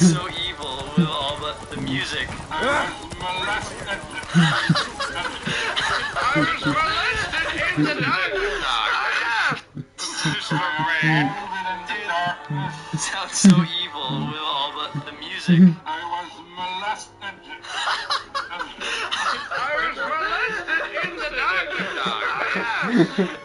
so evil with all the music. I was molested in the dark. Sounds so evil with all the music. I was molested. I was molested in the dark.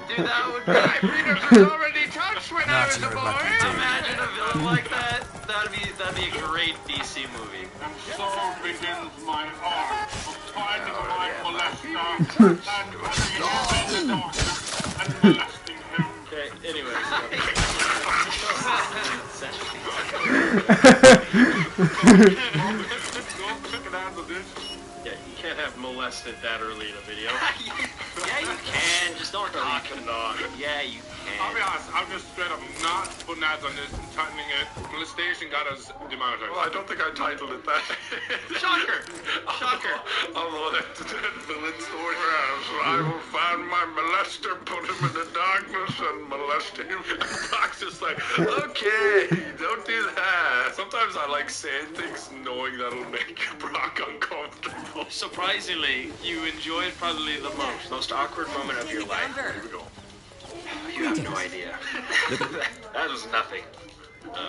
Dude, that would be... My penis was already touched when I was a boy. Imagine a villain like that. That'd be a great DC movie. And so begins my arc of finding my molester and running him in the darkness and molesting him. Okay, anyway. Don't pick it out of this. Yeah, you can't have molested that early in a video. Yeah, you can. Just don't talk cannot. Yeah, you I'll be can. honest, I'm just straight up not putting ads on this and tightening it. Molestation got us demonetized. Well, I don't think I titled it that. Shocker. Shocker. Although that's a villain story. I will find my molester, put him in the darkness, and molest him. Brock's just like, okay, don't do that. Sometimes I like saying things knowing that'll make Brock uncomfortable. Surprisingly, you enjoyed probably the most awkward moment of your life. Here we go. You have no idea. That was nothing.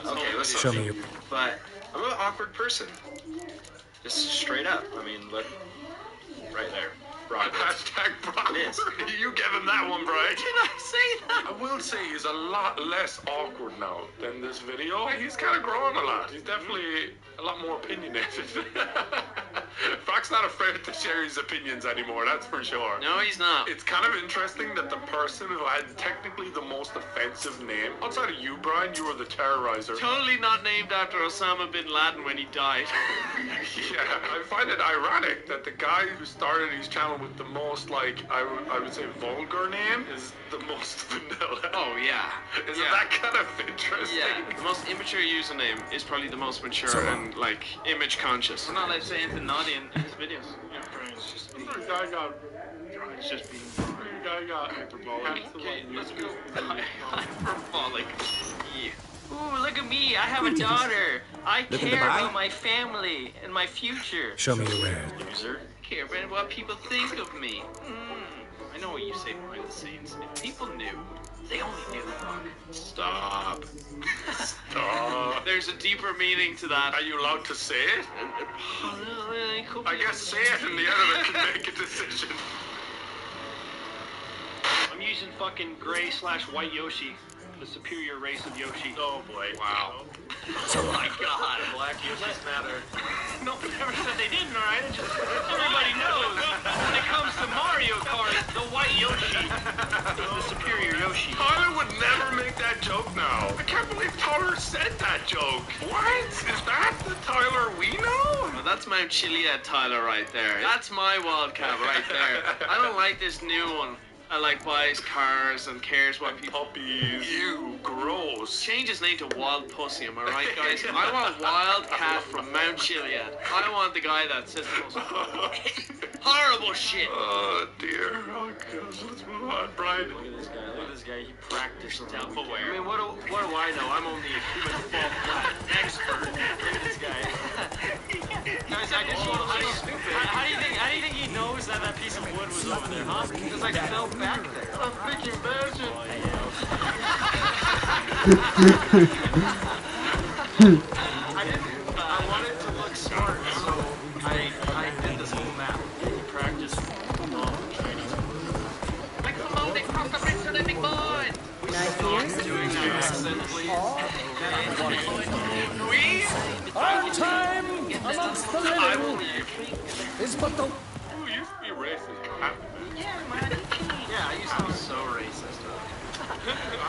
Okay, let's Show me your. But I'm an awkward person. Just straight up. I mean, look. Right there. Brock. Hashtag Brock. It is. You gave him that one, Brian. Did I say that? I will say he's a lot less awkward now than this video. He's kind of grown a lot. He's definitely a lot more opinionated. Brock's not afraid to share his opinions anymore, that's for sure. No, he's not. It's kind of interesting that the person who had technically the most offensive name, outside of you, Brian, you were the terrorizer. Totally not named after Osama bin Laden when he died. Yeah, I find it ironic that the guy who started his channel with the most, like, I would say vulgar name is the most vanilla. Oh, yeah. Isn't Yeah. that kind of interesting? Yeah, the most immature username is probably the most mature So, and, like, image conscious. We're not allowed to say anything naughty in his videos. Brian's just The guy got It's just being hyperbolic. Okay, let's go. Hyperbolic. Yeah. Ooh, look at me. I have a daughter. I Look at the care bye. about my family and my future. Show me your rare. Loser. I care about what people think of me. I know what you say behind the scenes. If people knew, they only knew. Stop. Stop. There's a deeper meaning to that. Are you allowed to say it? I guess say it and the editor can make a decision. I'm using fucking gray/white Yoshi, the superior race of Yoshi. Oh boy. Wow. So Oh my god, black Yoshi's matter. No, never said they didn't, alright? Just everybody knows when it comes to Mario Kart, the white Yoshi is the superior Yoshi. Tyler would never make that joke now. I can't believe Tyler said that joke. What? Is that the Tyler we know? Well, that's Mount Chiliad Tyler right there. That's my wildcat right there. I don't like this new one. I like buys cars and cares what people. Puppies. You gross. Change his name to Wild Pussy, am I right, guys? I want Wildcat from Mount Chiliad. I want the guy that says the most horrible shit. Oh dear. Oh gosh, let's move on, Brian. Look at this guy. Look at this guy. He practiced self-aware. I mean, what do I know? I'm only a human fall flat expert. Look at this guy. Guys, I just how do you think he knows that piece of wood was over there, huh? Because I fell back there. A freaking version. I wanted to look smart, so I did this whole map. Practice training. Like the loading from the bridge to the big boy. Doing that accent, please. Our time amongst the living is but the. You used to be racist. Yeah, I used to be so racist. I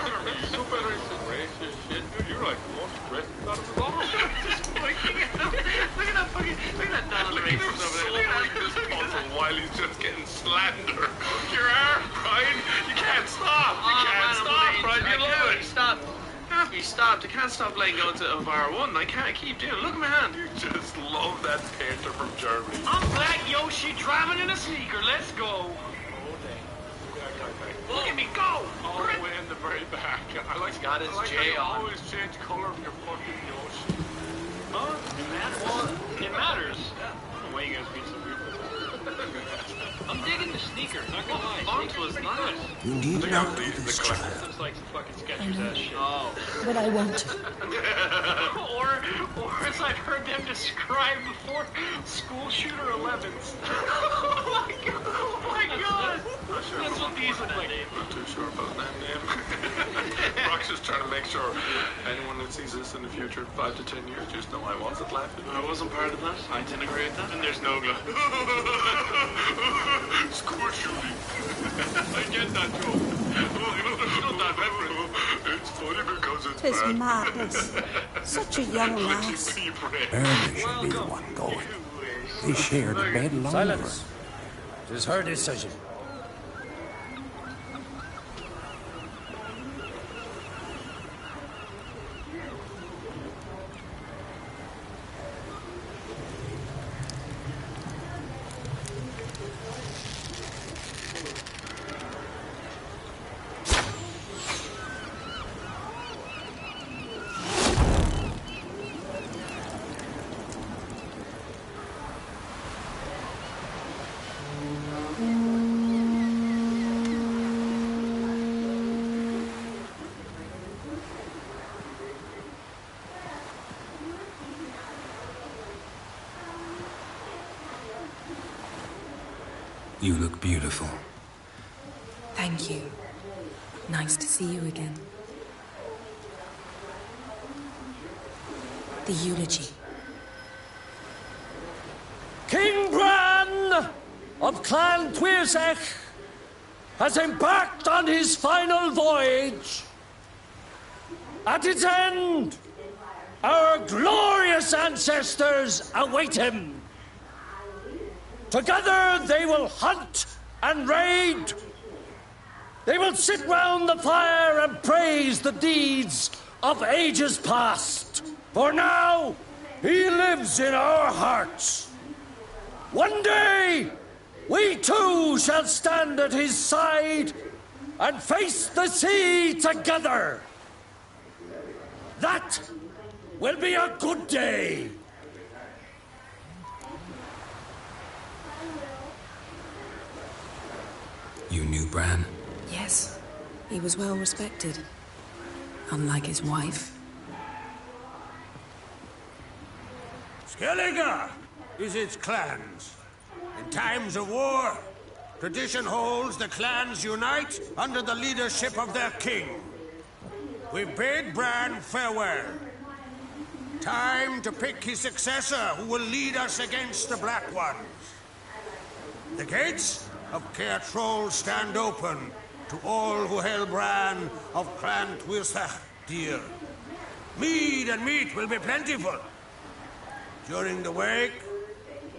remember you super racist shit, dude. You're like the most racist out of us all. Look at that fucking, look at that non-racist over there. Look at This puzzle while he's just getting slandered. Your arm, Brian. You can't stop. You can't stop, Brian. You love it. Stop. Can't be stopped. I can't stop letting go of R1. I can't keep doing it. Look at my hand. You just love that painter from Germany. I'm Black Yoshi driving in a sneaker. Let's go. Look at me go. All the way in the very back. I like got his I like J how you on. always change color of your fucking Yoshi. Huh? Well, it matters. Why you guys being so weird? I'm digging the sneakers, not gonna lie. Font was nice. You need Look not out, do the this, collector. child. Looks like some fucking Skechers ass shit. Oh. But I won't. Or as I've heard them describe before, school shooter 11s. Oh my god! That's what these look like. Not too sure about that name. Brock's just trying to make sure anyone that sees this in the future, 5 to 10 years, just know I wasn't laughing. I wasn't part of that. I didn't agree with that. And there's Nogla. School shooting. I get that joke. Not that reference. It's funny because it's Tis bad. madness. Such a young lass. Barely should be the one going. They share the bed longer. Silence. It is her decision. You look beautiful. Thank you. Nice to see you again. The eulogy. King Bran of Clan Tuirsech has embarked on his final voyage. At its end, our glorious ancestors await him. Together they will hunt and raid. They will sit round the fire and praise the deeds of ages past. For now, he lives in our hearts. One day, we too shall stand at his side and face the sea together. That will be a good day. You knew Bran? Yes, he was well respected. Unlike his wife. Skellige is its clans. In times of war, tradition holds the clans unite under the leadership of their king. We bid Bran farewell. Time to pick his successor who will lead us against the Black Ones. The gates of Caer Troll stand open to all who held Bran of Clan Tuirsech dear. Mead and meat will be plentiful. During the wake,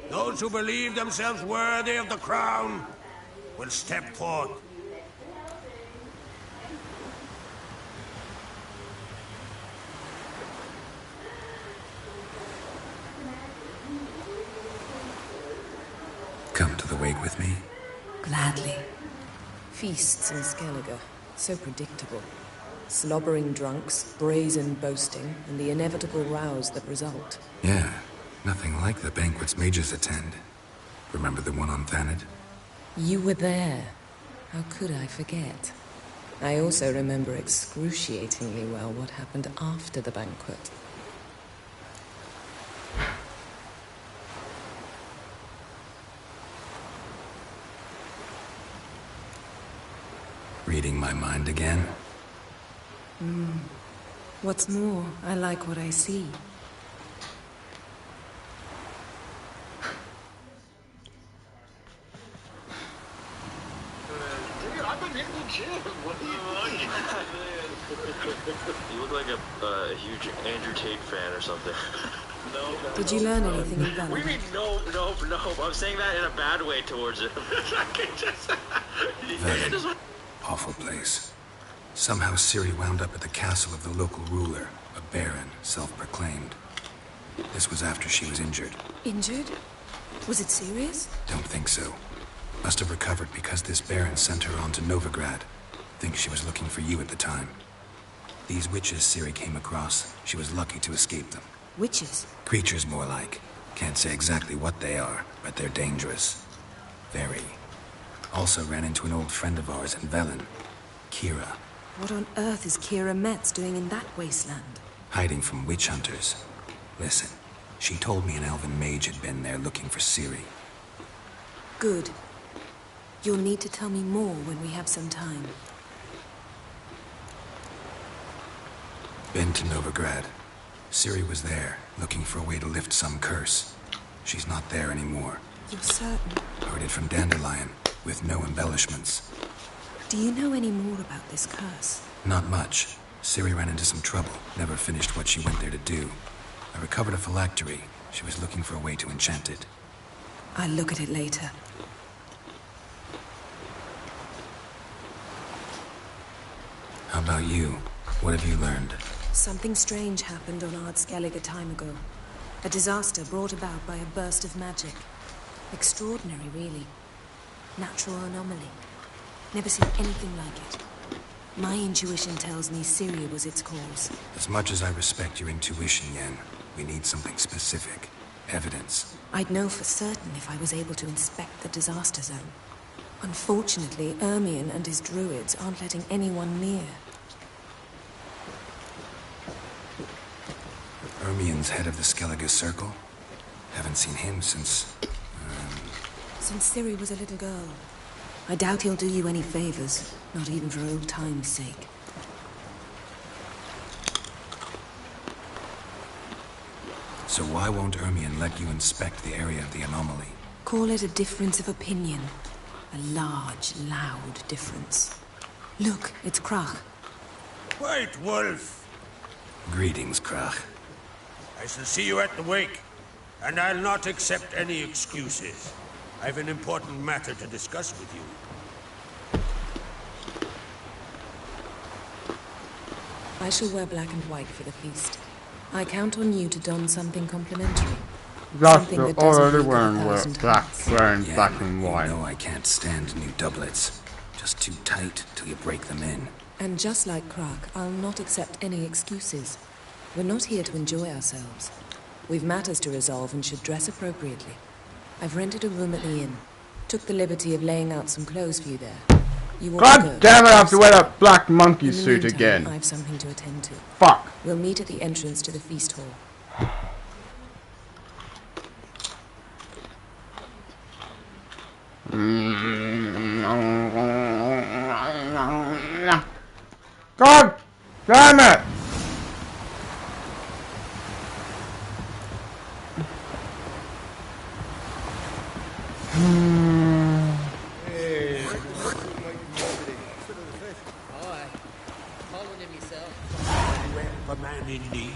those who believe themselves worthy of the crown will step forth. Come to the wake with me? Gladly. Feasts in Skellige, so predictable. Slobbering drunks, brazen boasting, and the inevitable rows that result. Yeah, nothing like the banquets mages attend. Remember the one on Thanedd? You were there. How could I forget? I also remember excruciatingly well what happened after the banquet. Reading my mind again? What's more, I like what I see. Dude, I've been hitting the gym. What do you You look like a huge Andrew Tate fan or something. Did you learn anything in What do you Valor? mean, no? I'm saying that in a bad way towards it. Velen. Awful place. Somehow Ciri wound up at the castle of the local ruler, a baron, self-proclaimed. This was after she was injured. Injured? Was it serious? Don't think so. Must have recovered because this baron sent her on to Novigrad. Think she was looking for you at the time. These witches Ciri came across, she was lucky to escape them. Witches? Creatures, more like. Can't say exactly what they are, but they're dangerous. Very. Also ran into an old friend of ours in Velen, Kira. What on earth is Kira Metz doing in that wasteland? Hiding from witch hunters. Listen, she told me an elven mage had been there looking for Ciri. Good. You'll need to tell me more when we have some time. Been to Novigrad. Ciri was there, looking for a way to lift some curse. She's not there anymore. You're certain? Heard it from Dandelion, with no embellishments. Do you know any more about this curse? Not much. Ciri ran into some trouble, never finished what she went there to do. I recovered a phylactery. She was looking for a way to enchant it. I'll look at it later. How about you? What have you learned? Something strange happened on Ard Skellig a time ago. A disaster brought about by a burst of magic. Extraordinary, really. Natural anomaly. Never seen anything like it. My intuition tells me Ciri was its cause. As much as I respect your intuition, Yen, we need something specific. Evidence. I'd know for certain if I was able to inspect the disaster zone. Unfortunately, Ermion and his druids aren't letting anyone near. Ermion's head of the Skellige Circle? Haven't seen him since... Since Ciri was a little girl. I doubt he'll do you any favors, not even for old time's sake. So why won't Ermion let you inspect the area of the anomaly? Call it a difference of opinion. A large, loud difference. Look, it's Krach. White Wolf! Greetings, Krach. I shall see you at the wake, and I'll not accept any excuses. I've an important matter to discuss with you. I shall wear black and white for the feast. I count on you to don something complimentary. That's Something the that doesn't already look wearing 1,000 black, hearts. wearing Yeah, black and white. You know I can't stand new doublets. Just too tight till you break them in. And just like Krach, I'll not accept any excuses. We're not here to enjoy ourselves. We've matters to resolve and should dress appropriately. I've rented a room at the inn. Took the liberty of laying out some clothes for you there. You won't God go. damn it, I have to wear that black monkey In the suit meantime, again. I've something to attend to. Fuck. We'll meet at the entrance to the feast hall. God damn it! A man in need.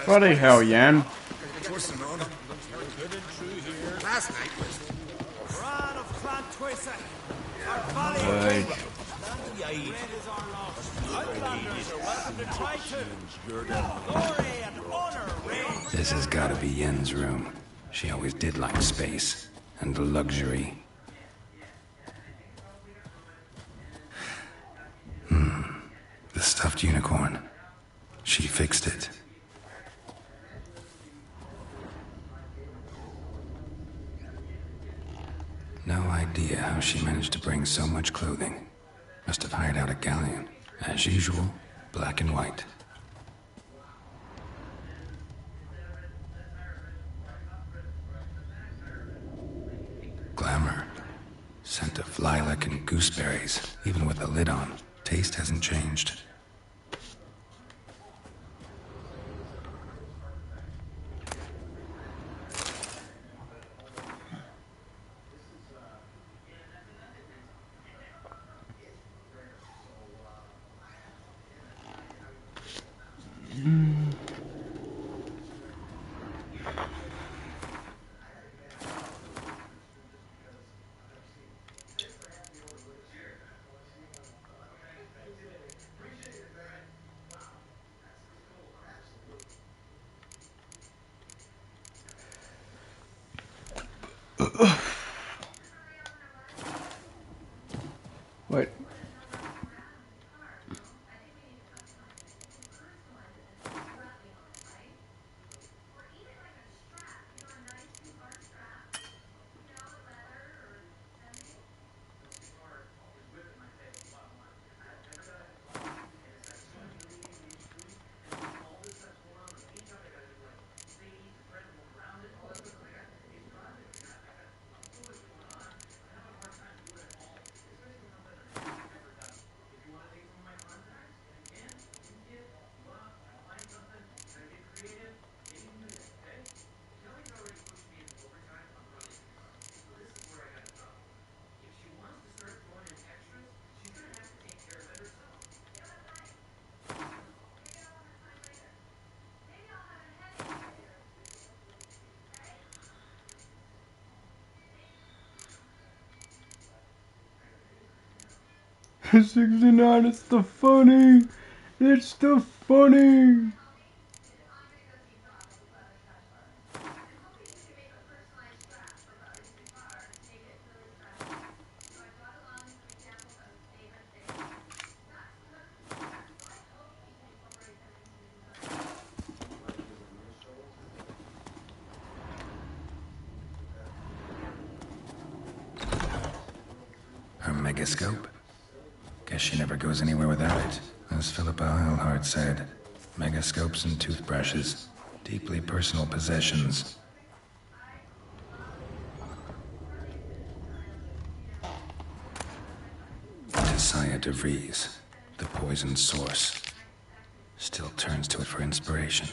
Bloody hell, Yan. Last night was This has gotta be Yen's room. She always did like space. And the luxury. The stuffed unicorn. She fixed it. No idea how she managed to bring so much clothing. Must have hired out a galleon. As usual, black and white. Glamour. Scent of lilac and gooseberries, even with the lid on. Taste hasn't changed. Wait. $69, it's the funny. It's the funny. Her megascope? Guess she never goes anywhere without it. As Philippa Eilhart said, megascopes and toothbrushes, deeply personal possessions. Tessia DeVries, the poisoned source, still turns to it for inspiration.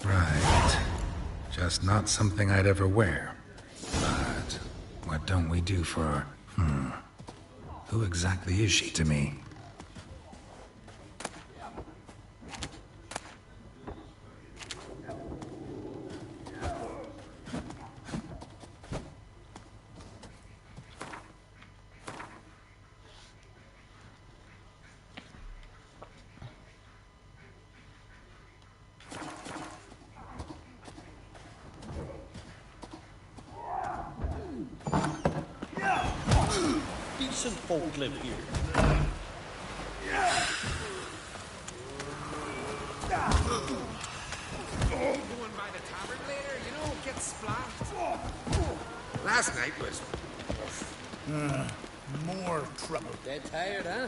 Right. Just not something I'd ever wear. But what don't we do for her? Who exactly is she to me? Decent folk live here. Going by the tavern later, you know, get splashed. Last night was More trouble. dead tired, huh?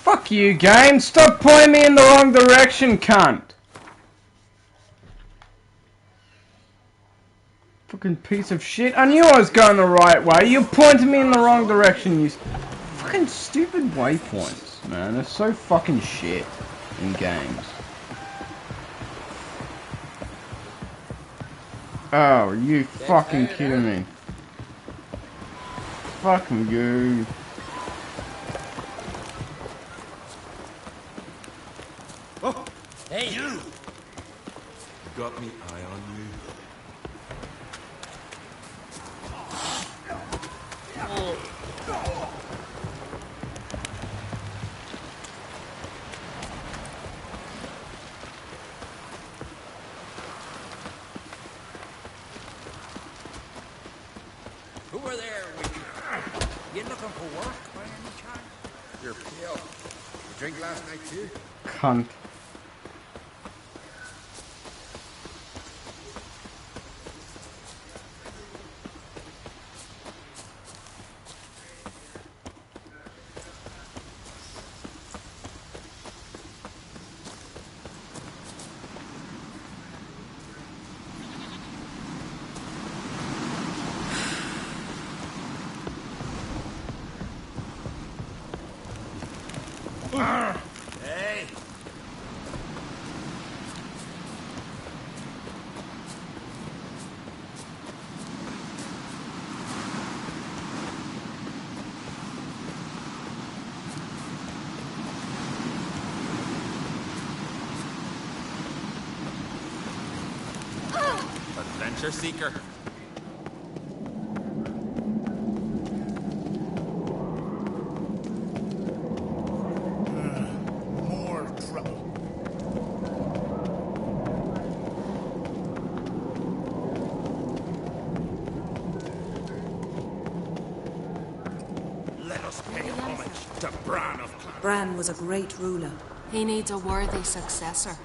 Fuck you, game. Stop pointing me in the wrong direction, cunt. Fucking piece of shit. I knew I was going the right way. You're pointing me in the wrong direction, you fucking stupid waypoints, man. They're so fucking shit in games. Oh, are you fucking kidding me? Fucking you. Oh, hey, You got me eye on you. up for work by any chance? You're pale. You drink last night too? Cunt. Hey! Adventure seeker. More trouble. Let us pay homage to Bran of Clan. Bran was a great ruler. He needs a worthy successor.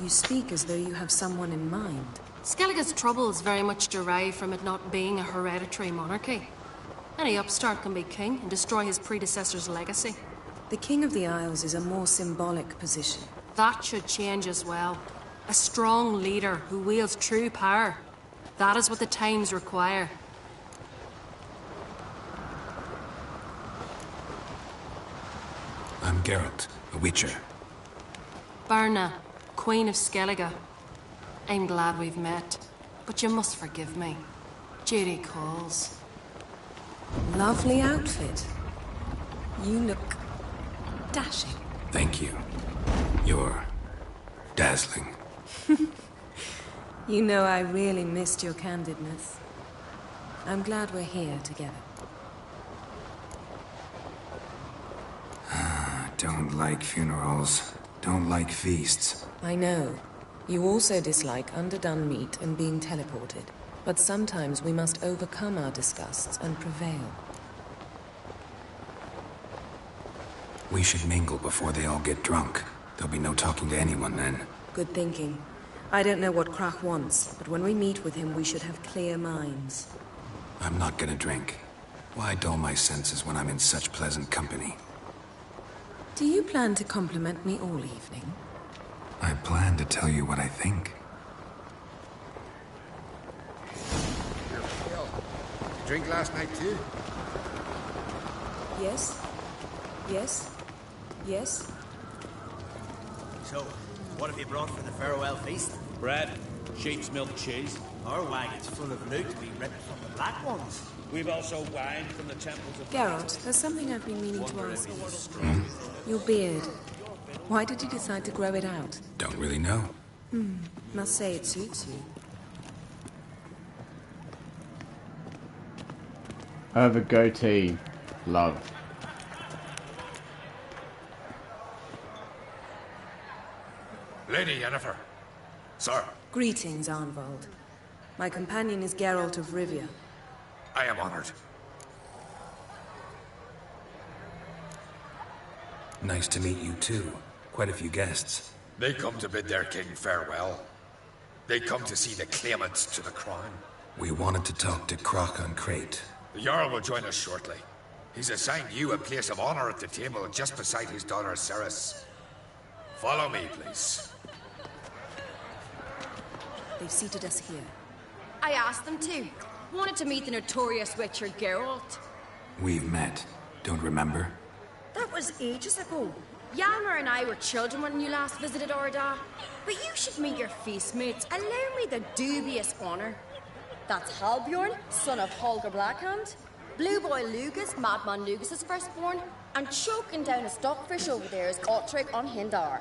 You speak as though you have someone in mind. Skellige's troubles very much derive from it not being a hereditary monarchy. Any upstart can be king and destroy his predecessor's legacy. The King of the Isles is a more symbolic position. That should change as well. A strong leader who wields true power. That is what the times require. I'm Geralt, a Witcher. Birna, Queen of Skellige. I'm glad we've met, but you must forgive me. Duty calls. Lovely outfit. You look dashing. Thank you. You're dazzling. You know I really missed your candidness. I'm glad we're here together. Don't like funerals. Don't like feasts. I know. You also dislike underdone meat and being teleported. But sometimes we must overcome our disgusts and prevail. We should mingle before they all get drunk. There'll be no talking to anyone then. Good thinking. I don't know what Krach wants, but when we meet with him, we should have clear minds. I'm not gonna drink. Why dull my senses when I'm in such pleasant company? Do you plan to compliment me all evening? I plan to tell you what I think. You're pale. You drink last night too? Yes? Yes? Yes? So, what have you brought for the farewell feast? Bread, sheep's milk cheese. Our wagon's full of loot we ripped from the Black Ones. We've also wine from the temples of... Geralt, there's something I've been meaning to ask you. Your beard. Why did you decide to grow it out? Don't really know. Must say it suits you. I have a goatee. Love. Lady Yennefer. Sir. Greetings, Arnvald. My companion is Geralt of Rivia. I am honored. Nice to meet you too. Quite a few guests. They come to bid their king farewell. They come to see the claimants to the crown. We wanted to talk to Krach on Crate. The Jarl will join us shortly. He's assigned you a place of honor at the table just beside his daughter Cerys. Follow me, please. They've seated us here. I asked them to. Wanted to meet the notorious Witcher Geralt. We've met. Don't remember? That was ages ago. Yalmer and I were children when you last visited Orda. But you should meet your feast mates. Allow me the dubious honor. That's Halbjorn, son of Holger Blackhand. Blue Boy Lugas, Madman Lugas' firstborn. And choking down a stockfish over there is Ottrig on Hindar.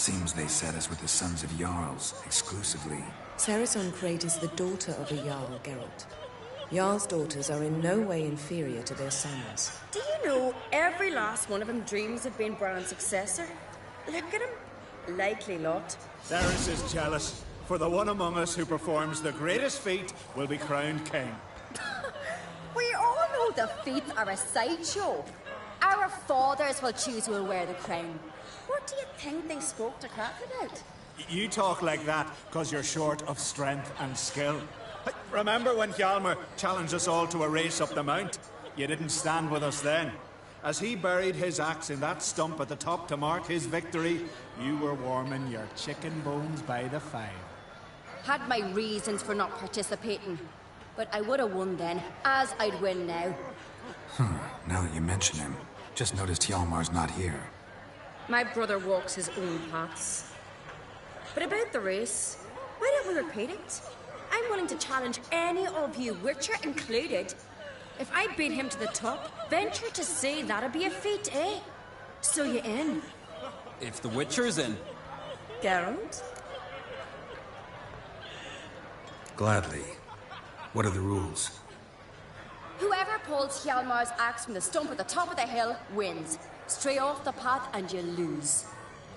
Seems they set us with the sons of Jarls, exclusively. Cerys on Crate is the daughter of a Jarl, Geralt. Jarl's daughters are in no way inferior to their sons. Do you know every last one of them dreams of being Bran's successor? Look at him. Likely lot. Cerys is jealous, for the one among us who performs the greatest feat will be crowned king. We all know the feats are a sideshow. Our fathers will choose who will wear the crown. What do you think they spoke to Craft about? You talk like that because you're short of strength and skill. Remember when Hjalmar challenged us all to a race up the mount? You didn't stand with us then. As he buried his axe in that stump at the top to mark his victory, you were warming your chicken bones by the fire. Had my reasons for not participating. But I would have won then, as I'd win now. Now that you mention him, just noticed Hjalmar's not here. My brother walks his own paths. But about the race, why don't we repeat it? I'm willing to challenge any of you, Witcher included. If I beat him to the top, venture to say that'd be a feat, eh? So you in? If the Witcher's in. Geralt? Gladly. What are the rules? Whoever pulls Hjalmar's axe from the stump at the top of the hill wins. Stray off the path and you lose.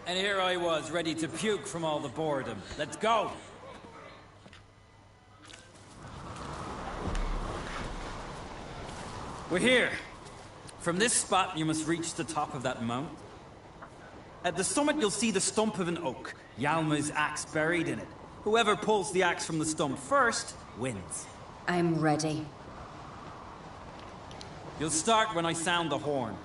And here I was, ready to puke from all the boredom. Let's go! We're here. From this spot, you must reach the top of that mount. At the summit, you'll see the stump of an oak. Hjalmar's axe buried in it. Whoever pulls the axe from the stump first, wins. I'm ready. You'll start when I sound the horn.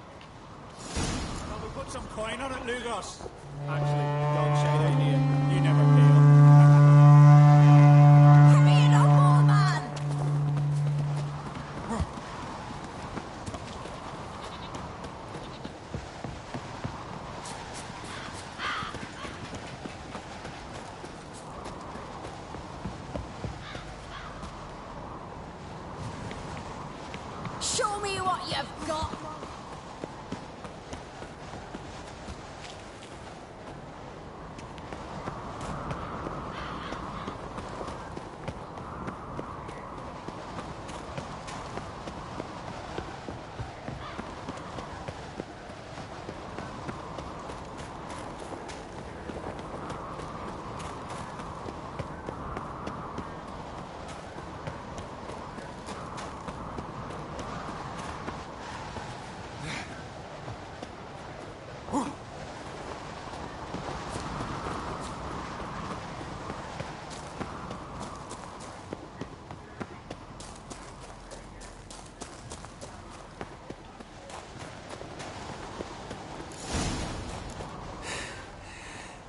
Well, we put some coin on it, Lugos. Actually, dog shade idea. You never pay up. Hurry it up, old man! Show me what you've got!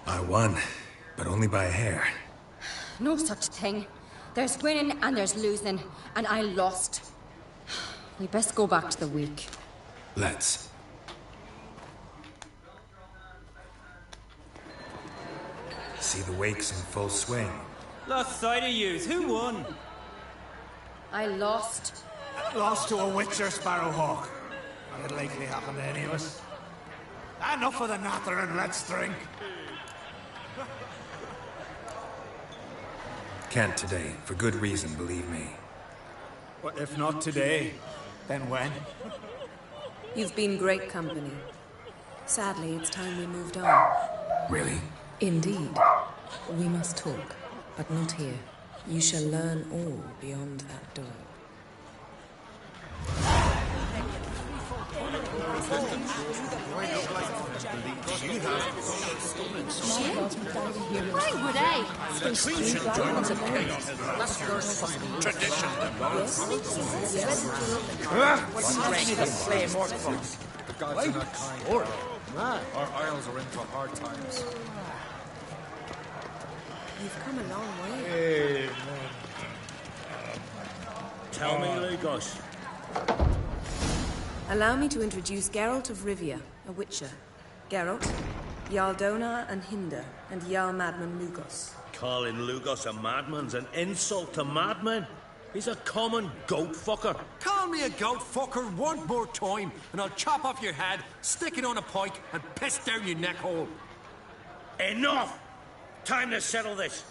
I won, but only by a hair. No such thing. There's winning and there's losing, and I lost. We best go back to the week. Let's. See the wakes in full swing. Lost sight of yous. Who won? I lost. Lost to a Witcher Sparrowhawk. Not likely happen to any of us. Enough of the natter and let's drink. Can't today, for good reason, believe me. Well, if not today, then when? You've been great company. Sadly, it's time we moved on. Really? Indeed. We must talk, but not here. You shall learn all beyond that door. Why would I? Tradition joins in chaos. That's your sign. Tradition. The gods are not kind. Our isles are in for hard times. You've come a long way. Tell me, Lugos. Allow me to introduce Geralt of Rivia, a Witcher. Geralt, Jarl Donar and Hinder, and Jarl Madman Lugos. Calling Lugos a madman's an insult to madmen. He's a common goat fucker. Call me a goat fucker one more time, and I'll chop off your head, stick it on a pike, and piss down your neck hole. Enough! Time to settle this.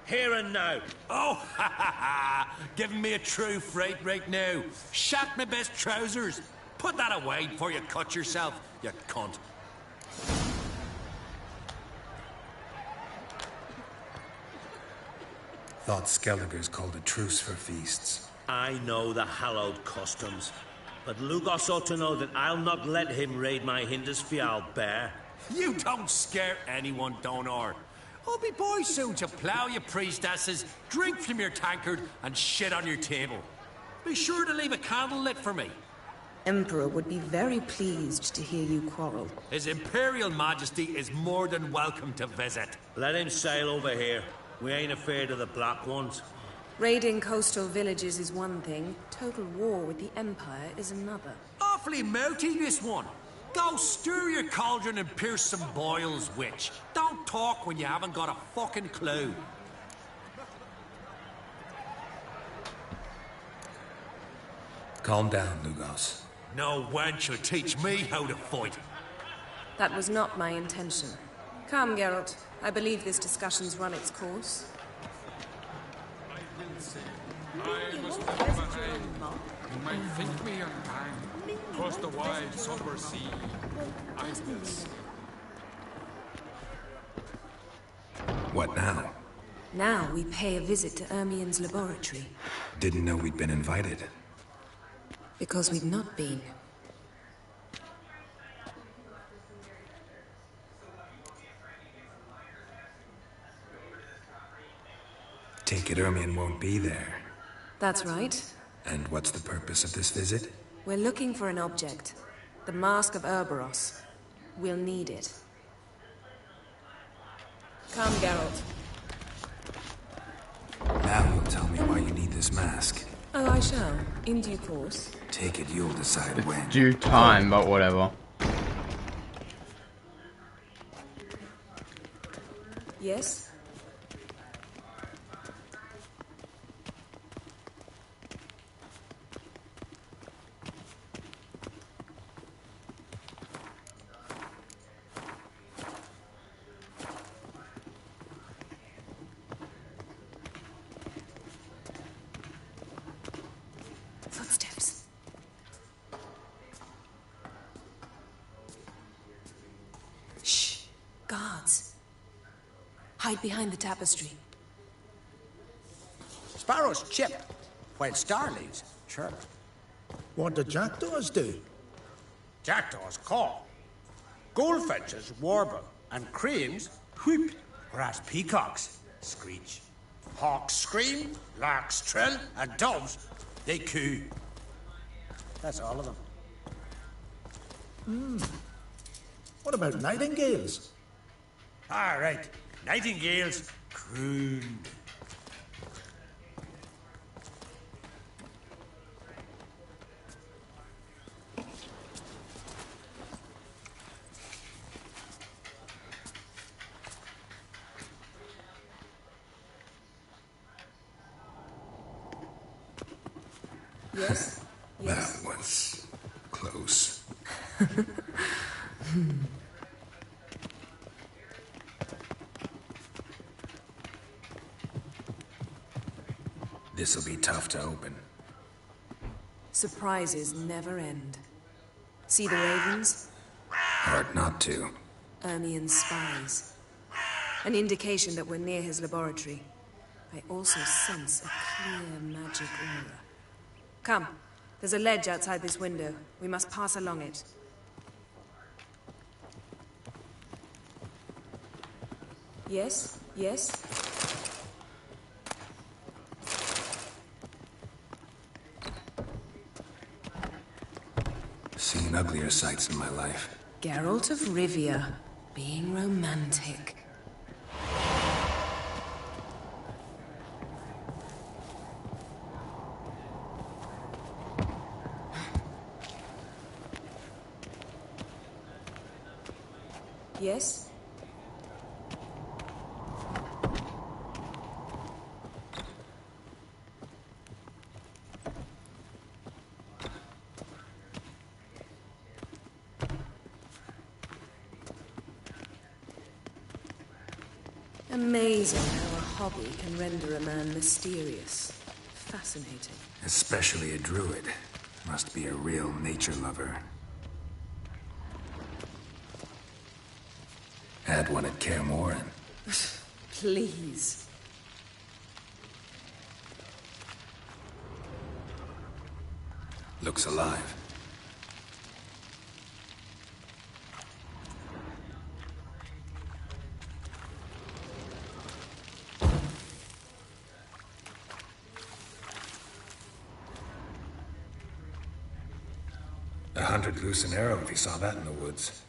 Here and now. Oh, ha ha ha! Giving me a true fright right now. Shat my best trousers. Put that away before you cut yourself, you cunt. Thought Skelliger's called a truce for feasts. I know the hallowed customs, but Lugos ought to know that I'll not let him raid my Hindisfial bear. You don't scare anyone, Donar. I'll be boys soon to plough your priestesses, drink from your tankard, and shit on your table. Be sure to leave a candle lit for me. Emperor would be very pleased to hear you quarrel. His Imperial Majesty is more than welcome to visit. Let him sail over here. We ain't afraid of the Black Ones. Raiding coastal villages is one thing. Total war with the Empire is another. Awfully melty, this one. Go stir your cauldron and pierce some boils, witch. Don't talk when you haven't got a fucking clue. Calm down, Lugos. No wench will teach me how to fight. That was not my intention. Come, Geralt. I believe this discussion's run its course. I must leave behind. You might think me unkind. Cross the wide, somber sea. I will see. What now? Now we pay a visit to Ermien's laboratory. Didn't know we'd been invited. Because we've not been. Take it Ermien won't be there. That's right. And what's the purpose of this visit? We're looking for an object. The Mask of Urboros. We'll need it. Come, Geralt. Now you'll tell me why you need this mask. Oh, I shall. In due course. Take it, you'll decide when. Due time, but whatever. Yes? Footsteps. Shh. Guards. Hide behind the tapestry. Sparrows chip, while starlings chirp. What do jackdaws do? Jackdaws caw. Goldfinches warble, and cranes whoop, whereas peacocks screech. Hawks scream, larks trill, and doves, they coo. That's all of them. What about nightingales? Ah, right. Nightingales croon. Yes? Yes. That was close. This'll be tough to open. Surprises never end. See the ravens? Hard not to. Ermien's spies. An indication that we're near his laboratory. I also sense a clear magic aura. Come. There's a ledge outside this window. We must pass along it. Yes? Yes? Seen uglier sights in my life. Geralt of Rivia, being romantic. Yes? Amazing how a hobby can render a man mysterious. Fascinating. Especially a druid. Must be a real nature lover. Had one at Kaer Morhen. Please. Looks alive. $100 loose an arrow if you saw that in the woods.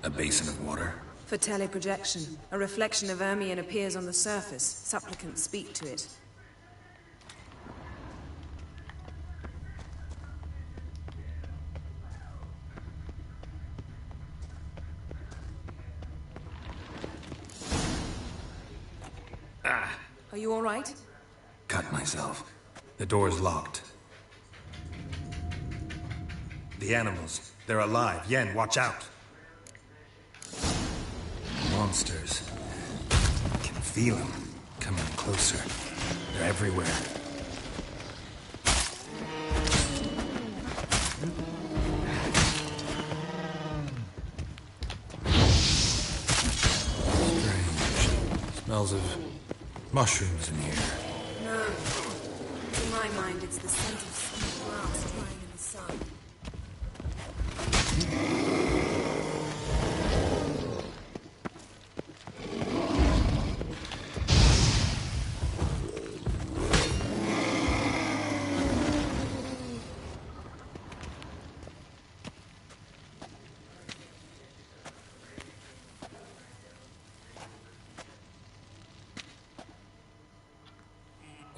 A basin of water? For teleprojection, a reflection of Ermion appears on the surface. Supplicants speak to it. Are you all right? Cut myself. The door's locked. The animals. They're alive. Yen, watch out. Monsters. I can feel them. Coming closer. They're everywhere. Strange. Smells of mushrooms in here. No. To my mind, it's the scent of sweet grass drying in the sun.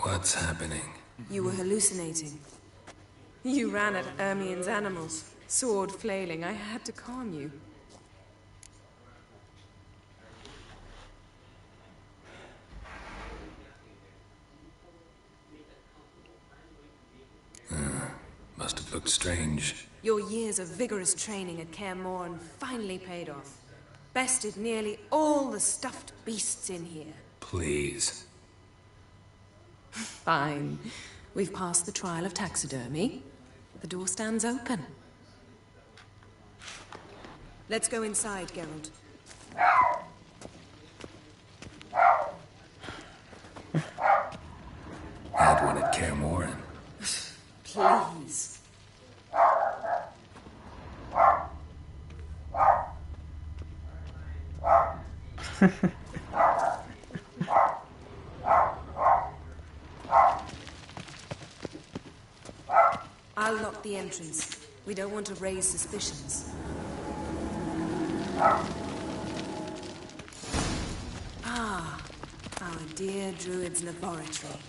What's happening? You were hallucinating. You ran at Ermion's animals, sword flailing. I had to calm you. Must have looked strange. Your years of vigorous training at Kaer Morhen finally paid off. Bested nearly all the stuffed beasts in here. Please. Fine. We've passed the trial of taxidermy. The door stands open. Let's go inside, Geralt. Had one at Kaer Morhen. Please. I'll lock the entrance. We don't want to raise suspicions. Ah, our dear Druid's laboratory.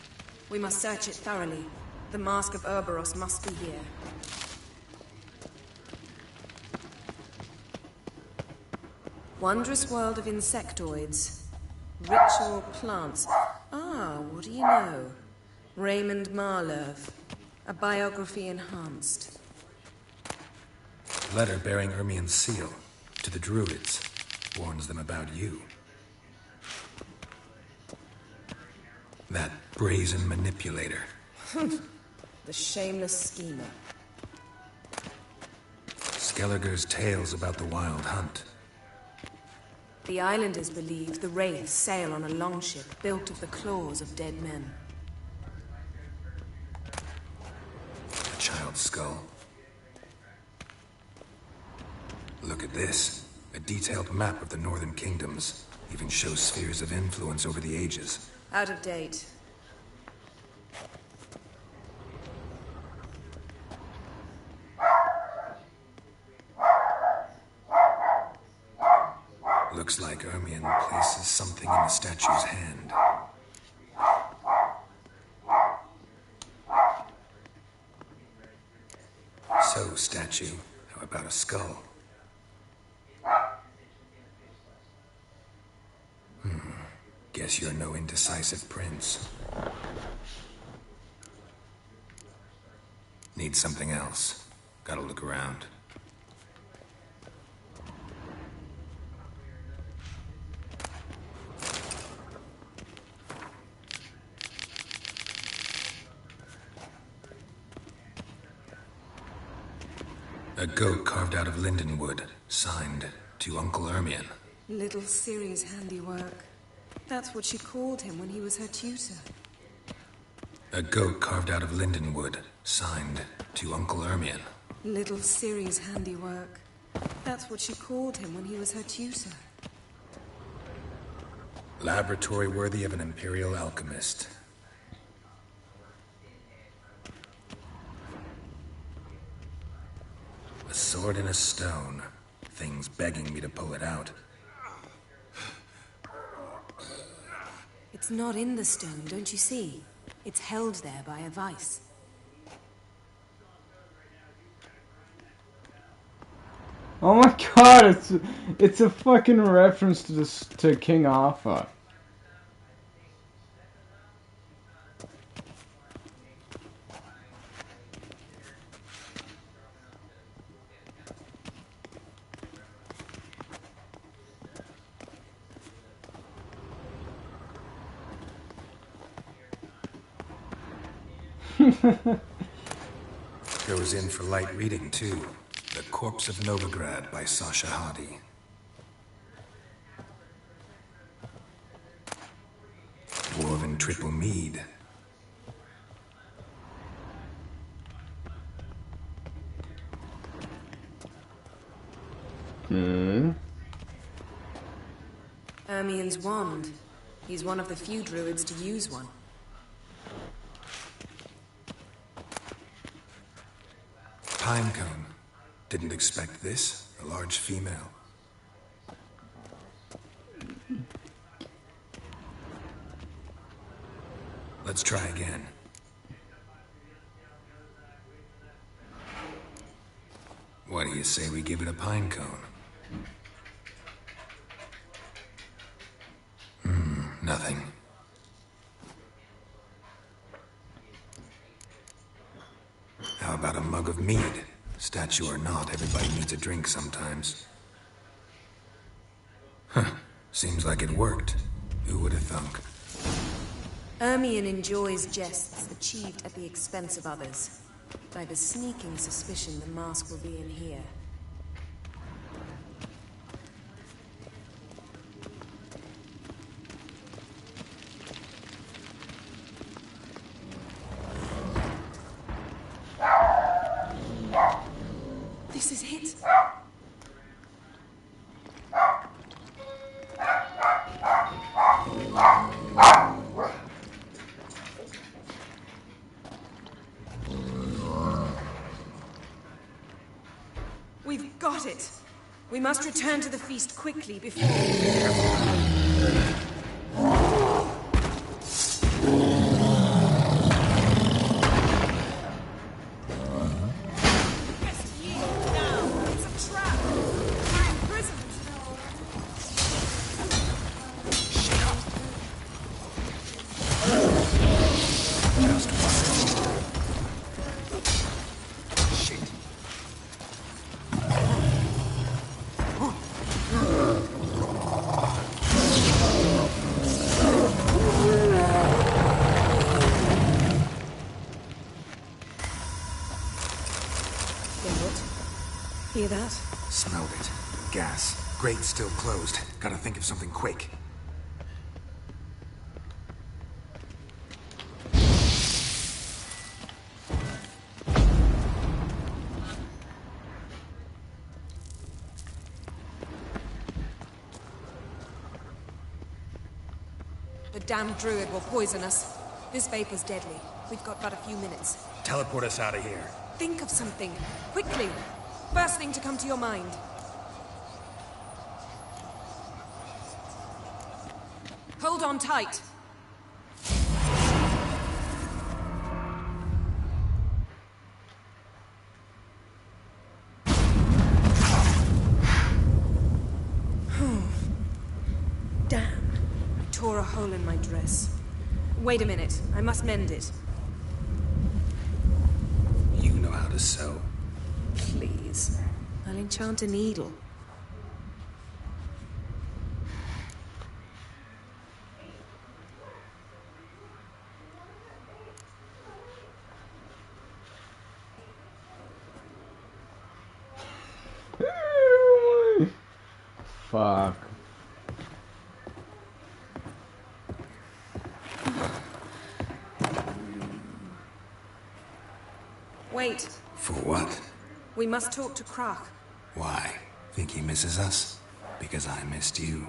We must search it thoroughly. The Mask of Ouroboros must be here. Wondrous world of insectoids. Ritual plants. Ah, what do you know? Raymond Marlev. A biography enhanced. Letter bearing Ermion's seal to the Druids. Warns them about you. That brazen manipulator. The shameless schemer. Skellige's tales about the Wild Hunt. The islanders believe the wraiths sail on a longship built of the claws of dead men. A child's skull. Look at this. A detailed map of the Northern Kingdoms. Even shows spheres of influence over the ages. Out of date. Looks like Ermion places something in the statue's hand. So, statue, how about a skull? Guess you're no indecisive prince. Need something else. Gotta look around. A goat carved out of lindenwood, signed to Uncle Ermion. Little Ciri's handiwork. That's what she called him when he was her tutor. A goat carved out of lindenwood, signed to Uncle Ermion. Little Ciri's handiwork. That's what she called him when he was her tutor. Laboratory worthy of an imperial alchemist. A sword in a stone. Things begging me to pull it out. It's not in the stone, don't you see? It's held there by a vice. Oh my god, it's a fucking reference to King Arthur. Goes in for light reading, too. The Corpse of Novigrad by Sasha Hadi. Dwarven Triple Mead. Ermion's wand. He's one of the few druids to use one. Pinecone. Didn't expect this. A large female. Let's try again. What do you say we give it a pinecone? Nothing. How about a mug of mead? Statue or not, everybody needs a drink sometimes. Huh. Seems like it worked. Who would have thunk? Ermion enjoys jests achieved at the expense of others. I've a sneaking suspicion the mask will be in here. This is it. We've got it. We must return to the feast quickly before... Hear that? Smelled it. Gas. Grate's still closed. Gotta think of something quick. The damned druid will poison us. This vapor's deadly. We've got but a few minutes. Teleport us out of here. Think of something. Quickly. First thing to come to your mind. Hold on tight. Damn. tore a hole in my dress. Wait a minute. I must mend it. You know how to sew. Please. I'll enchant a needle. Fuck. Wait. For what? We must talk to Krach. Why? Think he misses us? Because I missed you.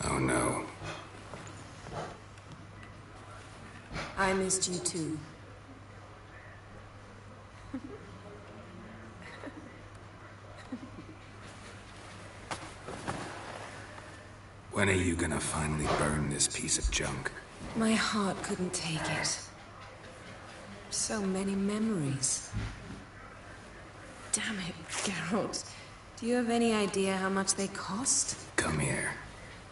Oh no. I missed you too. When are you gonna finally burn this piece of junk? My heart couldn't take it. So many memories. Damn it, Geralt. Do you have any idea how much they cost? Come here.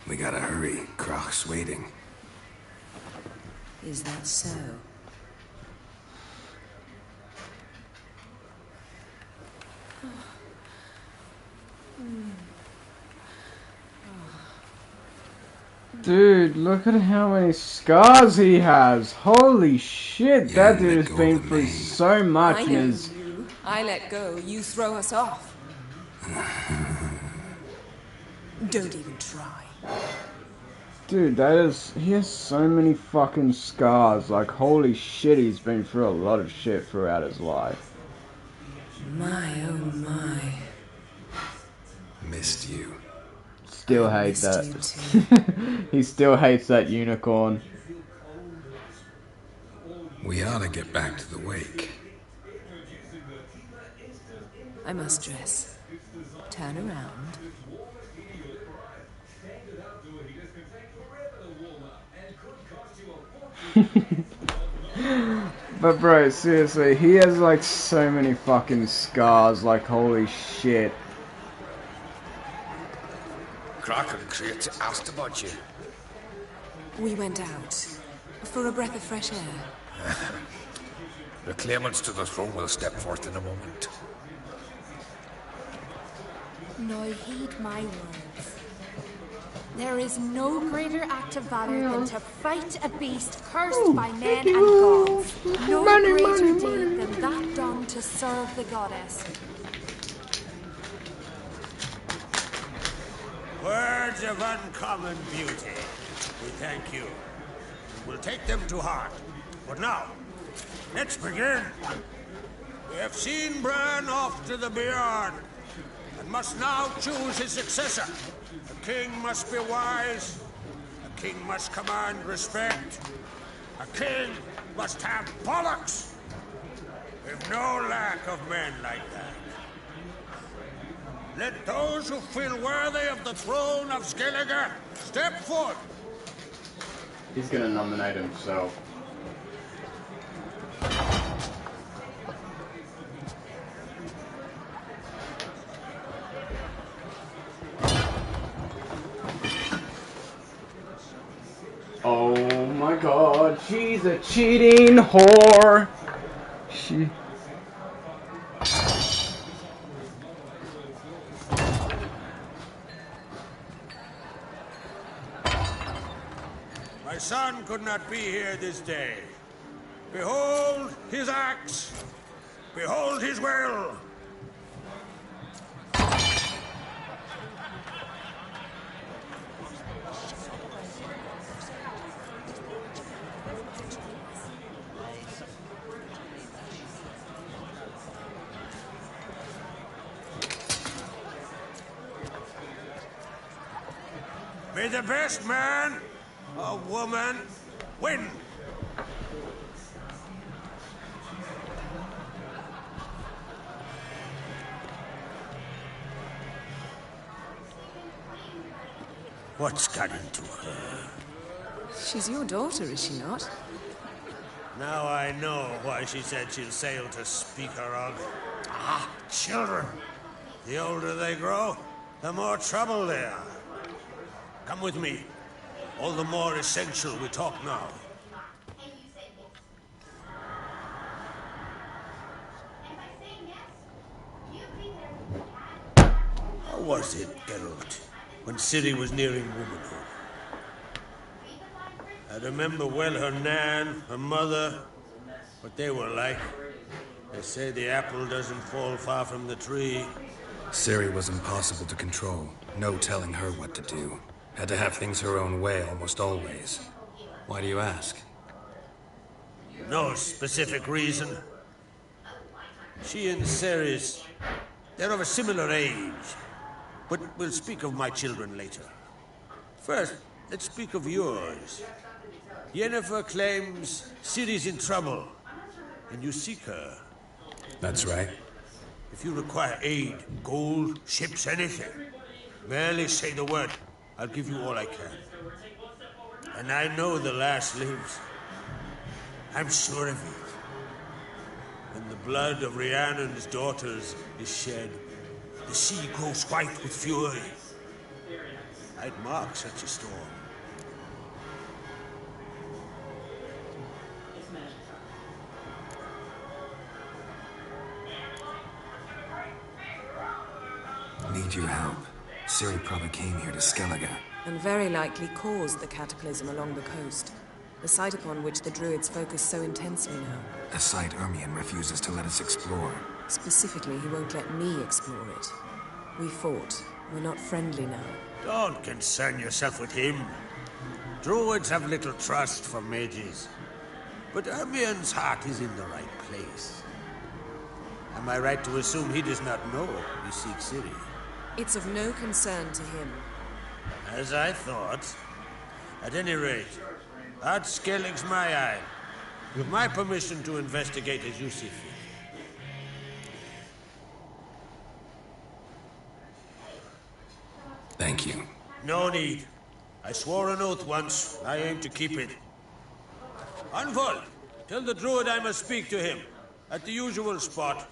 We gotta hurry. Krach's waiting. Is that so? Dude, look at how many scars he has. Holy shit, that dude has been through so much I in know his... you. I let go, you throw us off. Don't even try. Dude, that is... He has so many fucking scars. Like, holy shit, he's been through a lot of shit throughout his life. My, oh my. Missed you. Still hates that. He still hates that unicorn. We ought to get back to the wake. I must dress. Turn around. But bro, seriously, he has like so many fucking scars, like holy shit. Krach and Kreat asked about you. We went out. For a breath of fresh air. The claimants to the throne will step forth in a moment. Now heed my words. There is no greater act of valor than to fight a beast cursed by men and gods. No greater deed than that done to serve the goddess. Words of uncommon beauty. We thank you. We'll take them to heart. But now, let's begin. We have seen Bran off to the Beyond, and must now choose his successor. A king must be wise. A king must command respect. A king must have bollocks. We've no lack of men like that. Let those who feel worthy of the throne of Skellige step forth. He's gonna nominate himself. Oh my god, she's a cheating whore. She... My son could not be here this day. Behold his axe. Behold his will. May the best man or woman win. What's got into her? She's your daughter, is she not? Now I know why she said she'll sail to speak her of. Ah, children. The older they grow, the more trouble they are. Come with me. All the more essential we talk now. How was it, Geralt, when Ciri was nearing womanhood? I remember well her nan, her mother, what they were like. They say the apple doesn't fall far from the tree. Ciri was impossible to control. No telling her what to do. Had to have things her own way almost always. Why do you ask? No specific reason. She and Ceres, they're of a similar age. But we'll speak of my children later. First, let's speak of yours. Yennefer claims Ciri's in trouble, and you seek her. That's right. If you require aid, gold, ships, anything, merely say the word. I'll give you all I can. And I know the lass lives. I'm sure of it. When the blood of Rhiannon's daughters is shed, the sea grows white with fury. I'd mark such a storm. Need your help. Ciri probably came here to Skellige. And very likely caused the cataclysm along the coast. The site upon which the Druids focus so intensely now. A site Ermion refuses to let us explore. Specifically, he won't let me explore it. We fought. We're not friendly now. Don't concern yourself with him. Druids have little trust for mages. But Ermion's heart is in the right place. Am I right to assume he does not know you seek Ciri? It's of no concern to him. As I thought. At any rate, Ard Skellig's my eye. With my permission to investigate as you see fit. Thank you. No need. I swore an oath once. I aim to keep it. Unfold. Tell the druid I must speak to him. At the usual spot.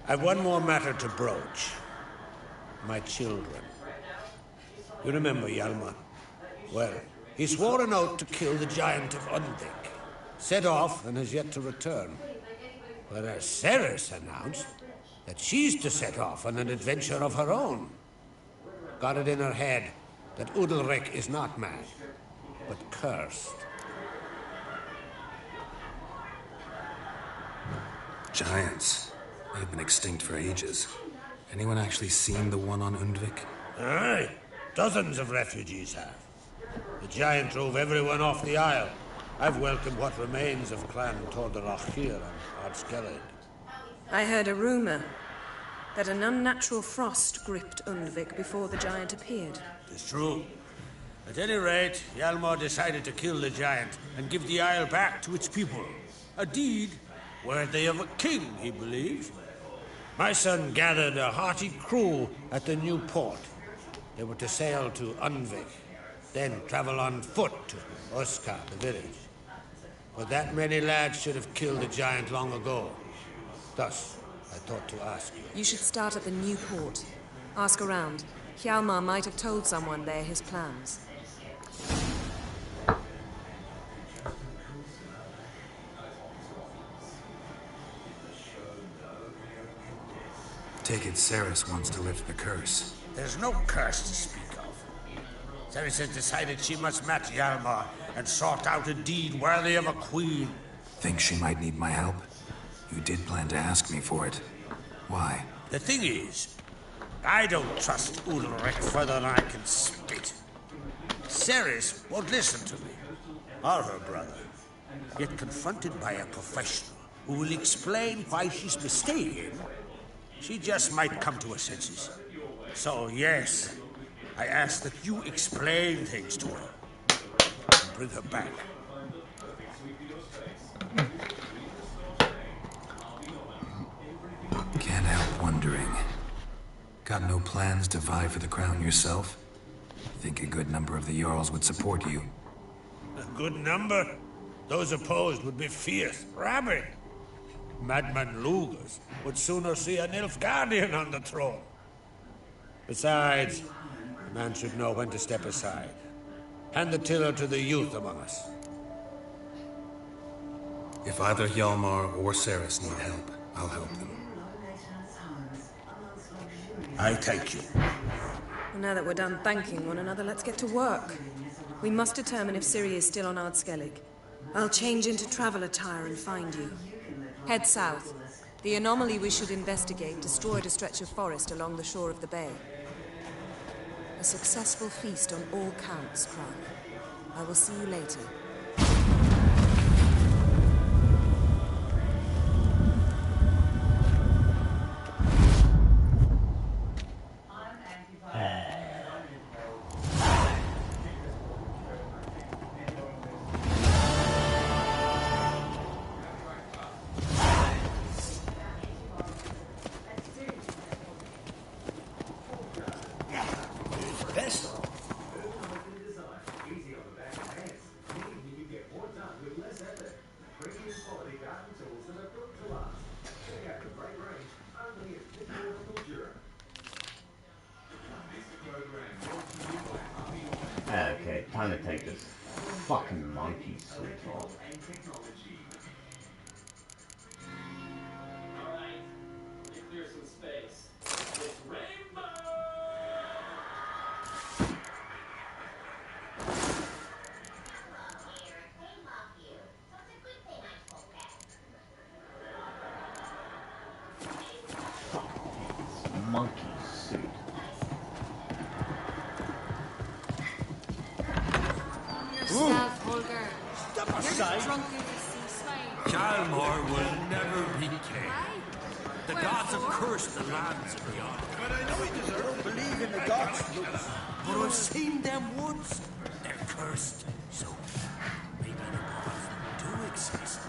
I've one more matter to broach. My children. You remember Hjalmar? Well, he swore an oath to kill the giant of Undvik. Set off and has yet to return. Whereas Ceres announced that she's to set off on an adventure of her own. Got it in her head that Udalryk is not mad, but cursed. Giants. They've been extinct for ages. Anyone actually seen the one on Undvik? Aye. Dozens of refugees have. The giant drove everyone off the Isle. I've welcomed what remains of Clan Tordarachir and Ard Skellig. I heard a rumor that an unnatural frost gripped Undvik before the giant appeared. It's true. At any rate, Hjalmar decided to kill the giant and give the Isle back to its people. A deed worthy of a king, he believed. My son gathered a hearty crew at the new port. They were to sail to Undvik, then travel on foot to Oskar, the village. But that many lads should have killed the giant long ago. Thus, I thought to ask you. You should start at the new port. Ask around. Hjalmar might have told someone there his plans. Take it Ceres wants to lift the curse. There's no curse to speak of. Ceres has decided she must match Hjalmar and sought out a deed worthy of a queen. Think she might need my help? You did plan to ask me for it. Why? The thing is, I don't trust Udalryk further than I can spit. Ceres won't listen to me, or her brother. Yet confronted by a professional who will explain why she's mistaken, she just might come to her senses. So, yes, I ask that you explain things to her and bring her back. Can't help wondering. Got no plans to vie for the crown yourself? Think a good number of the Jarls would support you. A good number? Those opposed would be fierce, rabid. Madman Lugas would sooner see a Nilfgaardian on the throne. Besides, a man should know when to step aside. Hand the tiller to the youth among us. If either Hjalmar or Cerys need help, I'll help them. I thank you. Well, now that we're done thanking one another, let's get to work. We must determine if Ciri is still on Ardskellig. I'll change into travel attire and find you. Head south. The anomaly we should investigate destroyed a stretch of forest along the shore of the bay. A successful feast on all counts, Krag. I will see you later. Okay, time to take this fucking monkey suit off. Monkey suit. Yourself, Holger. Step You're aside. drunk as a sea swine. Hjalmar will never be king. The gods have cursed the lands of the Ark. But I know he deserves to believe in the gods. But I've seen them once. They're cursed. So maybe the gods do exist.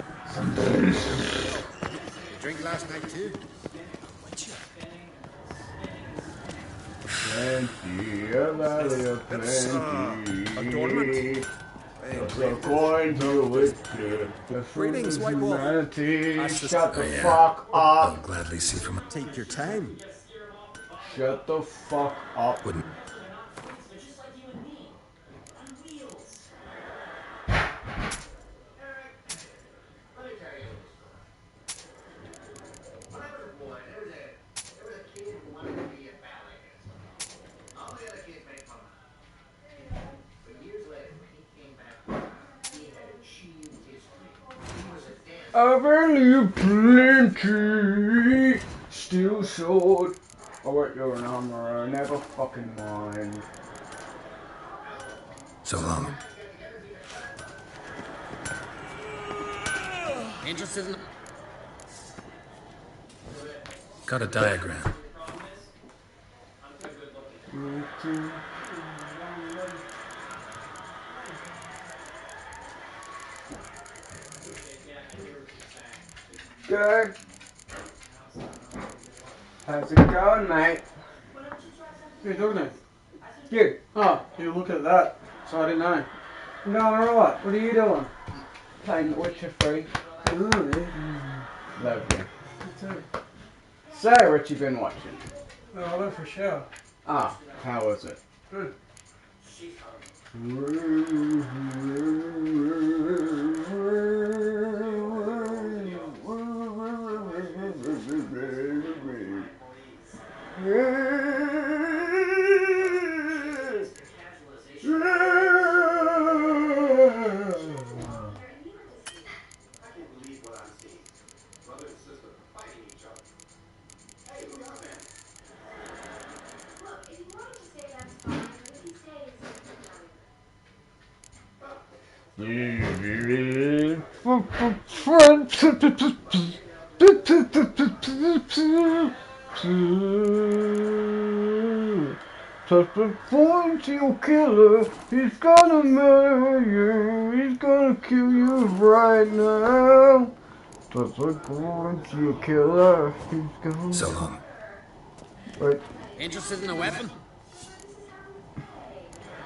You drink last night too? Plenty, a valley of plenty. adornment. Going to wicked. The Greetings, White Wolf. Humanity. Shut the yeah. fuck I'll up. gladly see from... Take your time. Shut the fuck up. Wouldn't... A valley of plenty. Still short. Oh wait, you're an armorer. Never fucking mind. So long. Interested in... Got a diagram. Good. How's it going, mate? Hey, Douglas. You. Oh, you look at that. So I didn't know. I'm going alright. What are you doing? Playing Witcher 3. Oh, yeah. Lovely. Me too. So, what you been watching? Oh, I went for a shower. Ah, how was it? Good. Touch the point, he'll kill her. He's gonna murder you. He's gonna kill you right now. Touch the point, he'll kill her. He's gonna. So long. Wait, Interested in a weapon?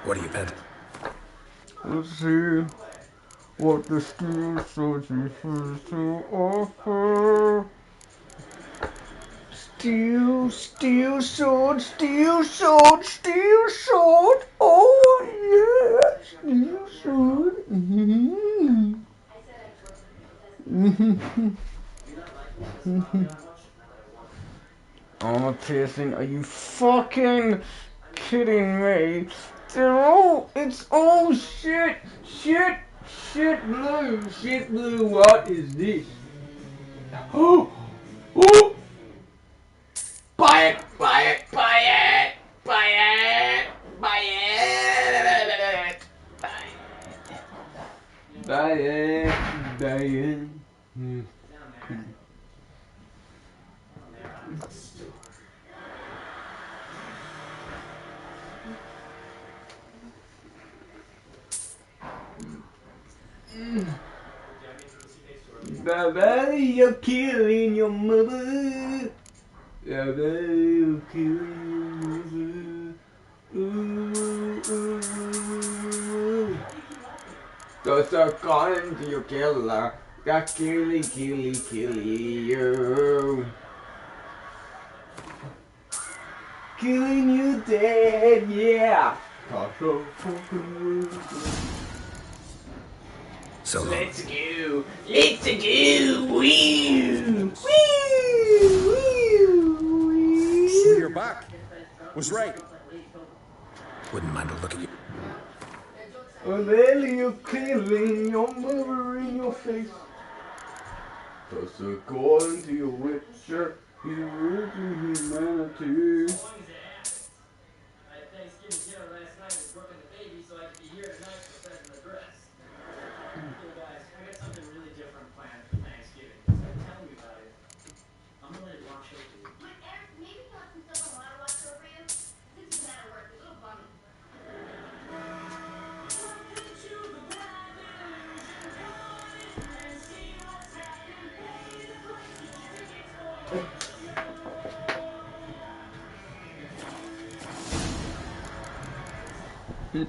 What do you bet? Let's see what the steel sword has to offer. Steel sword, steel sword, steel sword. Oh yeah, steel sword. Armor piercing? Are you fucking kidding me? It's all shit blue. What is this? Oh. Buy it! Baba, you're killing your mother. Baba, you're killing your mother. Those are calling to your killer. That killy you. Killing you dead, yeah. So let's go. Woo. So you're back. Was right. Wouldn't mind a look at you. Well, then you're killing your mother in your face. Cause according to your witcher, he's rooting humanity.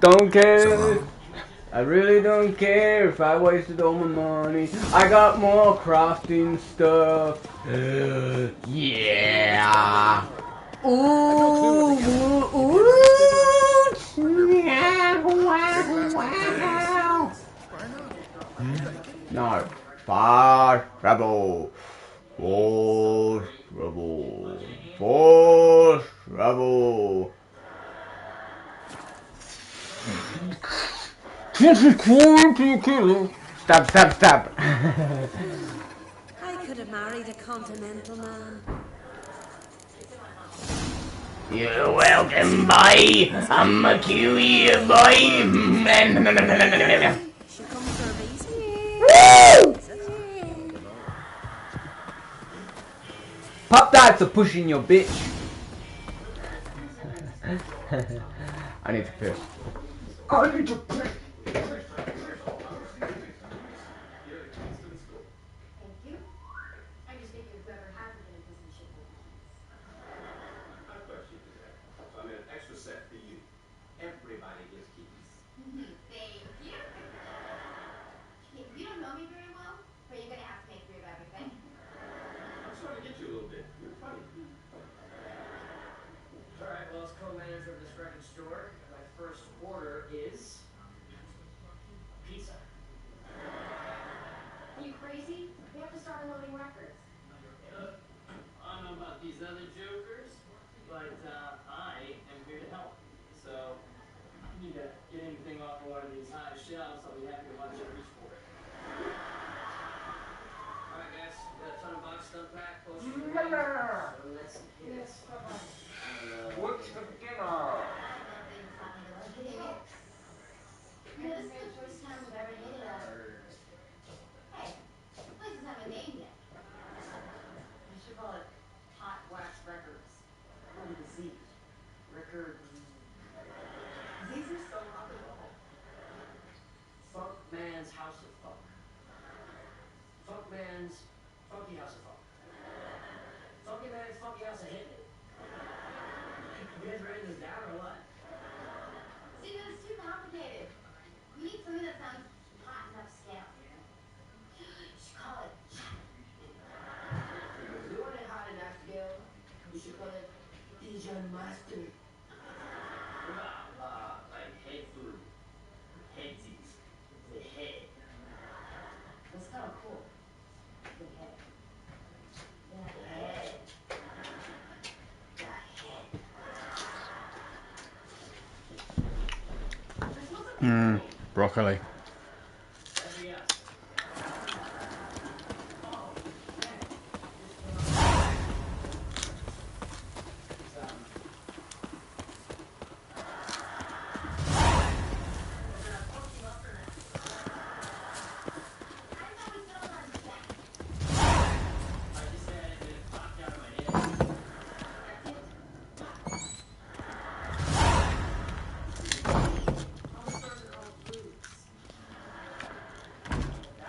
Don't care. I really don't care if I wasted all my money. I got more crafting stuff. Yeah. Ooh. Wow. No. Far trouble. For trouble. This is quarantine killing. Stab. I could have married a continental man. You're welcome, boy. I'm a Kiwi boy. She comes for a reason. Woo! Pop that for pushing your bitch. I need to piss. What's for dinner? Broccoli.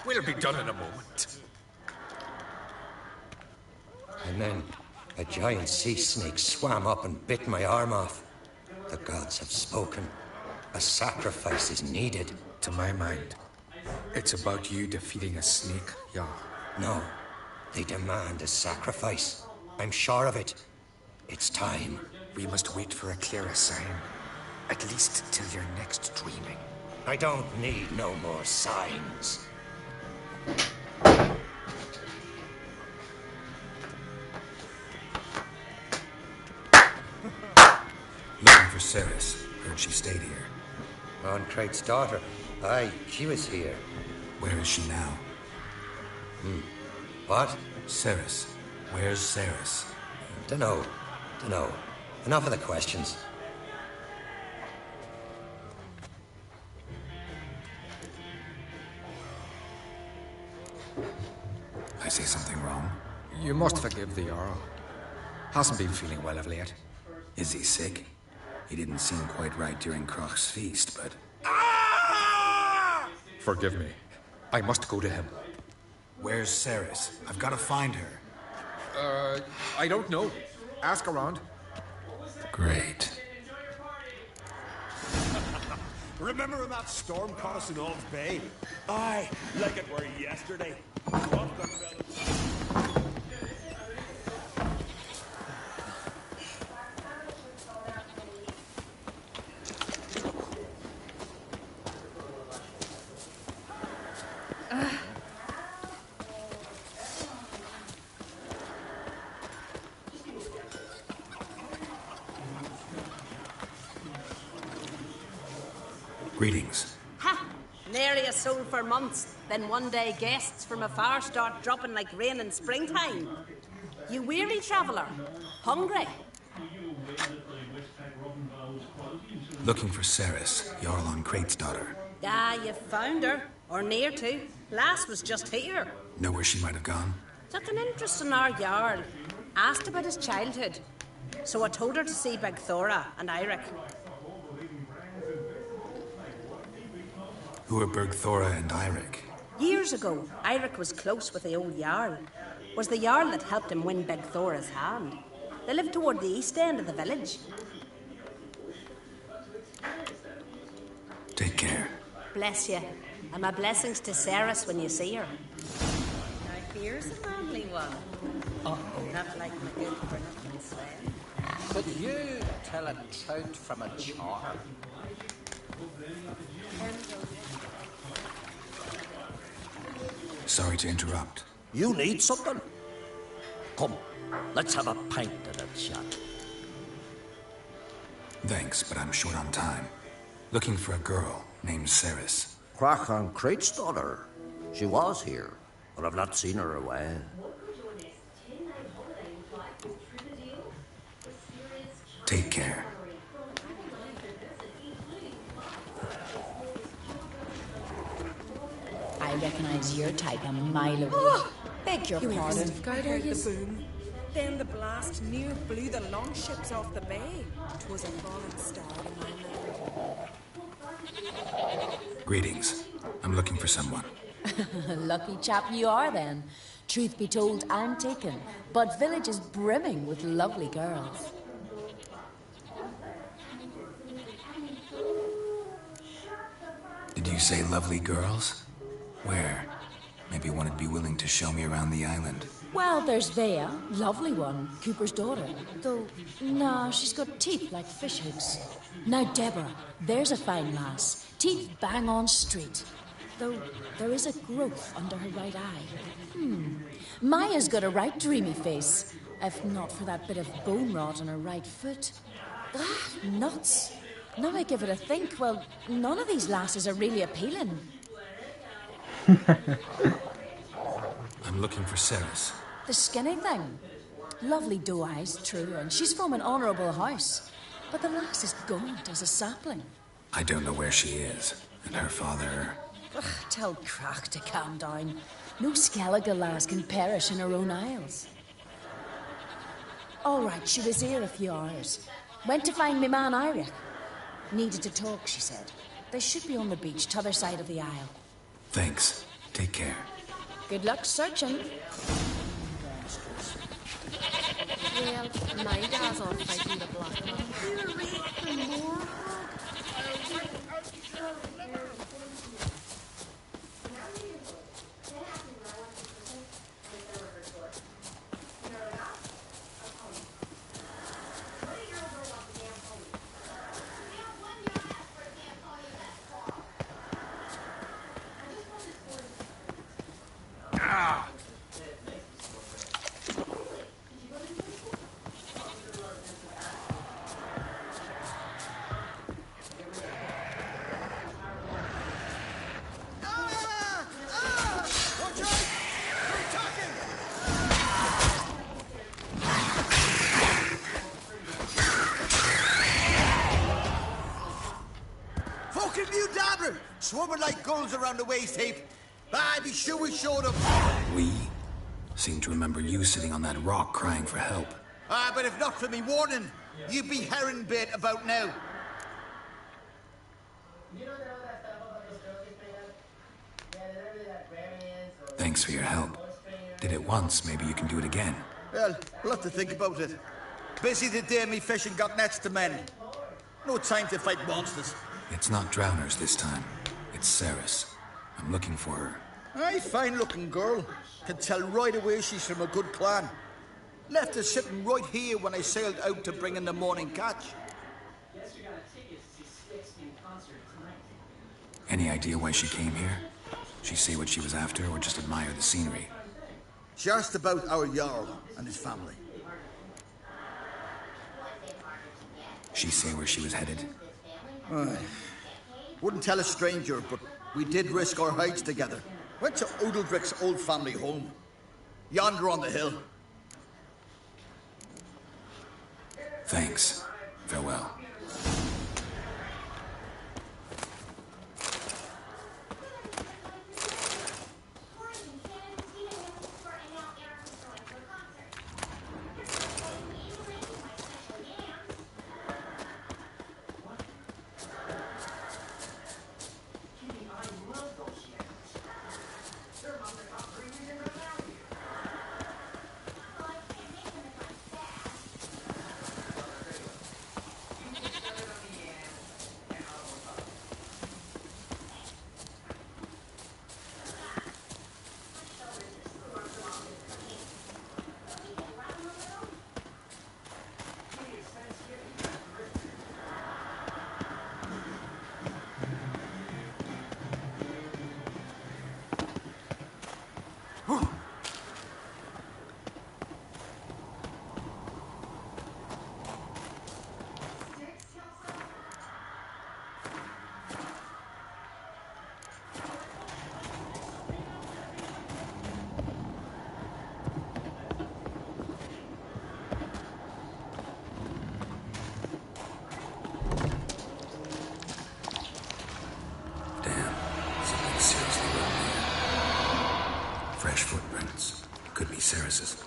We'll be done in a moment. And then a giant sea snake swam up and bit my arm off. The gods have spoken. A sacrifice is needed. To my mind, it's about you defeating a snake, Jarl. No, they demand a sacrifice. I'm sure of it. It's time. We must wait for a clearer sign. At least till your next dreaming. I don't need no more signs. Looking for Ceres. Heard she stayed here. Oncrate's daughter. Aye, she was here. Where is she now? What? Ceres. Where's Ceres? Dunno. Enough of the questions. I say something wrong? You must forgive the Jarl. Hasn't been feeling well of late. Is he sick? He didn't seem quite right during Crach's feast, but... Forgive me. I must go to him. Where's Ceres? I've got to find her. I don't know. Ask around. Great. Remember when that storm caught us in Old Bay? Aye, like it were yesterday. What the fellas? Greetings. Ha! Nary a soul for months. Then one day guests from afar start dropping like rain in springtime. You weary traveller? Hungry? Looking for Ceres, Jarl Oncrate's daughter. Ah, you found her. Or near to. Lass was just here. Know where she might have gone? Took an interest in our Jarl. Asked about his childhood. So I told her to see Big Thora and Eirik. Who are Bergthora and Eirik? Years ago, Eirik was close with the old Jarl. Was the Jarl that helped him win Big Thora's hand. They lived toward the east end of the village. Take care. Bless you. And my blessings to Ceres when you see her. Now here's a manly one. Uh-oh. Not like my good for nothing Sven. Could you tell a trout from a char? Sorry to interrupt. You need something? Come, let's have a pint and a chat. Thanks, but I'm short on time. Looking for a girl named Ceres. Crach Oncrate's daughter. She was here, but I've not seen her a while. Take care. I recognize your type a mile away. Oh, beg your You pardon. heard the boom. Then the blast near blew the longships off the bay. 'Twas a falling star in my memory. Greetings. I'm looking for someone. Lucky chap you are then. Truth be told, I'm taken, but village is brimming with lovely girls. Did you say lovely girls? Where? Maybe one would be willing to show me around the island. Well, there's Vea, lovely one, Cooper's daughter. Though, no, she's got teeth like fish hooks. Now, Deborah, there's a fine lass. Teeth bang on straight. Though there is a growth under her right eye. Maya's got a right dreamy face, if not for that bit of bone rot on her right foot. Ah, nuts. Now I give it a think, well, none of these lasses are really appealing. I'm looking for Ceres. The skinny thing. Lovely doe eyes, true, and she's from an honourable house. But the lass is gaunt as a sapling. I don't know where she is, and her father... Ugh, tell Crach to calm down. No Skellige lass can perish in her own isles. All right, she was here a few hours. Went to find me man Iric. Needed to talk, she said. They should be on the beach, t'other side of the isle. Thanks. Take care. Good luck searching. Well, my dad's on fighting the black man. You were ready for more? Swarming like gulls around the waist heap. I'd be sure we showed them. We seem to remember you sitting on that rock crying for help. But if not for me warning, you'd be herring bait about now. Thanks for your help. Did it once, maybe you can do it again. Well, we'll have to think about it. Busy today, me fishing got nets to mend. No time to fight monsters. It's not drowners this time. It's Ceres. I'm looking for her. Aye, fine-looking girl. Can tell right away she's from a good clan. Left her sitting right here when I sailed out to bring in the morning catch. Any idea why she came here? She say what she was after or just admire the scenery? She asked about our Jarl and his family. She say where she was headed? Wouldn't tell a stranger, but we did risk our hides together. Went to Odeldrick's old family home. Yonder on the hill. Thanks. Farewell. Fresh footprints. Could be Ceres's.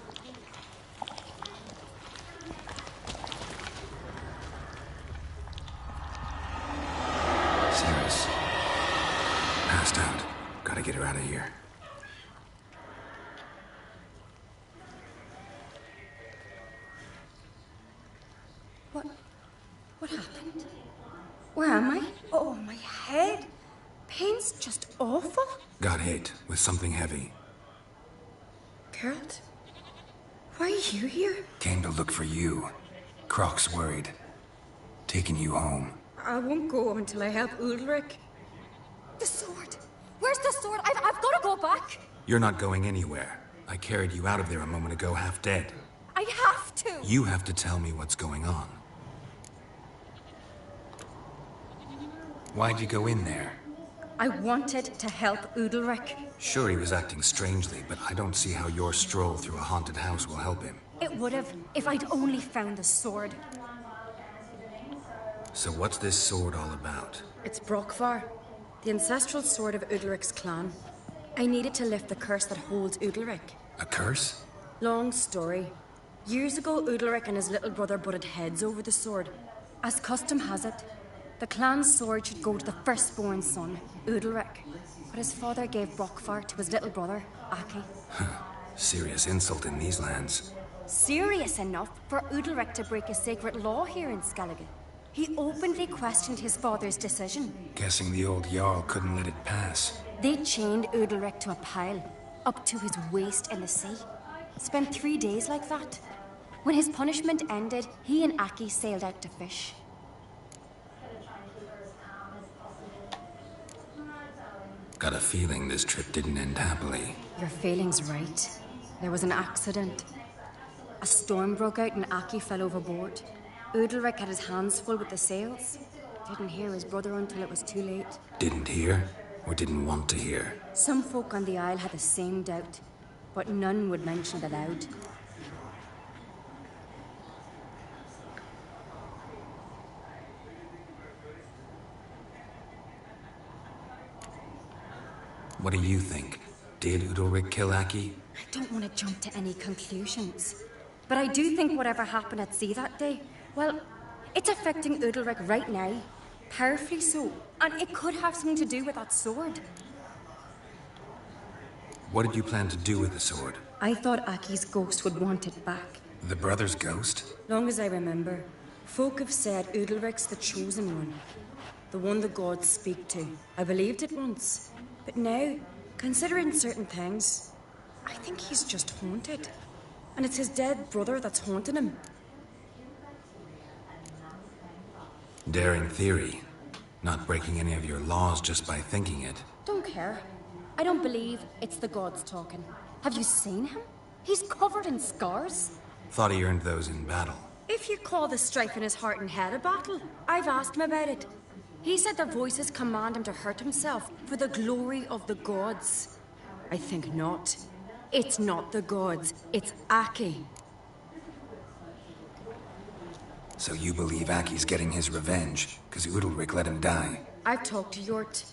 Ceres. Passed out. Gotta get her out of here. What happened? Where am I? Oh, my head. Pain's just awful. Got hit with something heavy. Geralt, why are you here? Came to look for you. Croc's worried. Taking you home. I won't go until I help Udalric. The sword! Where's the sword? I've got to go back! You're not going anywhere. I carried you out of there a moment ago, half dead. I have to! You have to tell me what's going on. Why'd you go in there? I wanted to help Udalric. Sure, he was acting strangely, but I don't see how your stroll through a haunted house will help him. It would have, if I'd only found the sword. So what's this sword all about? It's Brokvar, the ancestral sword of Udalric's clan. I needed to lift the curse that holds Udalric. A curse? Long story. Years ago, Udalric and his little brother butted heads over the sword. As custom has it, the clan's sword should go to the firstborn son, Udalric. But his father gave Brokvar to his little brother, Aki. Serious insult in these lands. Serious enough for Udalric to break a sacred law here in Skellige. He openly questioned his father's decision. Guessing the old Jarl couldn't let it pass. They chained Udalric to a pile, up to his waist in the sea. Spent 3 days like that. When his punishment ended, he and Aki sailed out to fish. Got a feeling this trip didn't end happily. Your feeling's right. There was an accident. A storm broke out and Aki fell overboard. Udalric had his hands full with the sails. Didn't hear his brother until it was too late. Didn't hear? Or didn't want to hear? Some folk on the Isle had the same doubt, but none would mention it aloud. What do you think? Did Udalric kill Aki? I don't want to jump to any conclusions. But I do think whatever happened at sea that day, well, it's affecting Udalric right now. Powerfully so. And it could have something to do with that sword. What did you plan to do with the sword? I thought Aki's ghost would want it back. The brother's ghost? Long as I remember, folk have said Udalric's the chosen one. The one the gods speak to. I believed it once. But now, considering certain things, I think he's just haunted. And it's his dead brother that's haunting him. Daring theory. Not breaking any of your laws just by thinking it. Don't care. I don't believe it's the gods talking. Have you seen him? He's covered in scars. Thought he earned those in battle. If you call the strife in his heart and head a battle, I've asked him about it. He said the voices command him to hurt himself for the glory of the gods. I think not. It's not the gods, it's Aki. So you believe Aki's getting his revenge, because Udalric let him die? I've talked to Yort.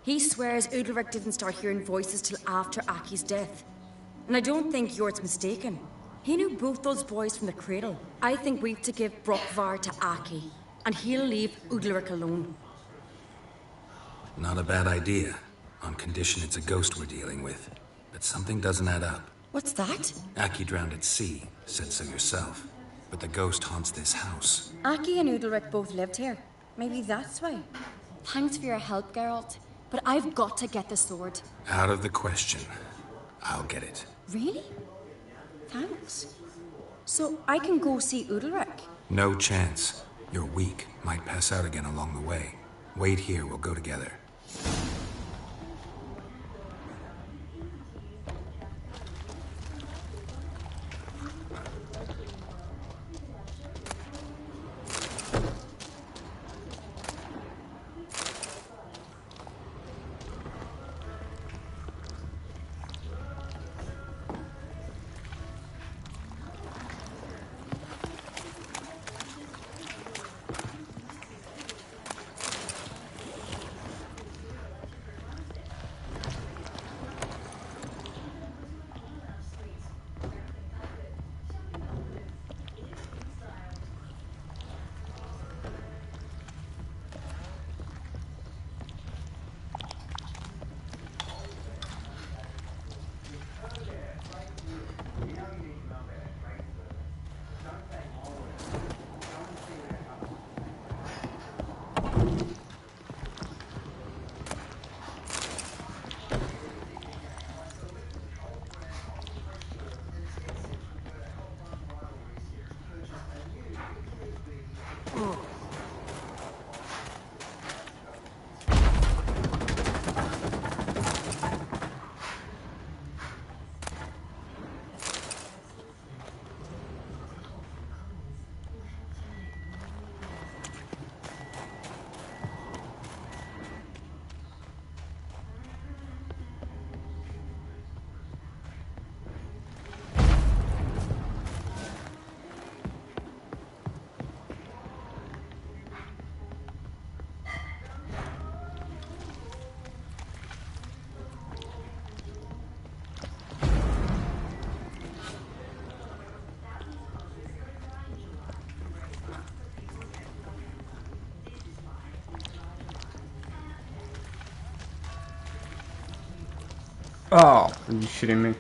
He swears Udalric didn't start hearing voices till after Aki's death. And I don't think Yort's mistaken. He knew both those boys from the cradle. I think we've to give Brokvar to Aki, and he'll leave Udalric alone. Not a bad idea, on condition it's a ghost we're dealing with. But something doesn't add up. What's that? Aki drowned at sea, said so yourself. But the ghost haunts this house. Aki and Udalric both lived here. Maybe that's why. Thanks for your help, Geralt. But I've got to get the sword. Out of the question. I'll get it. Really? Thanks. So I can go see Udalric? No chance. You're weak. Might pass out again along the way. Wait here, we'll go together. Oh, are you shitting me?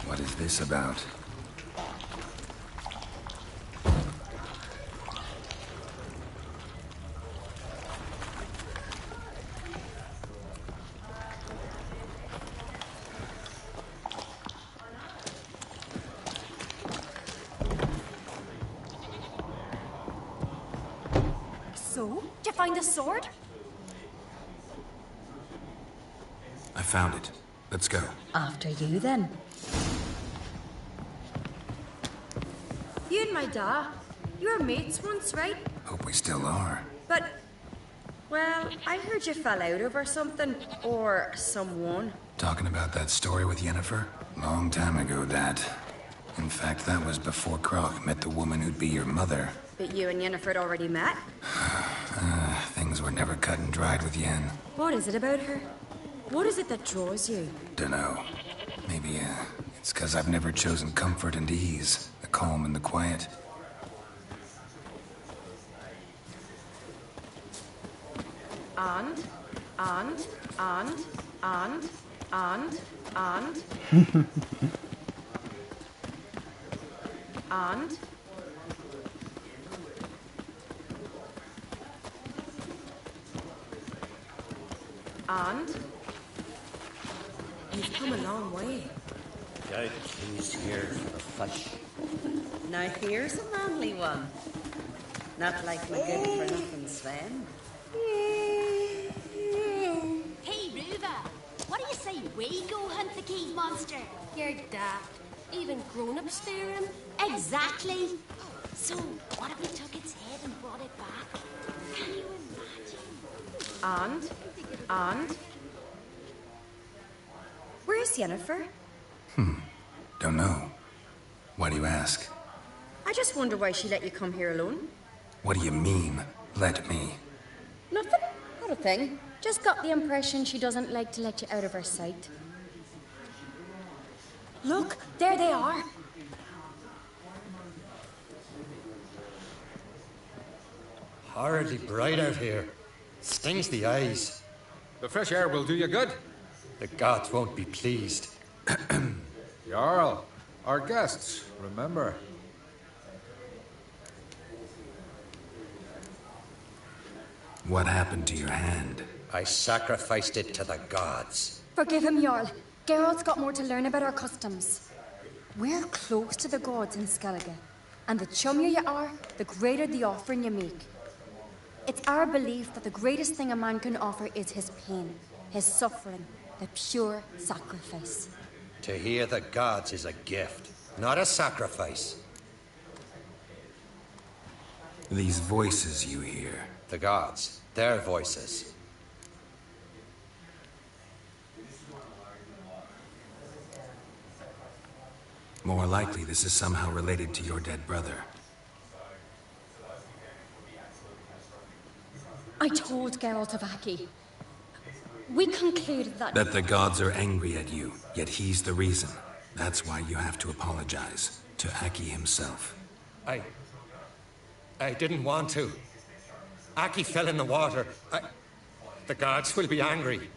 What is this about? So, did you find the sword? I found it. Let's go. After you, then. You and my da, you were mates once, right? Hope we still are. But, well, I heard you fell out over something, or someone. Talking about that story with Yennefer? Long time ago, that. In fact, that was before Croc met the woman who'd be your mother. But you and Yennefer had already met? Things were never cut and dried with Yen. What is it about her? What is it that draws you? Dunno. Maybe, it's 'cause I've never chosen comfort and ease. The calm and the quiet. And. And. You've come a long way. Doubt who's here for fish. Now here's a manly one. Not like my good for nothing Sven. Hey, Ruva, what do you say we go hunt the cave monster? You're daft. Even grown-ups fear him. Exactly. So, what if we took its head and brought it back? Can you imagine? And? Where's Yennefer? Don't know. Why do you ask? I just wonder why she let you come here alone. What do you mean, let me? Nothing. Not a thing. Just got the impression she doesn't like to let you out of her sight. Look, there they are. Horridly bright out here. Stings the eyes. The fresh air will do you good. The gods won't be pleased. Jarl, our guests, remember. What happened to your hand? I sacrificed it to the gods. Forgive him, Jarl. Geralt's got more to learn about our customs. We're close to the gods in Skellige, and the chummier you are, the greater the offering you make. It's our belief that the greatest thing a man can offer is his pain, his suffering, the pure sacrifice. To hear the gods is a gift, not a sacrifice. These voices you hear. The gods, their voices. More likely this is somehow related to your dead brother. I told Geralt of Aki. We concluded that... That the gods are angry at you, yet he's the reason. That's why you have to apologize. To Aki himself. I didn't want to. Aki fell in the water. The gods will be angry.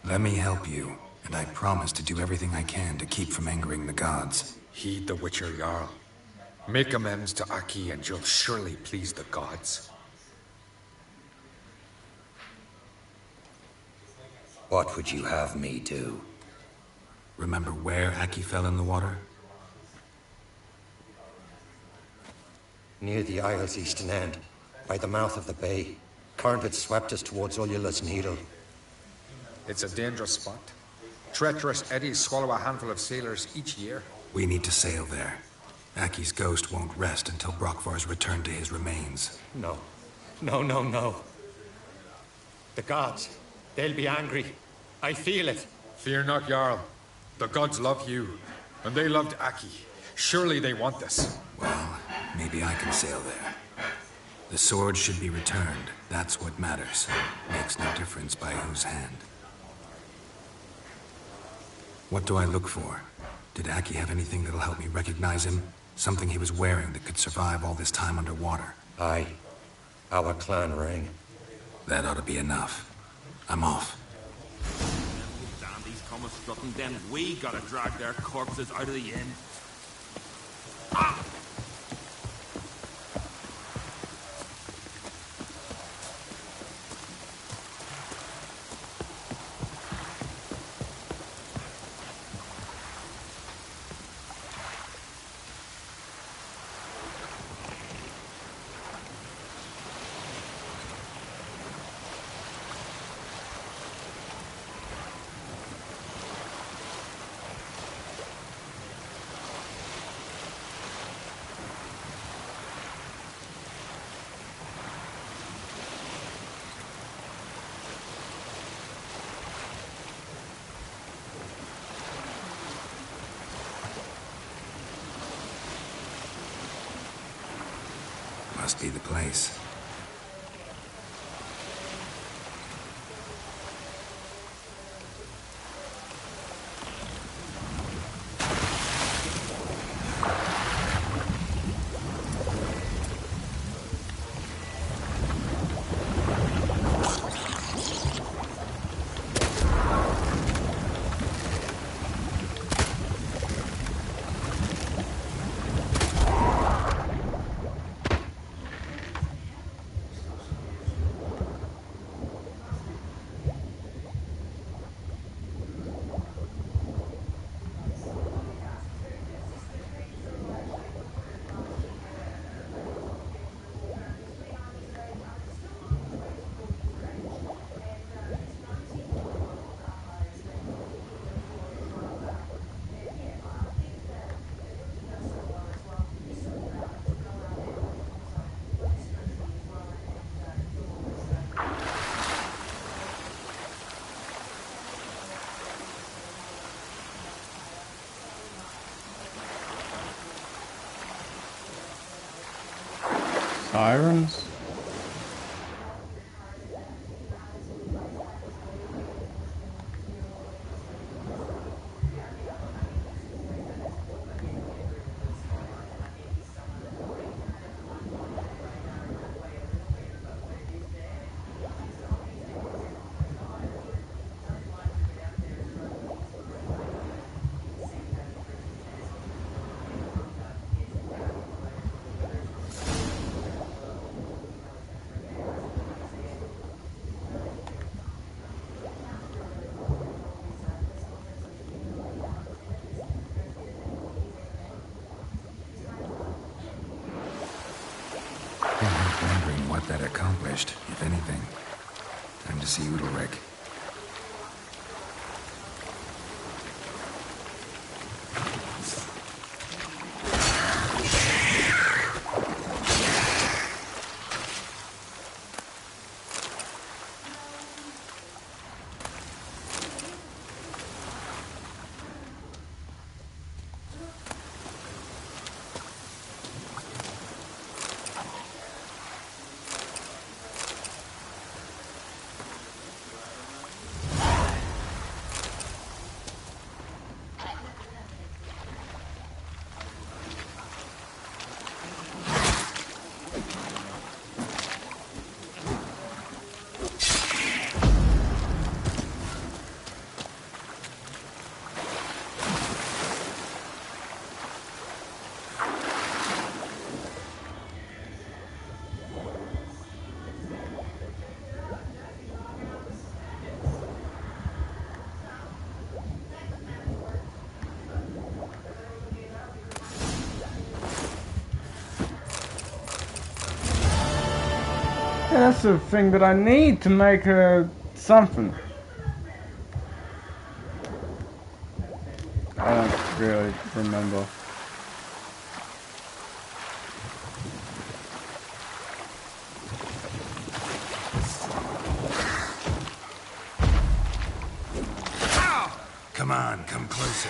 Let me help you, and I promise to do everything I can to keep from angering the gods. Heed the Witcher Jarl. Make amends to Aki and you'll surely please the gods. What would you have me do? Remember where Aki fell in the water? Near the Isle's eastern end, by the mouth of the bay. Current had swept us towards Ullula's Needle. It's a dangerous spot. Treacherous eddies swallow a handful of sailors each year. We need to sail there. Aki's ghost won't rest until Brokvar's returned to his remains. No. No, no, no. The gods, they'll be angry. I feel it. Fear not, Jarl. The gods love you, and they loved Aki. Surely they want this. Well, maybe I can sail there. The sword should be returned. That's what matters. Makes no difference by whose hand. What do I look for? Did Aki have anything that'll help me recognize him? Something he was wearing that could survive all this time underwater? Aye. Our clan ring. That ought to be enough. I'm off. Dandies come strutting, then we gotta drag their corpses out of the inn. Must be the place. Sirens? Wondering what that accomplished, if anything. Time to see Udalric. Yeah, that's the thing that I need to make something. I don't really remember. Come on, come closer.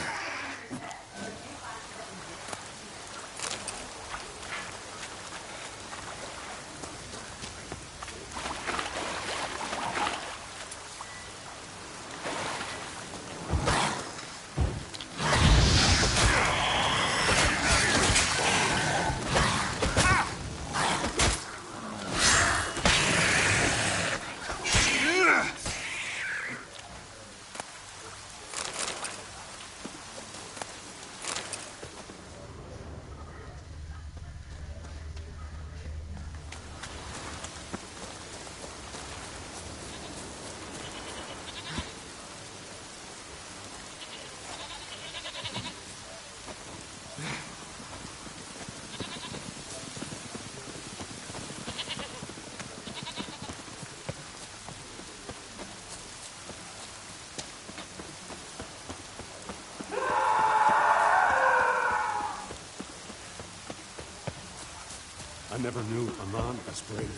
I never knew a man as brave.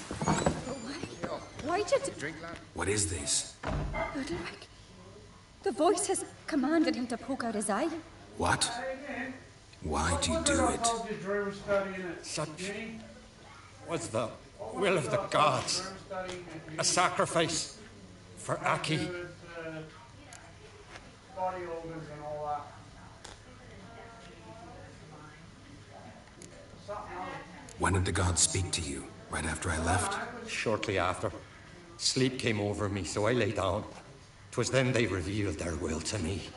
Why did What is this? Udalric? The voices commanded him to poke out his eye. What? Why do you do it? Such was the will of the gods. A sacrifice for Aki. Body organs and all that. When did the gods speak to you? Right after I left? Shortly after. Sleep came over me, so I lay down. 'Twas then they revealed their will to me.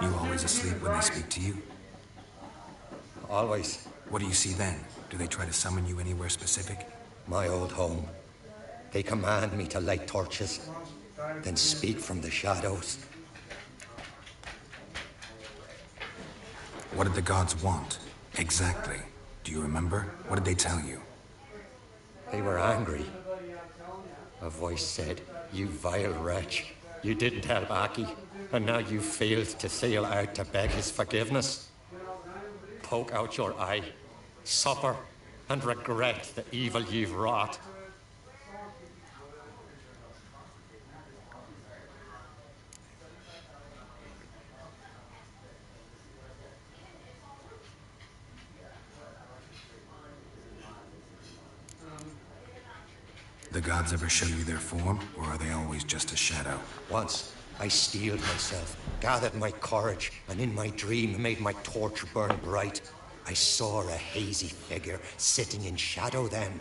You always asleep when they speak to you? Always. What do you see then? Do they try to summon you anywhere specific? My old home. They command me to light torches, then speak from the shadows. What did the gods want? Exactly. Do you remember? What did they tell you? They were angry. A voice said, "You vile wretch. You didn't help Aki, and now you failed to sail out to beg his forgiveness. Poke out your eye, suffer, and regret the evil you've wrought." The gods ever show you their form, or are they always just a shadow? Once, I steeled myself, gathered my courage, and in my dream made my torch burn bright. I saw a hazy figure sitting in shadow then.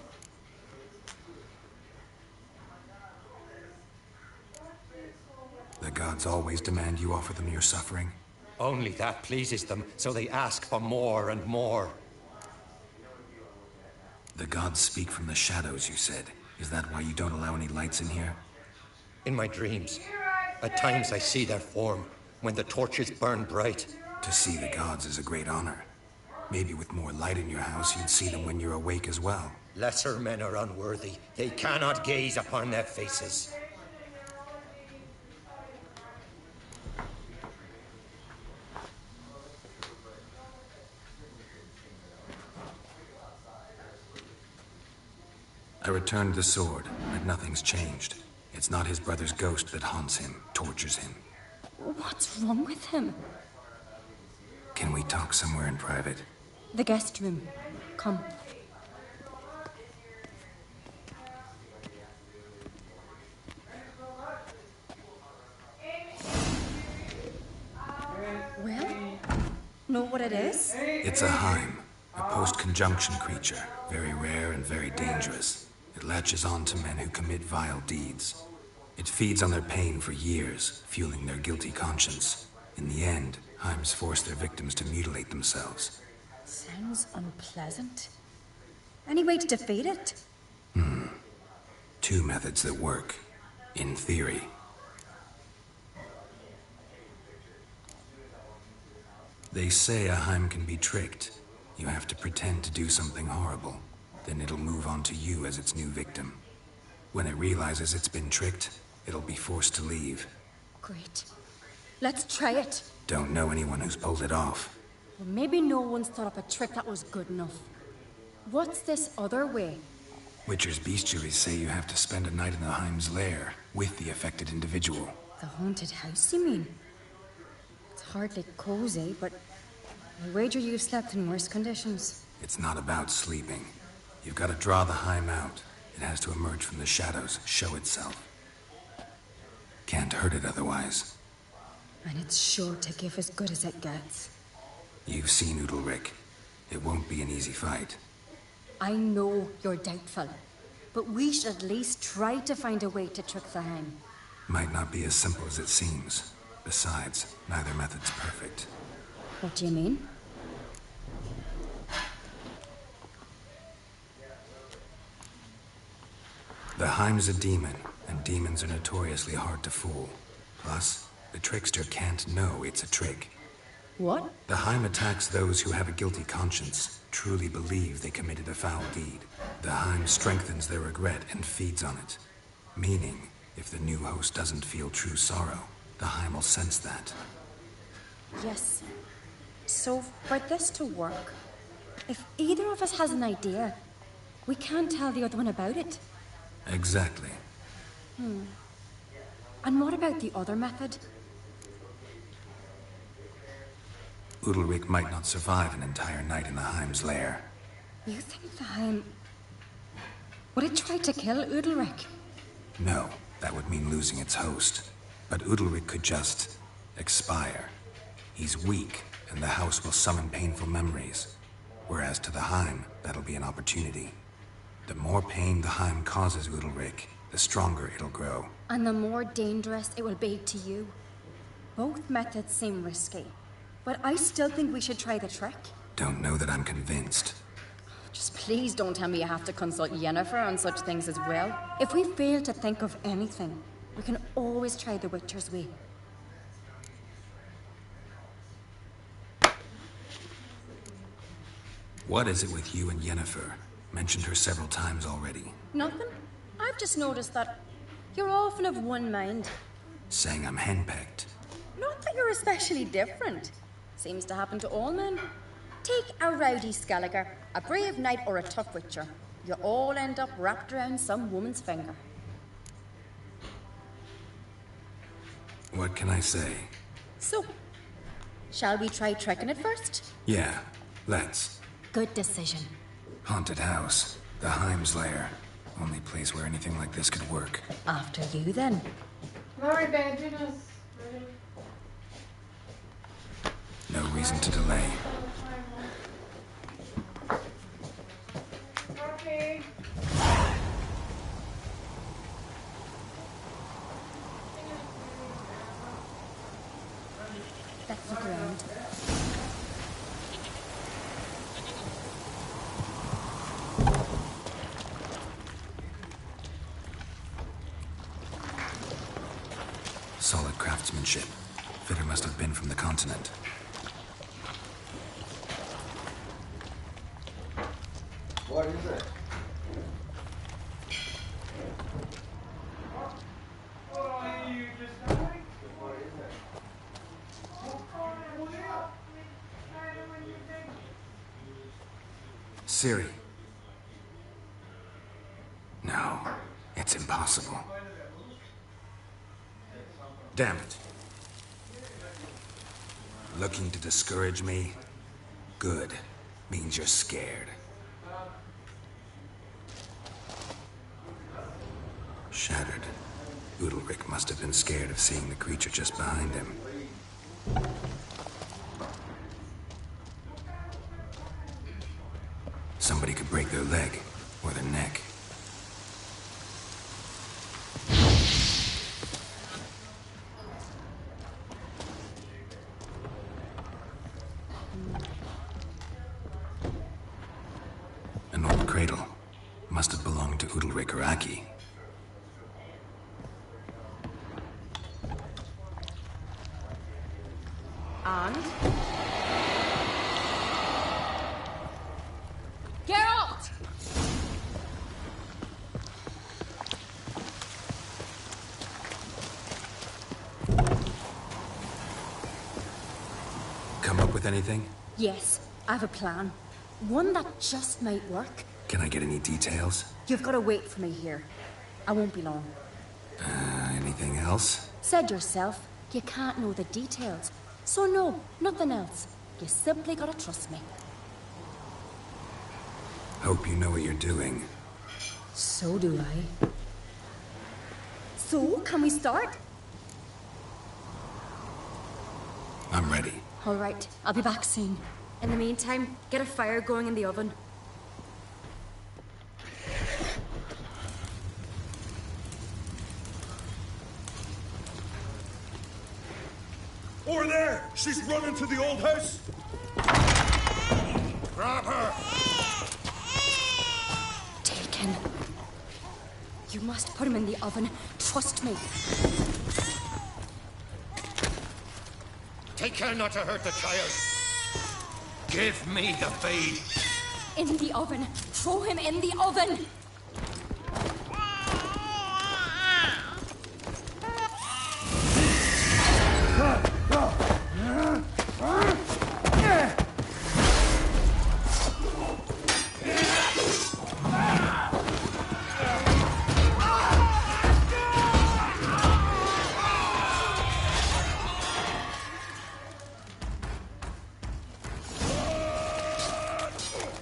The gods always demand you offer them your suffering? Only that pleases them, so they ask for more and more. The gods speak from the shadows, you said. Is that why you don't allow any lights in here? In my dreams. At times I see their form, when the torches burn bright. To see the gods is a great honor. Maybe with more light in your house, you'd see them when you're awake as well. Lesser men are unworthy. They cannot gaze upon their faces. I returned the sword, but nothing's changed. It's not his brother's ghost that haunts him, tortures him. What's wrong with him? Can we talk somewhere in private? The guest room. Come. Well, know what it is? It's a Heim, a post-conjunction creature, very rare and very dangerous. It latches on to men who commit vile deeds. It feeds on their pain for years, fueling their guilty conscience. In the end, Heims force their victims to mutilate themselves. Sounds unpleasant. Any way to defeat it? Two methods that work, in theory. They say a Heim can be tricked. You have to pretend to do something horrible. Then it'll move on to you as its new victim. When it realizes it's been tricked, it'll be forced to leave. Great. Let's try it. Don't know anyone who's pulled it off. Well, maybe no one's thought up a trick that was good enough. What's this other way? Witcher's bestiaries say you have to spend a night in the Heim's lair with the affected individual. The haunted house, you mean? hardly cozy, but I wager you've slept in worse conditions. It's not about sleeping. You've got to draw the Heim out. It has to emerge from the shadows, show itself. Can't hurt it otherwise. And it's sure to give as good as it gets. You've seen Udalric. It won't be an easy fight. I know you're doubtful, but we should at least try to find a way to trick the Heim. Might not be as simple as it seems. Besides, neither method's perfect. What do you mean? The Heim's a demon, and demons are notoriously hard to fool. Plus, the trickster can't know it's a trick. What? The Heim attacks those who have a guilty conscience, truly believe they committed a foul deed. The Heim strengthens their regret and feeds on it. Meaning, if the new host doesn't feel true sorrow, the Heim will sense that. Yes. So, for this to work, if either of us has an idea, we can't tell the other one about it. Exactly. And what about the other method? Udalric might not survive an entire night in the Heim's lair. You think the Heim... would it try to kill Udalric? No, that would mean losing its host. But Udalric could just... expire. He's weak, and the house will summon painful memories. Whereas to the Heim, that'll be an opportunity. The more pain the Heim causes Udalric, the stronger it'll grow. And the more dangerous it will be to you. Both methods seem risky, but I still think we should try the trick. Don't know that I'm convinced. Just please don't tell me you have to consult Yennefer on such things as well. If we fail to think of anything, we can always try the Witcher's way. What is it with you and Yennefer? Mentioned her several times already. Nothing. I've just noticed that you're often of one mind. Saying I'm henpecked. Not that you're especially different. Seems to happen to all men. Take a rowdy Skelliger, a brave knight, or a tough witcher. You all end up wrapped around some woman's finger. What can I say? So, shall we try tricking it first? Yeah, let's. Good decision. Haunted house. The Heim's lair. Only place where anything like this could work. After you, then. Very bad, Judas. No reason to delay. Okay. Let's look around. Solid craftsmanship. Fitter must have been from the continent. What is it? Ciri. No, it's impossible. Damn it. Looking to discourage me? Good. Means you're scared. Shattered. Udalric must have been scared of seeing the creature just behind him. Somebody could break their leg, or their neck. An old cradle. Must have belonged to Udalric or Aki. And? Geralt! Come up with anything? Yes, I have a plan. One that just might work. Can I get any details? You've got to wait for me here. I won't be long. Anything else? Said yourself, you can't know the details. So no, nothing else. You simply gotta trust me. Hope you know what you're doing. So do I. So, can we start? I'm ready. All right, I'll be back soon. In the meantime, get a fire going in the oven. Over there! She's running to the old house! Grab her! Taken. You must put him in the oven. Trust me. Take care not to hurt the child. Give me the feed. In the oven. Throw him in the oven.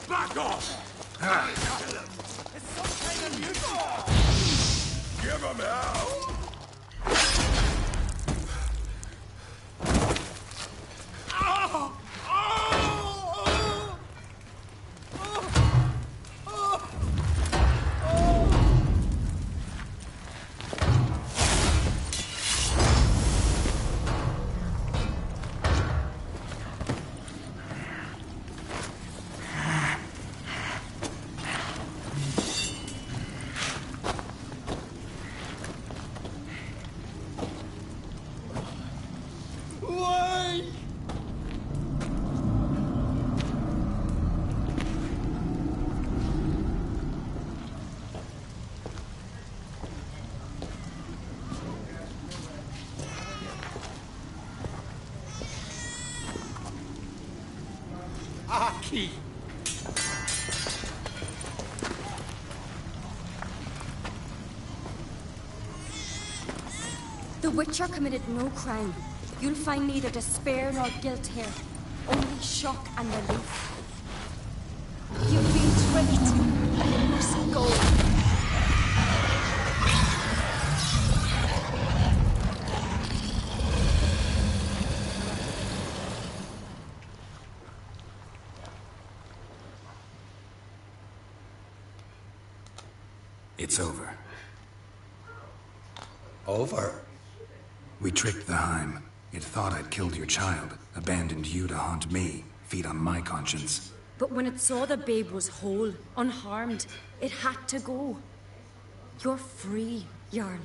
Back off! Give him hell! Aki! The Witcher committed no crime. You'll find neither despair nor guilt here. Only shock and relief. You've been tricked. You must go. It's over. Over? We tricked the Heim. It thought I'd killed your child, abandoned you to haunt me, feed on my conscience. But when it saw the babe was whole, unharmed, it had to go. You're free, Jarl.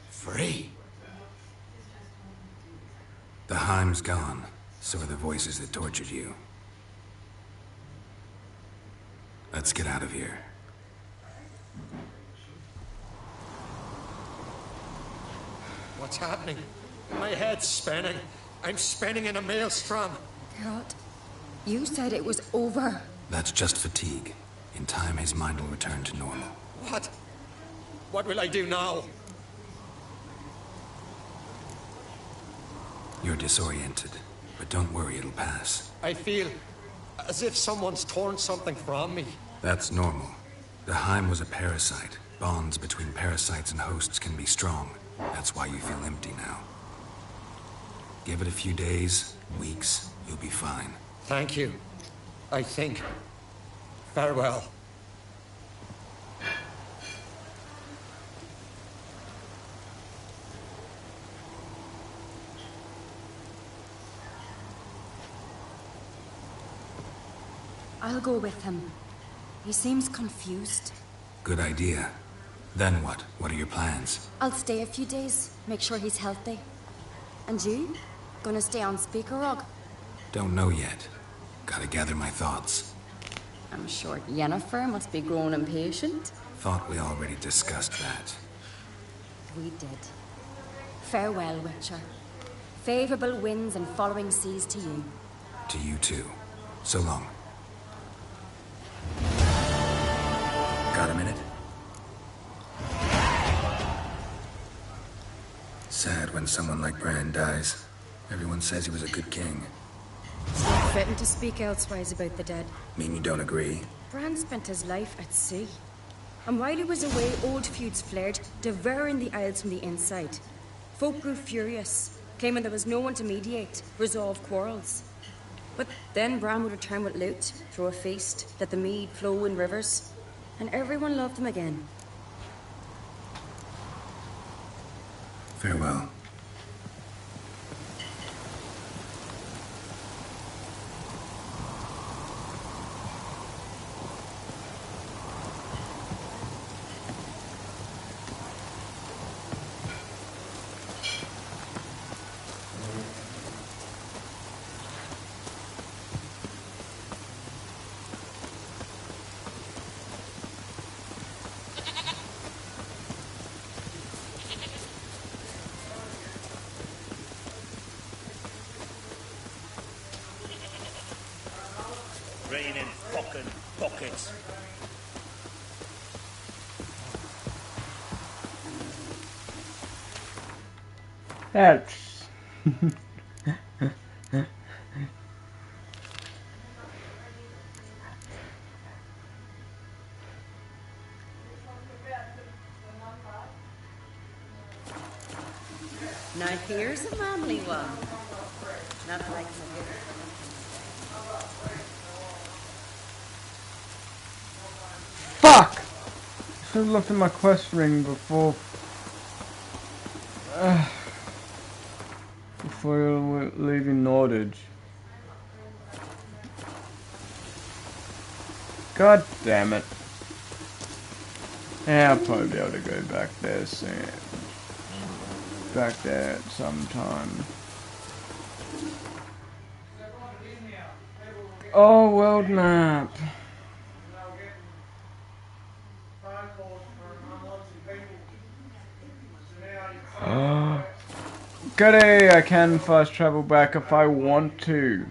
Free? The Heim's gone. So are the voices that tortured you. Let's get out of here. What's happening? My head's spinning. I'm spinning in a maelstrom. Geralt, you said it was over. That's just fatigue. In time, his mind will return to normal. What? What will I do now? You're disoriented, but don't worry, it'll pass. I feel as if someone's torn something from me. That's normal. The Heim was a parasite. Bonds between parasites and hosts can be strong. That's why you feel empty now. Give it a few days, weeks, you'll be fine. Thank you. I think. Farewell. I'll go with him. He seems confused. Good idea. Then what? What are your plans? I'll stay a few days, make sure he's healthy. And you? Gonna stay on Speaker Rog? Don't know yet. Gotta gather my thoughts. I'm sure Yennefer must be growing impatient. Thought we already discussed that. We did. Farewell, Witcher. Favorable winds and following seas to you. To you too. So long. Got a minute? Sad when someone like Bran dies. Everyone says he was a good king. It's not fitting to speak elsewise about the dead. Mean you don't agree? Bran spent his life at sea. And while he was away, old feuds flared, devouring the Isles from the inside. Folk grew furious, claiming there was no one to mediate, resolve quarrels. But then Bran would return with loot, throw a feast, let the mead flow in rivers, and everyone loved him again. Farewell. Raining fucking buckets. That's... Now here's a manly one. Not like my good. Fuck! Should have looked at my quest ring before leaving Nordage. God damn it. Yeah, I'll probably be able to go back there soon. Back there at some time. Oh, world map. Goody, I can fast travel back if I want to.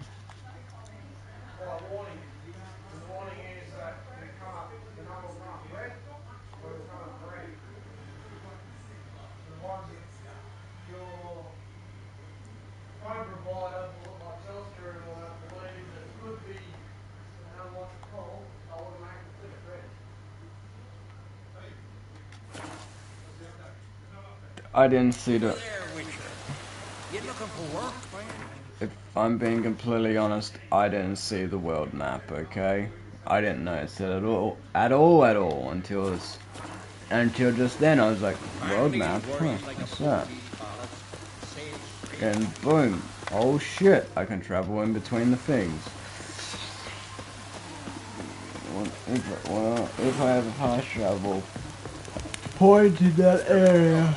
I didn't see the... If I'm being completely honest, I didn't see the world map, okay? I didn't notice it at all, until just then. I was like, world map? Huh, what's that? And boom, oh shit, I can travel in between the things. If I have a fast travel point in that area.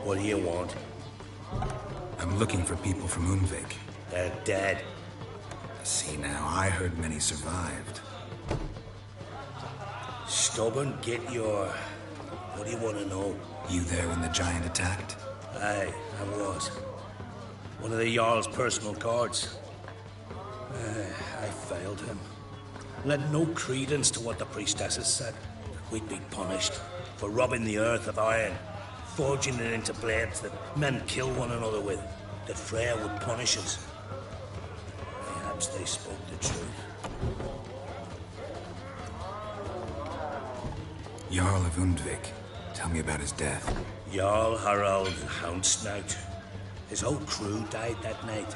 What do you want? I'm looking for people from Undvik. They're dead. See now, I heard many survived. Stubborn, get your... What do you want to know? You there when the giant attacked? Aye, I was. One of the Jarl's personal guards. I failed him. Led no credence to what the priestesses said. We'd be punished for robbing the earth of iron, forging it into blades that men kill one another with, that Freya would punish us. Perhaps they spoke the truth. Jarl of Undvik. Tell me about his death. Jarl Harald Houndsnout. His whole crew died that night.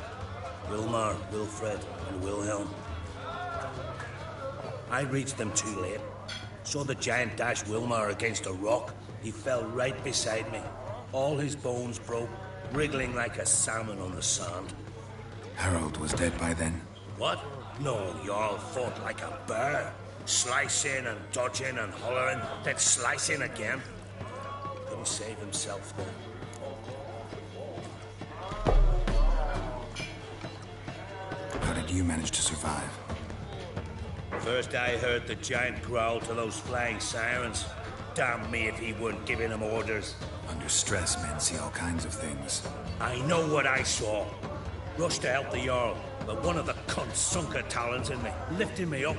Wilmar, Wilfred, and Wilhelm. I reached them too late. Saw the giant dash Wilmar against a rock. He fell right beside me. All his bones broke, wriggling like a salmon on the sand. Harold was dead by then? What? No, Jarl fought like a bear. Slicing and dodging and hollering, then slicing again. Couldn't save himself, though. How did you manage to survive? First I heard the giant growl to those flying sirens. Damn me if he weren't giving him orders. Under stress, men see all kinds of things. I know what I saw. Rushed to help the Jarl, but one of the cunts sunk her talons in me, lifting me up.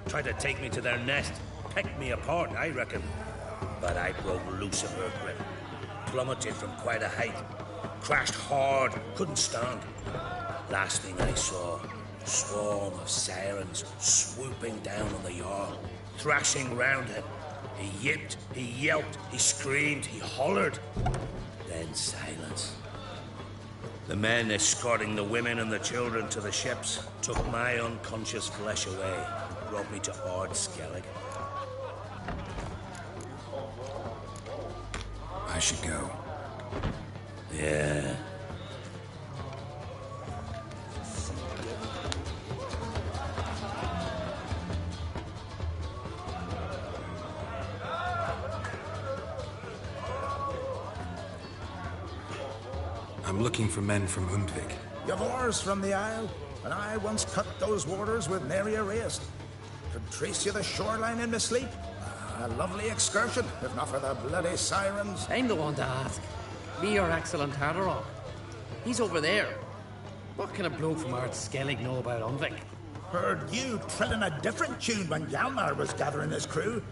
Tried to take me to their nest. Pecked me apart, I reckon. But I broke loose of her grip. Plummeted from quite a height. Crashed hard, couldn't stand. Last thing I saw, a swarm of sirens swooping down on the Jarl, thrashing round him. He yipped, he yelped, he screamed, he hollered. Then silence. The men escorting the women and the children to the ships took my unconscious flesh away and brought me to Ard Skellig. I should go. Yeah. I'm looking for men from Undvik. You've oars from the Isle, and I once cut those waters with nary a race. Could trace you the shoreline in my sleep. A lovely excursion, if not for the bloody sirens. I'm the one to ask. Me or Axel and Tardarok. He's over there. What can a bloke from Ard Skellig know about Undvik? Heard you trilling a different tune when Hjalmar was gathering his crew.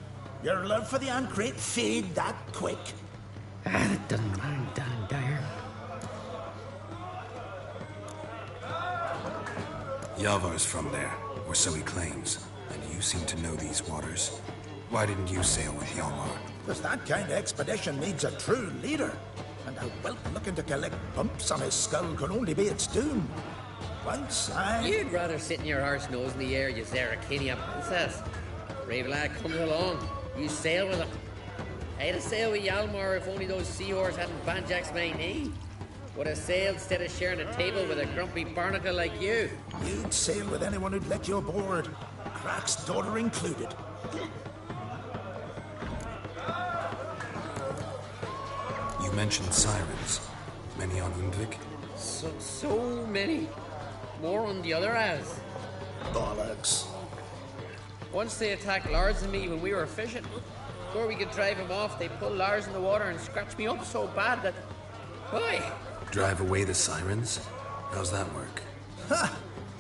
Your love for the Ancrate fade that quick. It doesn't mind down there. Yavar's from there, or so he claims, and you seem to know these waters. Why didn't you sail with Hjalmar? Because that kind of expedition needs a true leader. And a whelp looking to collect bumps on his skull could only be its doom. Once I... You'd rather sit in your arse nose in the air, you Zarakinian princess. Brave lad comes along, you sail with him. I'd have sailed with Hjalmar if only those seahorses hadn't banjaxed my knee. Would have sailed instead of sharing a table with a grumpy barnacle like you. You'd sail with anyone who'd let you aboard. Crack's daughter included. You mentioned sirens. Many on Undvik? So many. More on the other as. Bollocks. Once they attacked Lars and me when we were fishing. Before we could drive him off, they pulled Lars in the water and scratched me up so bad that... Boy! Drive away the sirens? How's that work? Ha!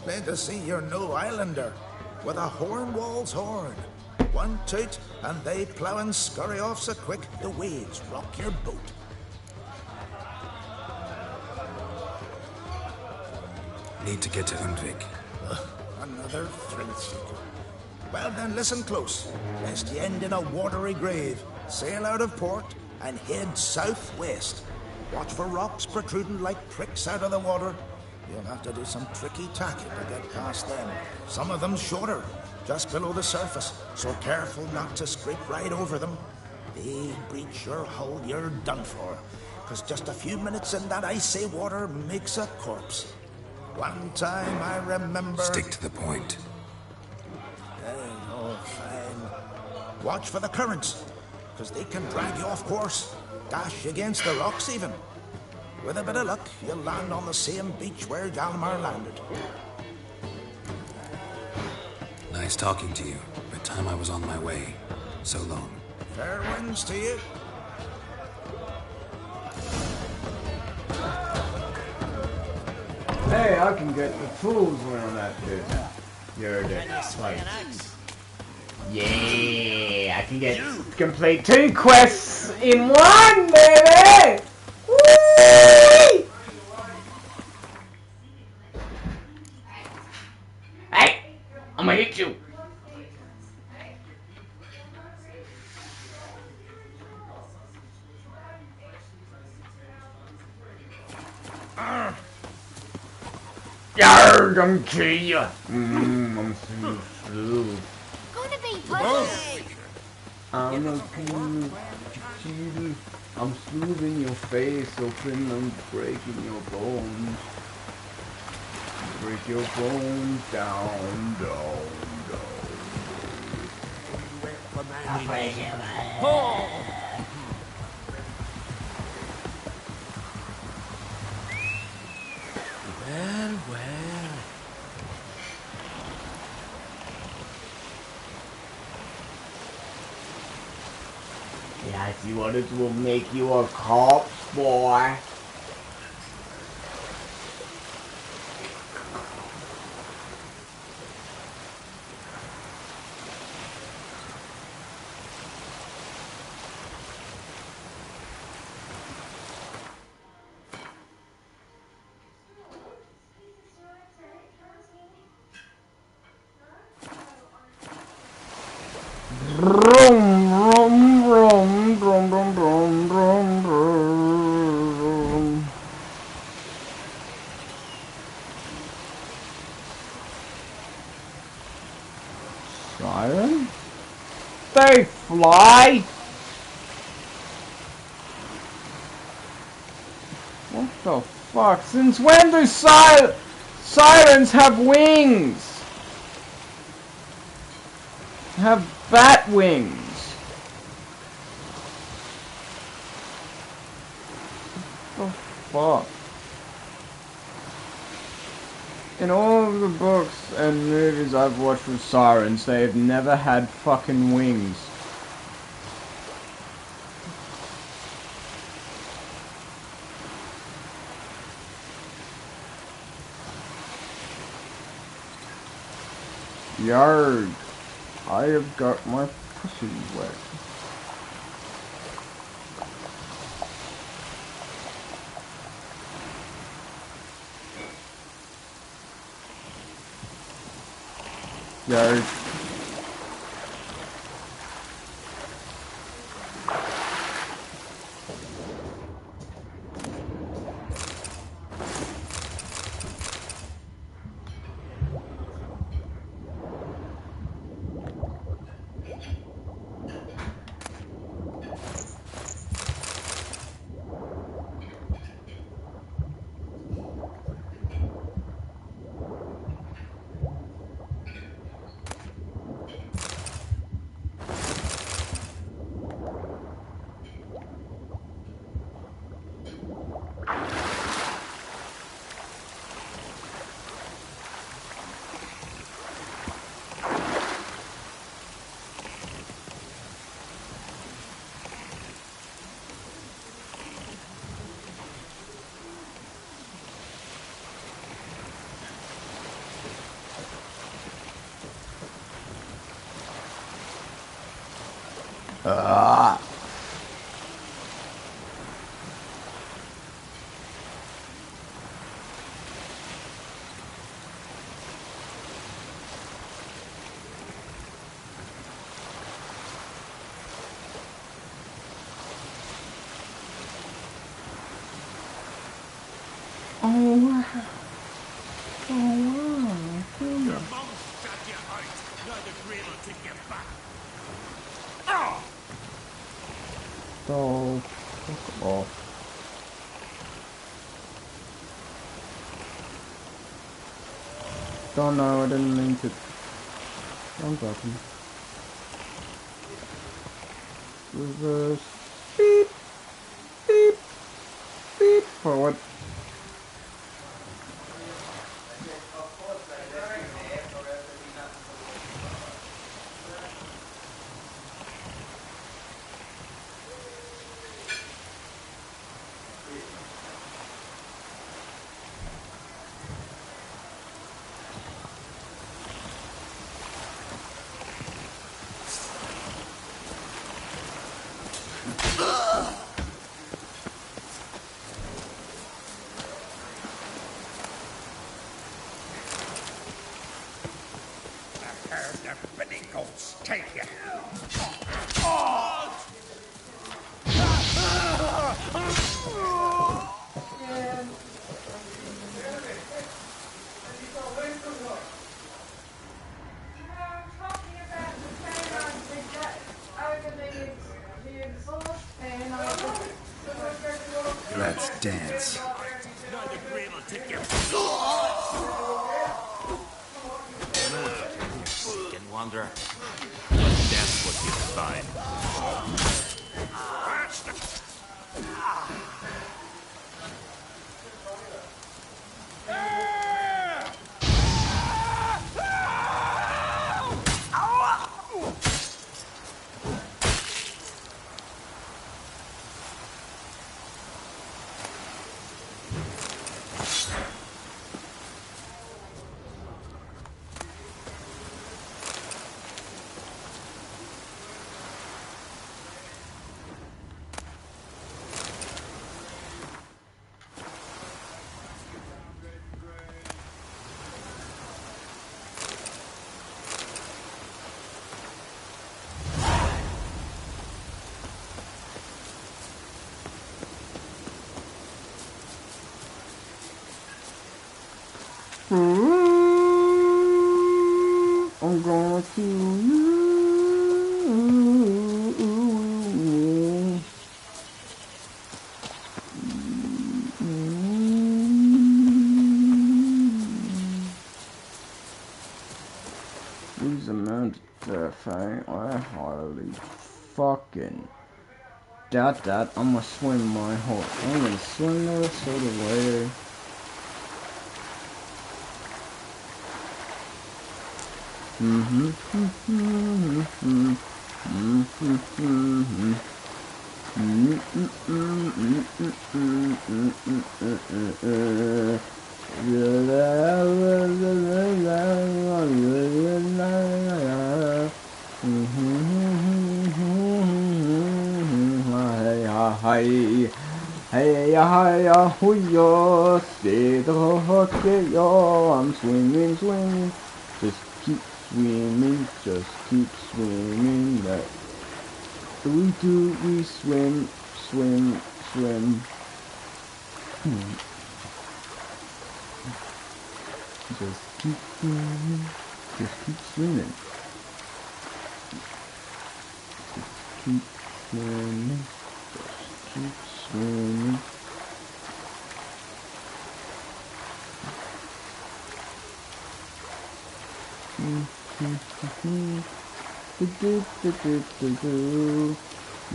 Glad to see you're no islander. With a Hornwall's horn. One toot, and they plough and scurry off so quick the waves rock your boat. Need to get to Undvik. Another thrill seeker. Well then, listen close, lest you end in a watery grave. Sail out of port and head southwest. Watch for rocks protruding like pricks out of the water. You'll have to do some tricky tacking to get past them. Some of them shorter, just below the surface, so careful not to scrape right over them. They breach your hull, you're done for. Because just a few minutes in that icy water makes a corpse. One time I remember... Stick to the point. Oh, fine. Watch for the currents, because they can drag you off course. Dash against the rocks even. With a bit of luck, you'll land on the same beach where Hjalmar landed. Nice talking to you. By the time I was on my way. So long. Fair winds to you. Hey, I can get the tools around that dude. You're the Yeah, I can get complete 2 quests in 1, baby! Whee! Hey, I'm gonna hit you. Yarr, I'm kill ya. I'm slow. Gonna be pussy. I'm a cool cheater. I'm smoothing your face open. I'm breaking your bones. Break your bones down, down, down. I'll break your Well, well. Yeah, see what it will make you a corpse, boy. Vroom, vroom, vroom, vroom, vroom, vroom, vroom, vroom. Siren? They fly? What the fuck? Since when do sirens have wings? Have bat wings. What the fuck? In all of the books and movies I've watched with sirens, they've never had fucking wings. Yarg. I have got my pussy wet. Yarg. So, fuck off. Don't know, I didn't mean to. Don't drop me. Reverse. Beep. Beep. Beep. Forward. Take you. Let's dance. Wanderer. That's what you find. to you. These amounts of fine. I hardly fucking doubt that. I'm gonna swim my whole. I'm gonna swim the rest of the way. Hey, I'm swimming, swimming. Just keep swimming, just keep swimming. That we swim, swim, swim. Just keep swimming, just keep swimming. Just keep swimming, just keep swimming.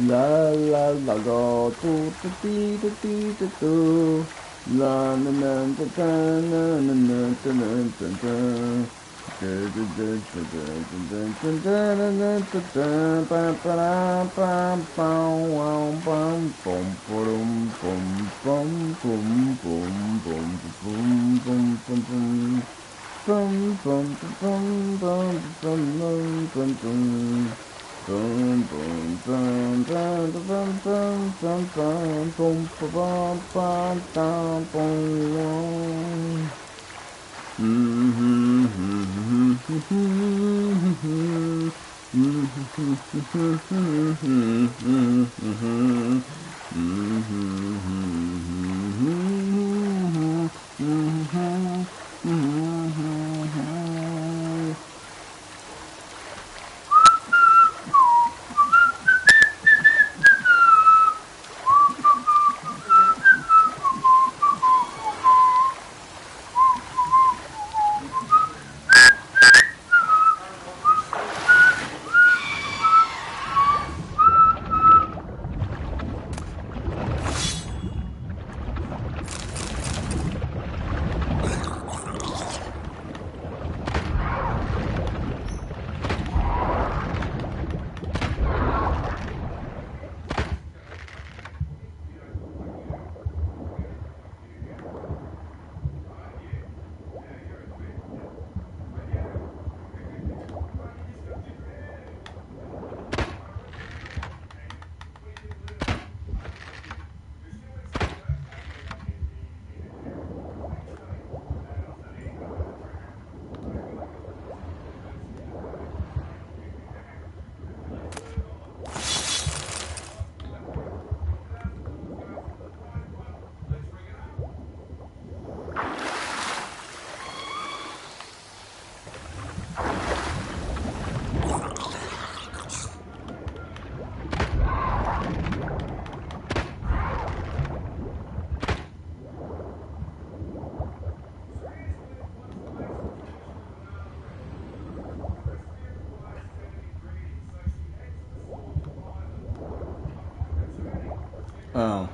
La la la go do do dee do dee do do la na na da da na na na da na da da da da da da da da da da ba ba ba ba wow bum bum bum bum bum bum bum bum bum bum bum bum bum bum bum bum bum bum Boom boom boom boom boom boom boom boom boom boom boom Oh,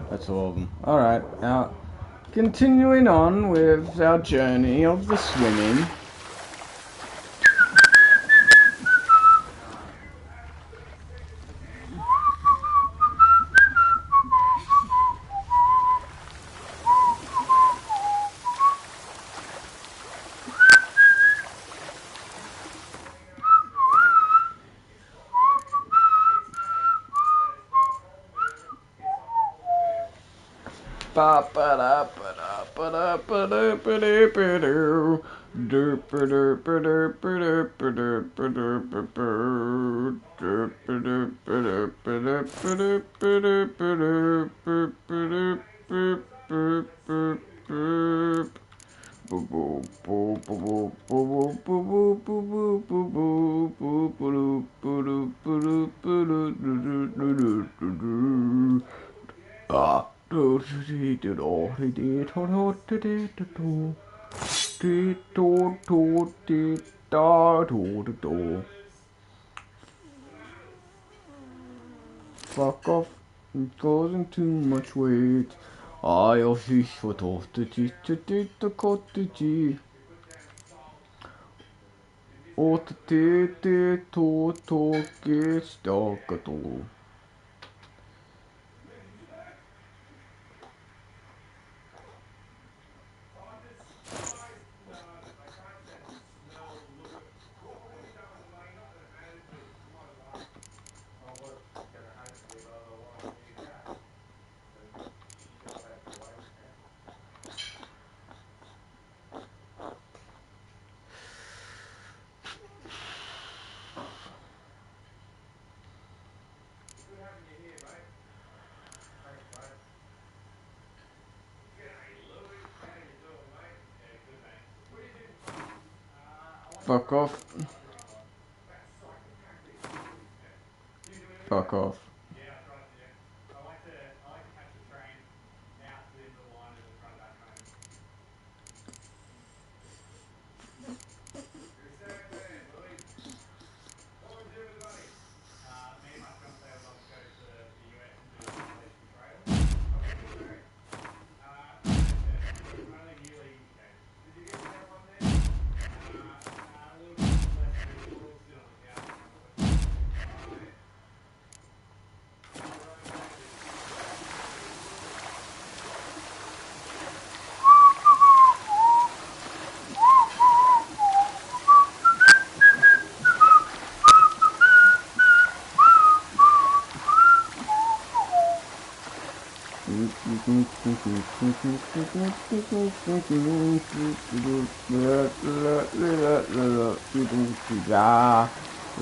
that's all of them. Alright, now, continuing on with our journey of the swimming. Ba ba da ba da ba da ba da ba da ba da derp derp derp derp derp derp derp derp Fuck off, it's causing too much weight. I fish for toffte cottage. Åt te to stakato. Fuck off. Fuck off.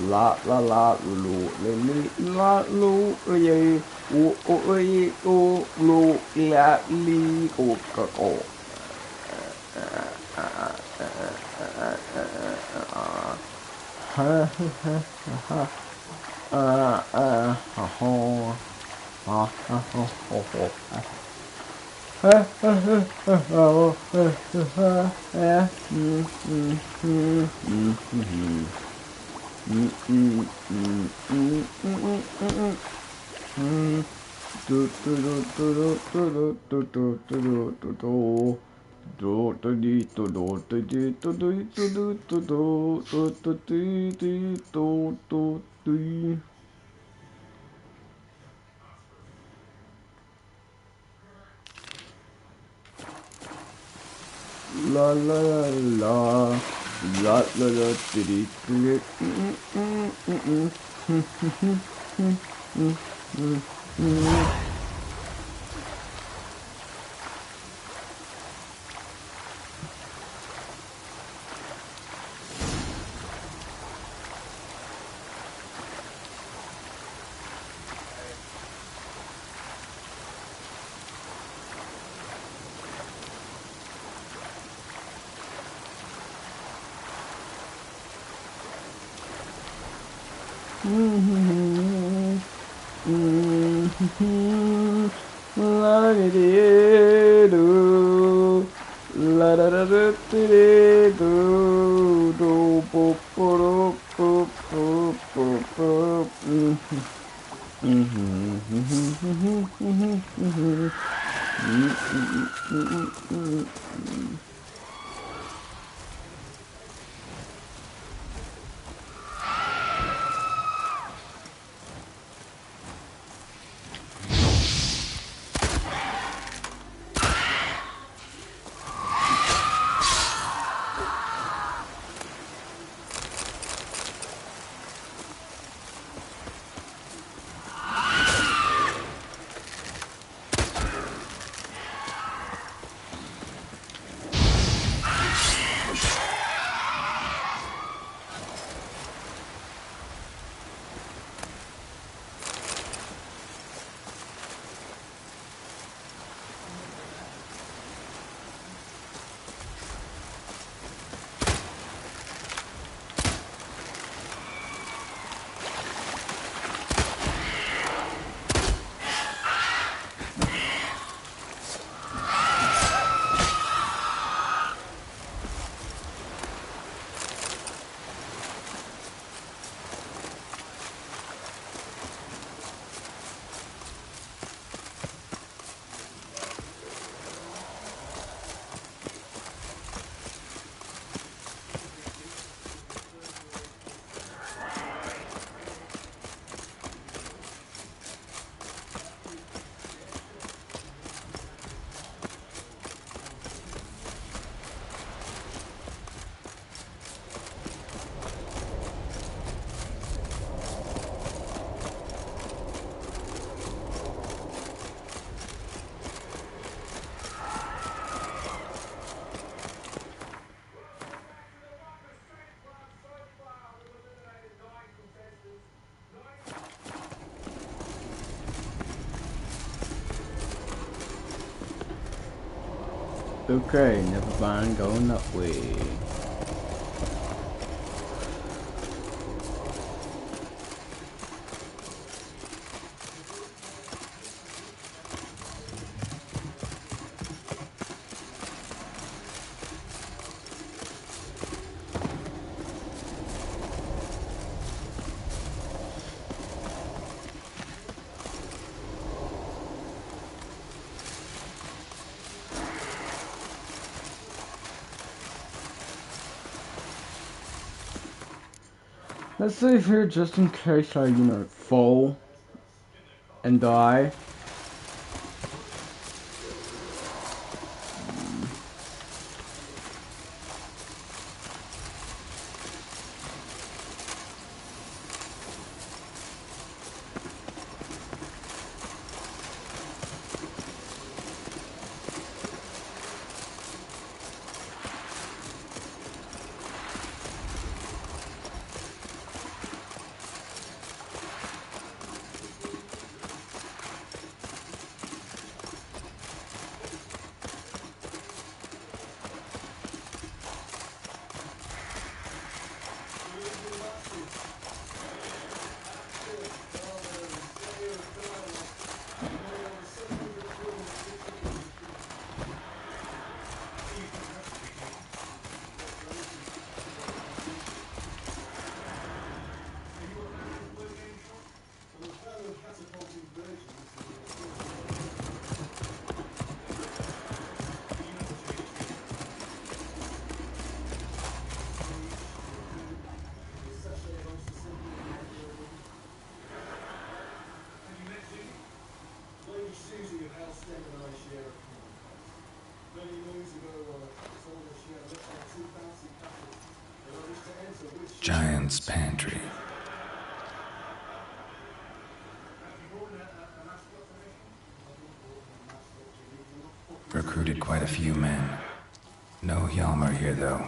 La la la lu le la lu ye o lu la li o ka o ha ha ha La la la la la la diddy la dee do la da da da dee do do bo bo bo bo bo bo Okay, never mind going that way. Let's leave here just in case I, fall and die. Giant's Pantry. Recruited quite a few men. No Hjalmar here, though.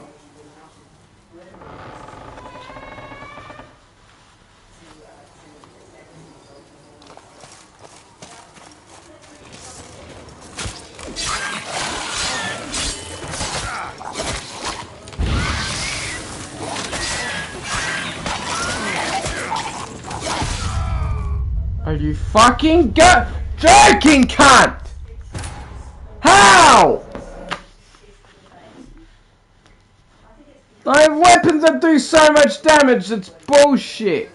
Are you fucking joking, cunt? How? I have weapons that do so much damage, it's bullshit.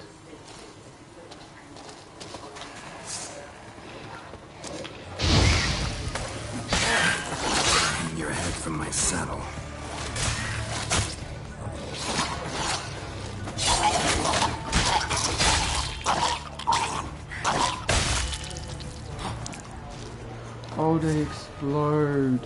Hang your head from my saddle. Oh, they explode.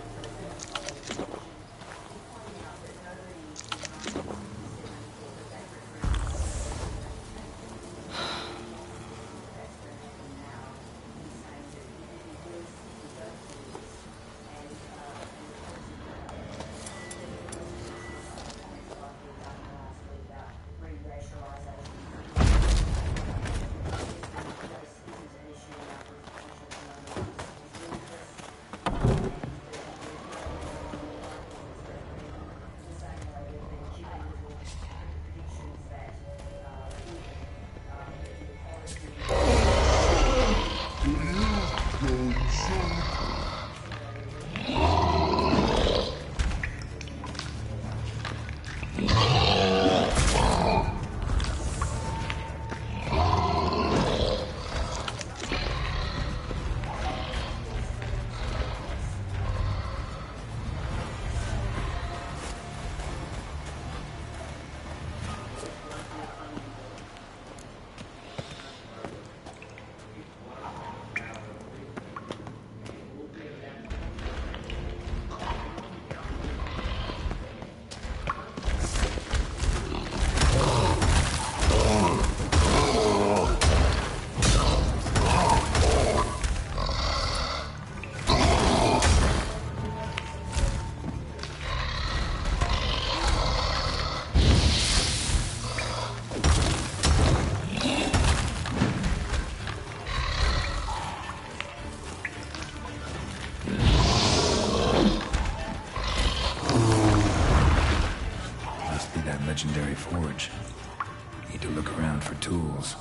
around for tools.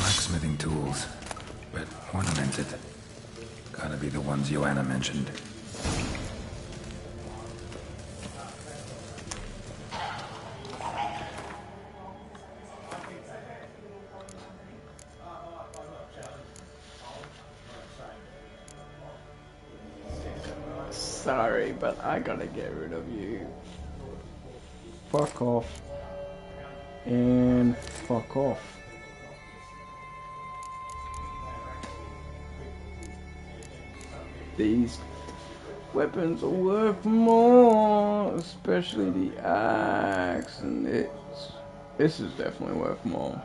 Blacksmithing tools, but ornamented. Gotta be the ones Joanna mentioned. Sorry, but I gotta get rid of you. Fuck off. And fuck off. These weapons are worth more, especially the axe, and this is definitely worth more.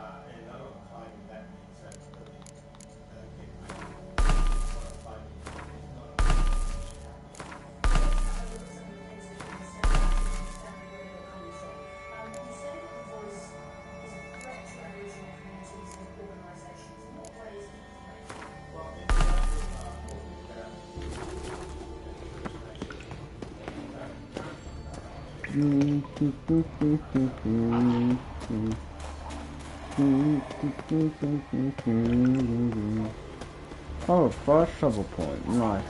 Oh, first shovel point, nice.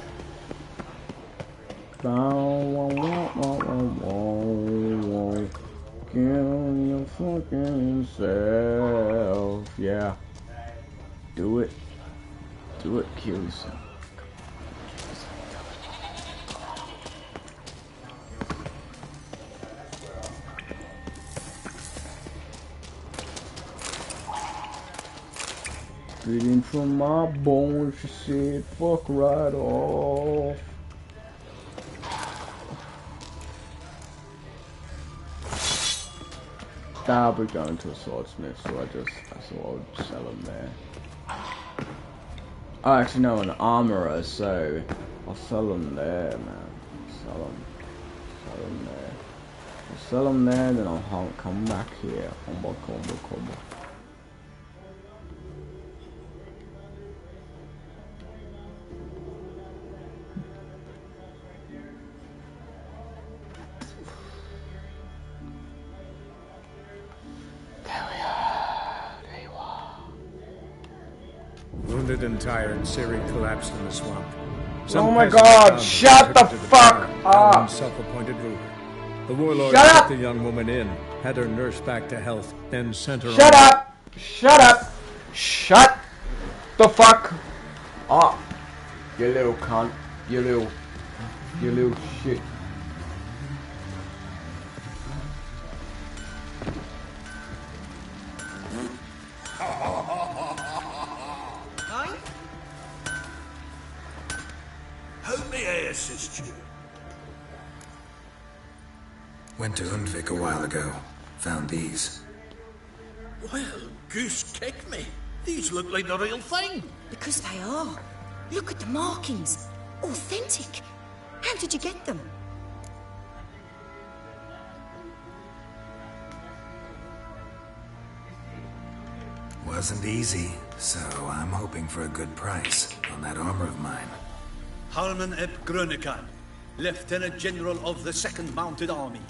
Kill your fucking self, yeah. Do it, kill yourself. Bleeding from my bones, she said, fuck right off. I'll be going to a swordsmith, so I thought I'd sell them there. I actually know an armorer, so I'll sell them there, man. Sell them there. I'll sell them there, then I'll come back here. Combo. Wounded and tired, Siri collapsed in the swamp. Oh my god, shut the fuck up! Self-appointed ruler. The warlord Shut took the young woman in, had her nursed back to health, then sent her Shut on. up! Shut the fuck up! You little cunt. You little shit. How may I assist you? Went to Undvik a while ago. Found these. Well, goose kick me. These look like the real thing. Because they are. Look at the markings. Authentic. How did you get them? Wasn't easy, so I'm hoping for a good price on that armor of mine. Harman ep Grönekan, Lieutenant General of the 2nd Mounted Army.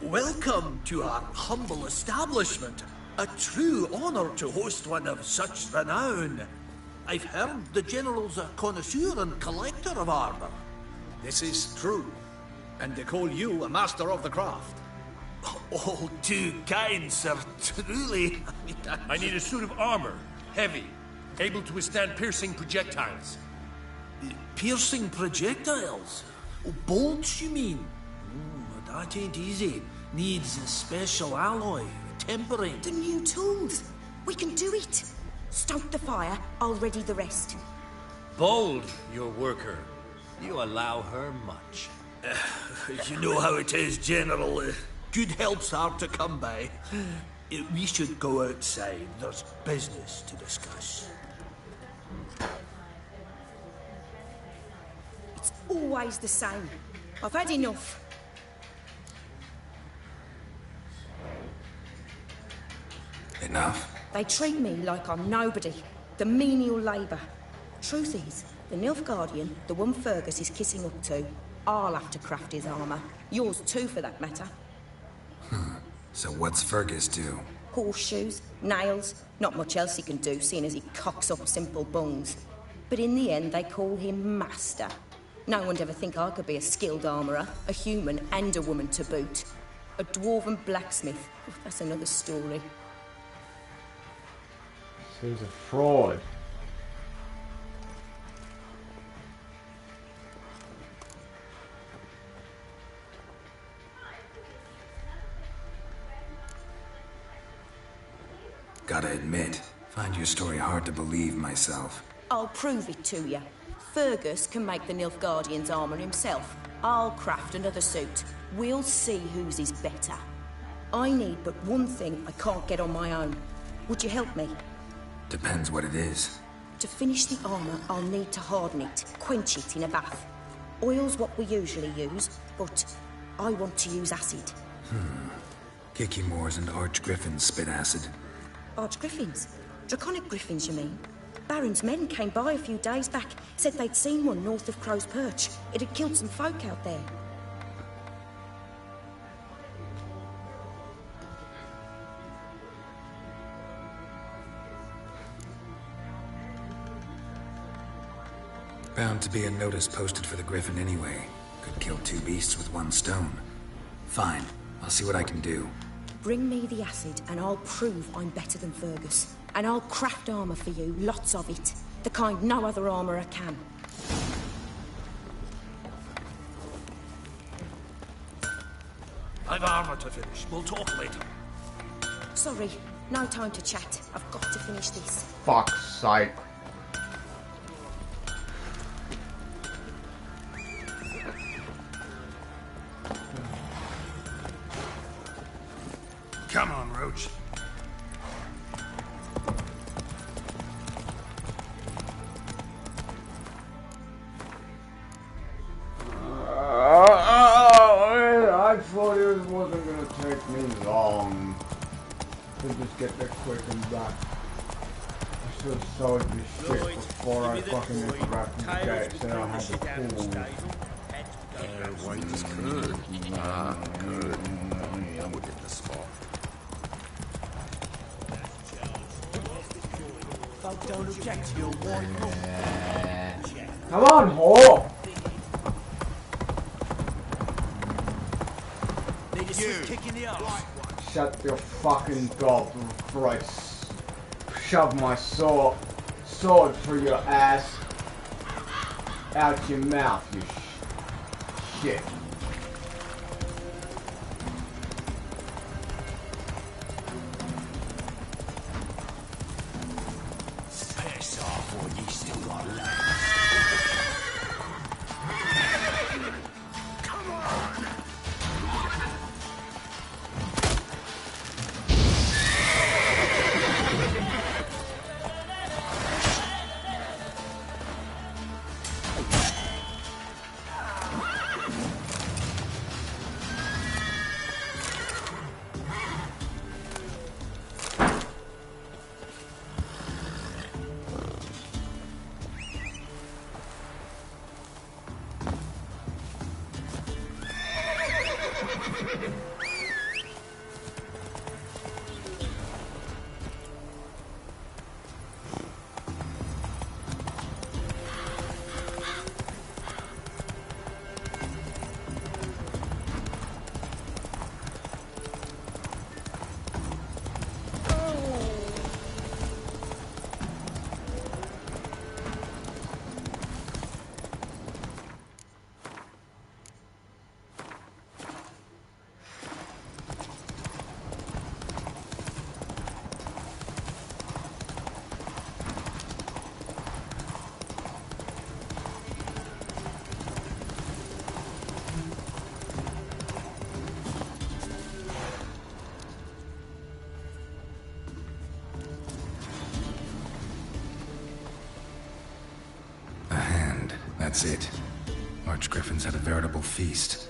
Welcome to our humble establishment. A true honor to host one of such renown. I've heard the General's a connoisseur and collector of armor. This is true, and they call you a master of the craft. All too kind, sir. Truly. I need a suit of armor, heavy, able to withstand piercing projectiles. Piercing projectiles? Oh, bolts, you mean? That ain't easy. Needs a special alloy, tempering. The new tools. We can do it. Stoke the fire, I'll ready the rest. Bold, your worker. You allow her much. You know how it is, General. Good help's hard to come by. We should go outside. There's business to discuss. It's always the same. I've had enough. Enough? They treat me like I'm nobody. The menial labour. Truth is, the Nilfgaardian, the one Fergus is kissing up to, I'll have to craft his armour. Yours too, for that matter. So what's Fergus do? Horseshoes, nails, not much else he can do, seeing as he cocks up simple bungs. But in the end, they call him Master. No one'd ever think I could be a skilled armourer, a human and a woman to boot. A dwarven blacksmith, that's another story. He's a fraud. Gotta admit, find your story hard to believe myself. I'll prove it to you. Fergus can make the Nilfgaardian's armour himself. I'll craft another suit. We'll see whose is better. I need but one thing I can't get on my own. Would you help me? Depends what it is. To finish the armour, I'll need to harden it, quench it in a bath. Oil's what we usually use, but I want to use acid. Kicky Moors and Archgriffins spit acid. Archgriffins? Draconic griffins, you mean? Baron's men came by a few days back, said they'd seen one north of Crow's Perch. It had killed some folk out there. Bound to be a notice posted for the Griffin anyway. Could kill two beasts with one stone. Fine, I'll see what I can do. Bring me the acid and I'll prove I'm better than Fergus. And I'll craft armour for you, lots of it. The kind no other armourer can. I've armour to finish. We'll talk later. Sorry, no time to chat. I've got to finish this. Fuck's sake. Come on, Roach. I thought it wasn't gonna take me long to just get the quick and back. I should have sold this shit before I fucking interrupted the gates, then I had to pull. White is good. Ah, good. I would get the spot. Don't object to your warning. Come on, whore! Need a swift kick in the arse. Shut your fucking gob throats. Shove my sword through your ass. Out your mouth, you shit. Piss off, or you still got left. Come on! That's it. Archgriffins had a veritable feast.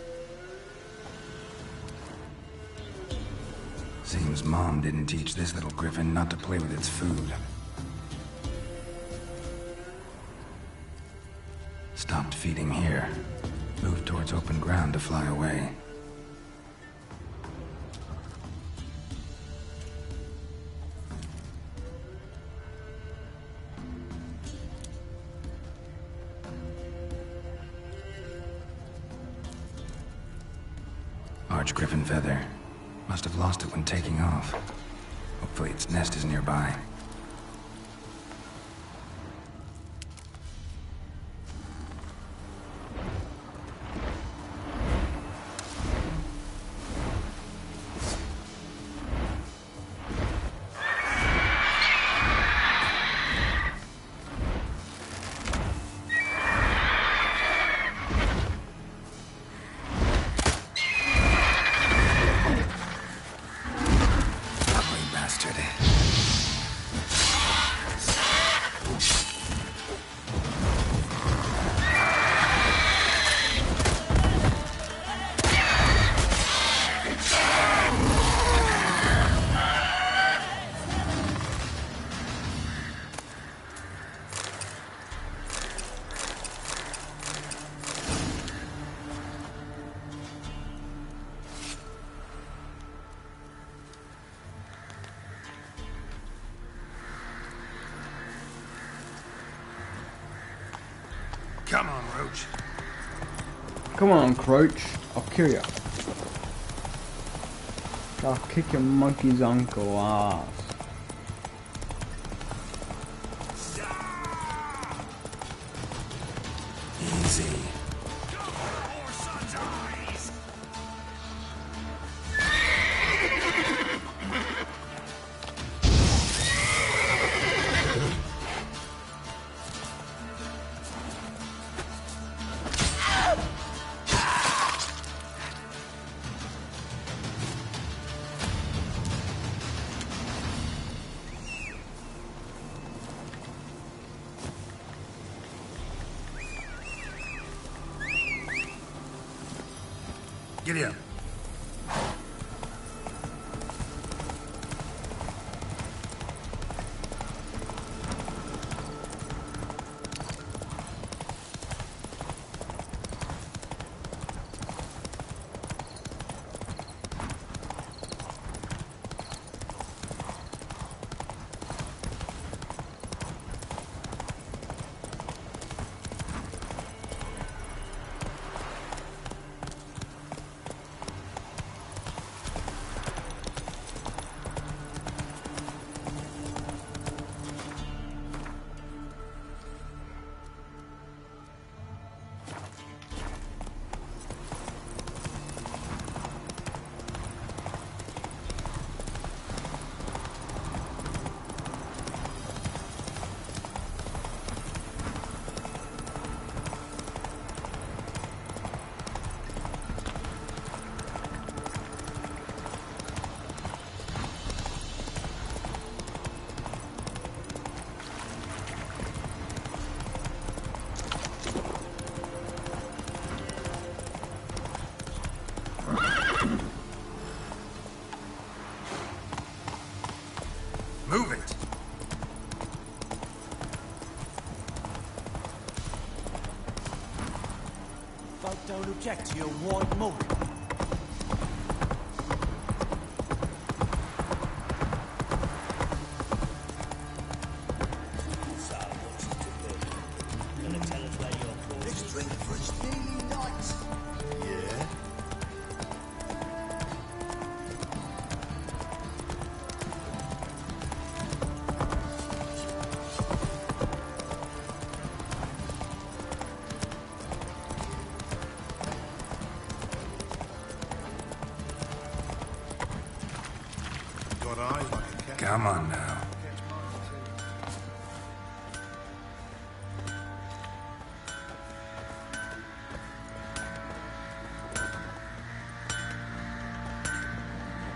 Seems Mom didn't teach this little griffin not to play with its food. Stopped feeding here. Moved towards open ground to fly away. Large griffin feather. Must have lost it when taking off. Hopefully its nest is nearby. Come on, Roach. Come on, Crouch. I'll kill you. I'll kick your monkey's uncle ass. Easy. Giddy up. Move it! Folk don't object to your white mug. Come on now.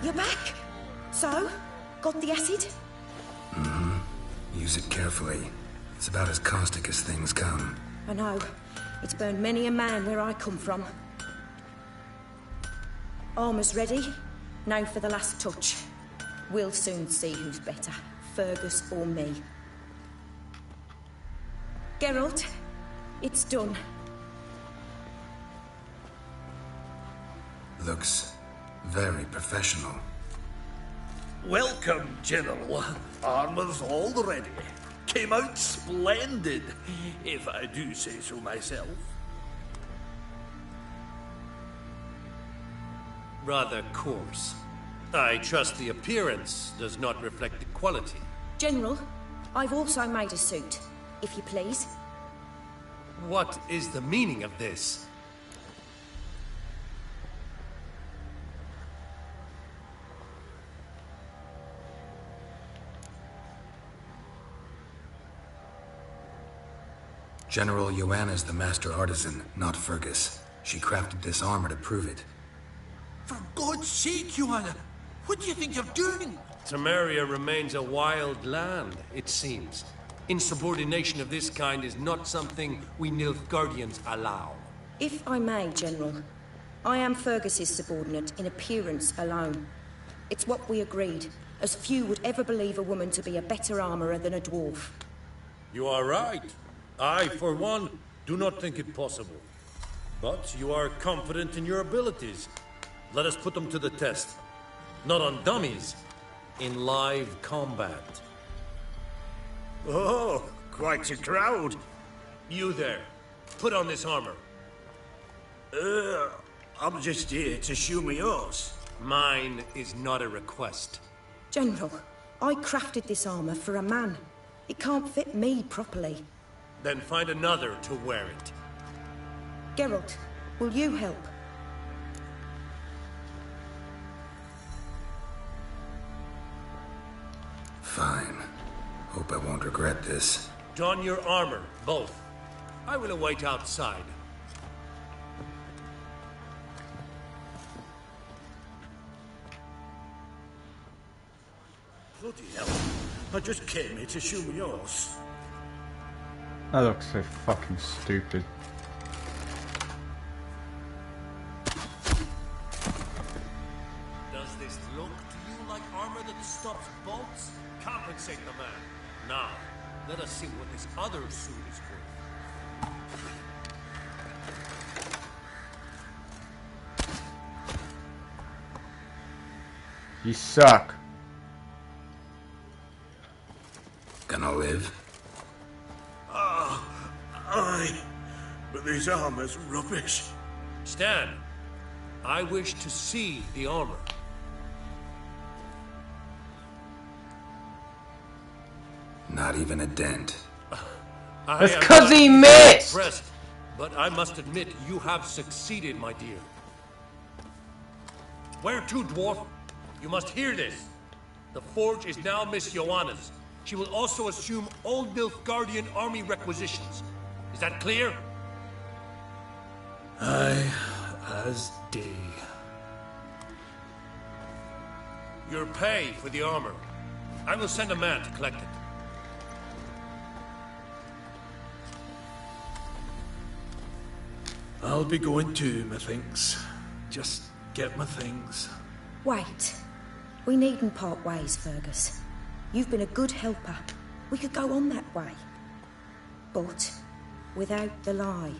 You're back? So? Got the acid? Mm-hmm. Use it carefully. It's about as caustic as things come. I know. It's burned many a man where I come from. Armor's ready. Now for the last touch. We'll soon see who's better, Fergus or me. Geralt, It's done. Looks very professional. Welcome, General. Armor's all ready. Came out splendid, if I do say so myself. Rather coarse. I trust the appearance does not reflect the quality. General, I've also made a suit, if you please. What is the meaning of this? General Joanna's the master artisan, not Fergus. She crafted this armor to prove it. For God's sake, Joanna! What do you think you're doing? Temeria remains a wild land, it seems. Insubordination of this kind is not something we Nilfgaardians allow. If I may, General, I am Fergus's subordinate in appearance alone. It's what we agreed, as few would ever believe a woman to be a better armorer than a dwarf. You are right. I, for one, do not think it possible. But you are confident in your abilities. Let us put them to the test. Not on dummies, in live combat. Oh, quite a crowd. You there, put on this armor. I'm just here to show me yours. Mine is not a request. General, I crafted this armor for a man. It can't fit me properly. Then find another to wear it. Geralt, will you help? Fine. Hope I won't regret this. Don your armor, both. I will await outside. Bloody hell. I just came here to show me yours. That looks so fucking stupid. Does this look to you like armor that stops bolts? Compensate the man. Now, let us see what this other suit is worth. You suck. Gonna live? Aye, but this armor's rubbish. Stan, I wish to see the armor. Not even a dent. That's because he missed! Impressed, but I must admit, you have succeeded, my dear. Where to, dwarf? You must hear this. The forge is now Miss Joanna's. She will also assume all Nilfgaardian army requisitions. Is that clear? Aye, as day. Your pay for the armor. I will send a man to collect it. I'll be going too, methinks. Just get my things. Wait. We needn't part ways, Fergus. You've been a good helper. We could go on that way. But without the lie.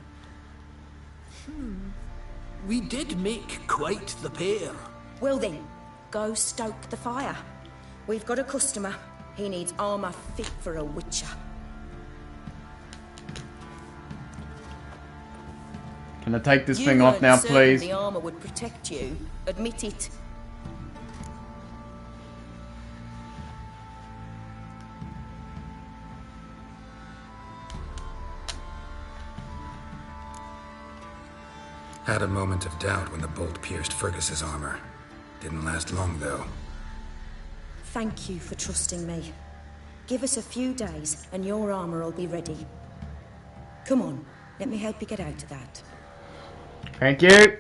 We did make quite the pair. Well then, go stoke the fire. We've got a customer. He needs armor fit for a witcher. Can I take this You thing off weren't now, certain please? The armor would protect you. Admit it. Had a moment of doubt when the bolt pierced Fergus's armor. Didn't last long, though. Thank you for trusting me. Give us a few days and your armor will be ready. Come on, let me help you get out of that. Thank you.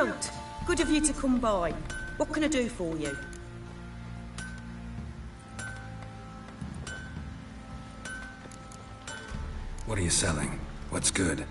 Geralt, good of you to come by. What can I do for you? What are you selling? What's good?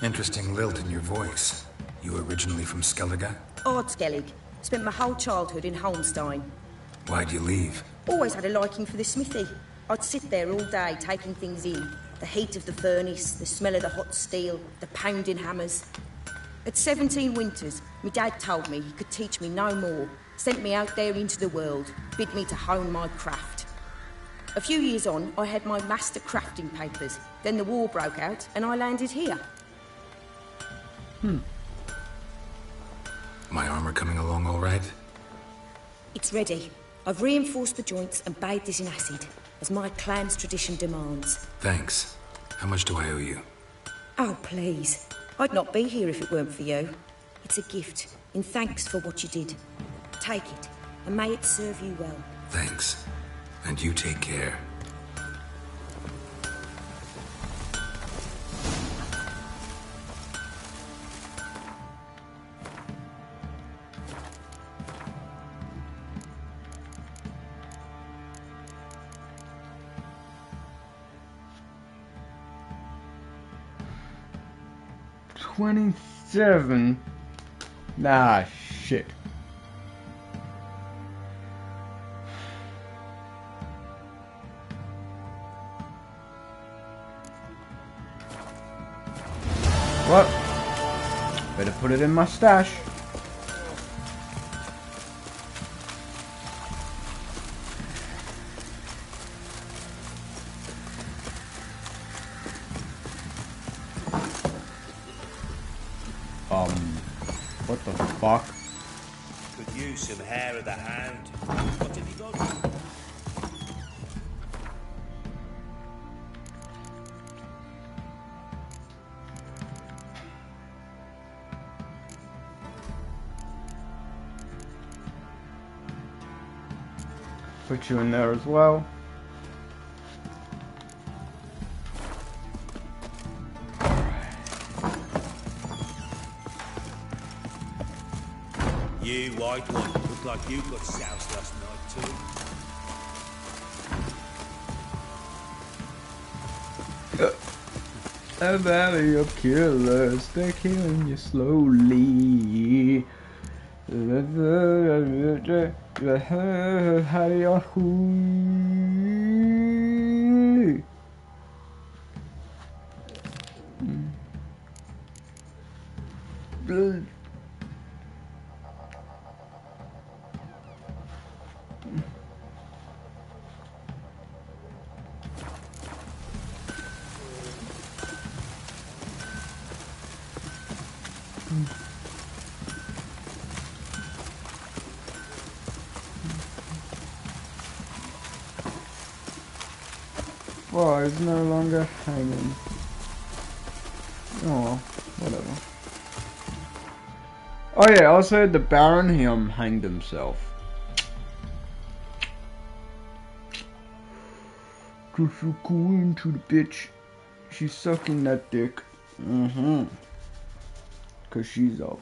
Interesting lilt in your voice. You originally from Skellige? Ardskellig. Spent my whole childhood in Holmstein. Why'd you leave? Always had a liking for the smithy. I'd sit there all day taking things in. The heat of the furnace, the smell of the hot steel, the pounding hammers. At 17 winters, my dad told me he could teach me no more. Sent me out there into the world, bid me to hone my craft. A few years on, I had my master crafting papers. Then the war broke out and I landed here. My armor coming along all right? It's ready. I've reinforced the joints and bathed it in acid, as my clan's tradition demands. Thanks. How much do I owe you? Oh, please. I'd not be here if it weren't for you. It's a gift, in thanks for what you did. Take it, and may it serve you well. Thanks. And you take care. $27. Ah, shit. Well, better put it in my stash. What the fuck? Could use some hair of the hound. What have you got? Put you in there as well. You white one, look like you got soused last night too. A valley of killers, they're killing you slowly. Oh, it's no longer hanging. Oh, whatever. Oh yeah, I also heard the Baron hanged himself. Just go into the bitch. She's sucking that dick. Mm-hmm. Cause she's a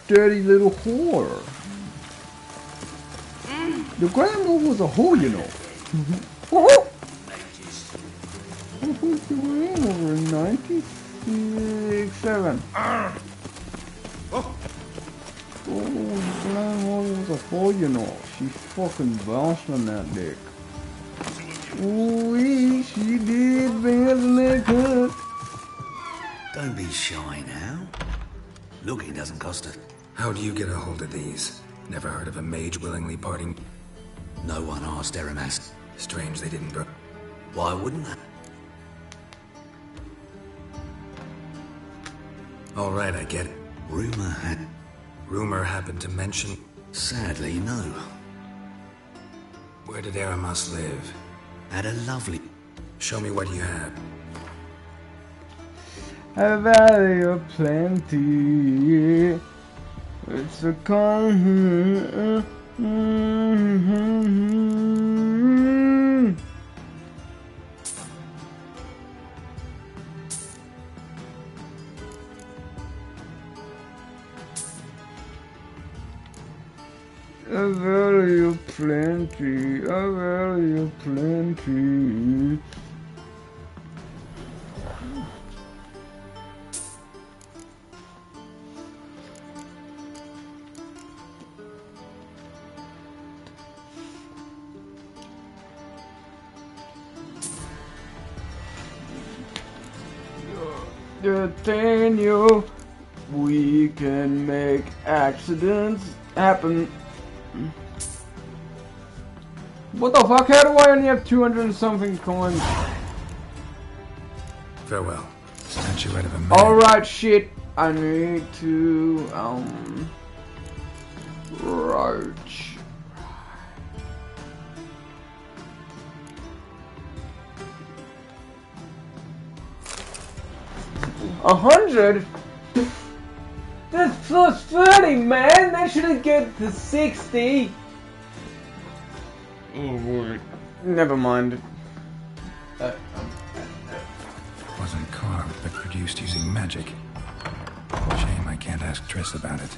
dirty little whore. The grandma was a whore, you know. Woohoo! I think you were in over in 90. 6, 7. Oh, damn, what was a 4, you know? She's fucking bouncing that dick. Ooh, she did better than they could. Don't be shy now. Looking doesn't cost it. How do you get a hold of these? Never heard of a mage willingly parting. No one asked Eramas. Strange they didn't burn. Why wouldn't they? All right, I get it. Rumor happened to mention... Sadly, no. Where did Eramas live? At a lovely... Show me what you have. A valley of plenty. It's a calm. A valley of plenty. A valley of plenty. Daniel, we can make accidents happen. What the fuck? How do I only have 200 and something coins? Farewell. Statuette of a man. Alright, shit. I need to, roach. 100? That's plus 30, man! They should get to 60! Oh, boy. Never mind. Wasn't carved, but produced using magic. Shame I can't ask Triss about it.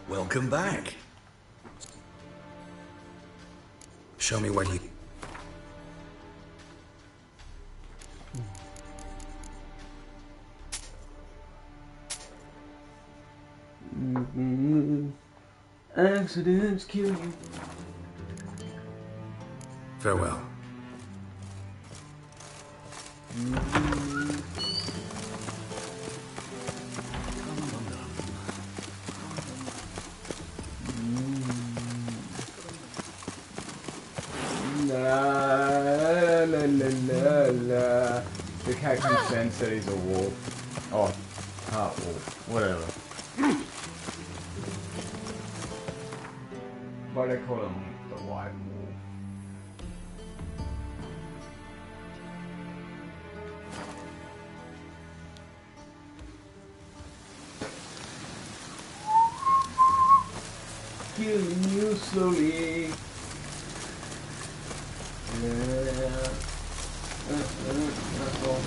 Welcome back. Show me what you... Accidents kill you. Farewell. La. The cat consents that he's a wolf. Oh, half wolf. Whatever. Why do they call him the white wolf? Killing you slowly. Yeah. That's all.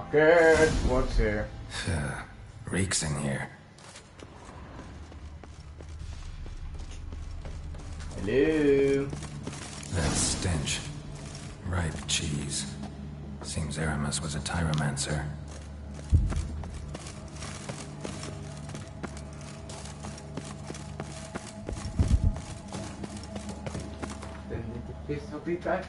Good. What's here? Reeks in here. Hello. That stench. Ripe cheese. Seems Eramas was a tyromancer. Yes, I'll be back.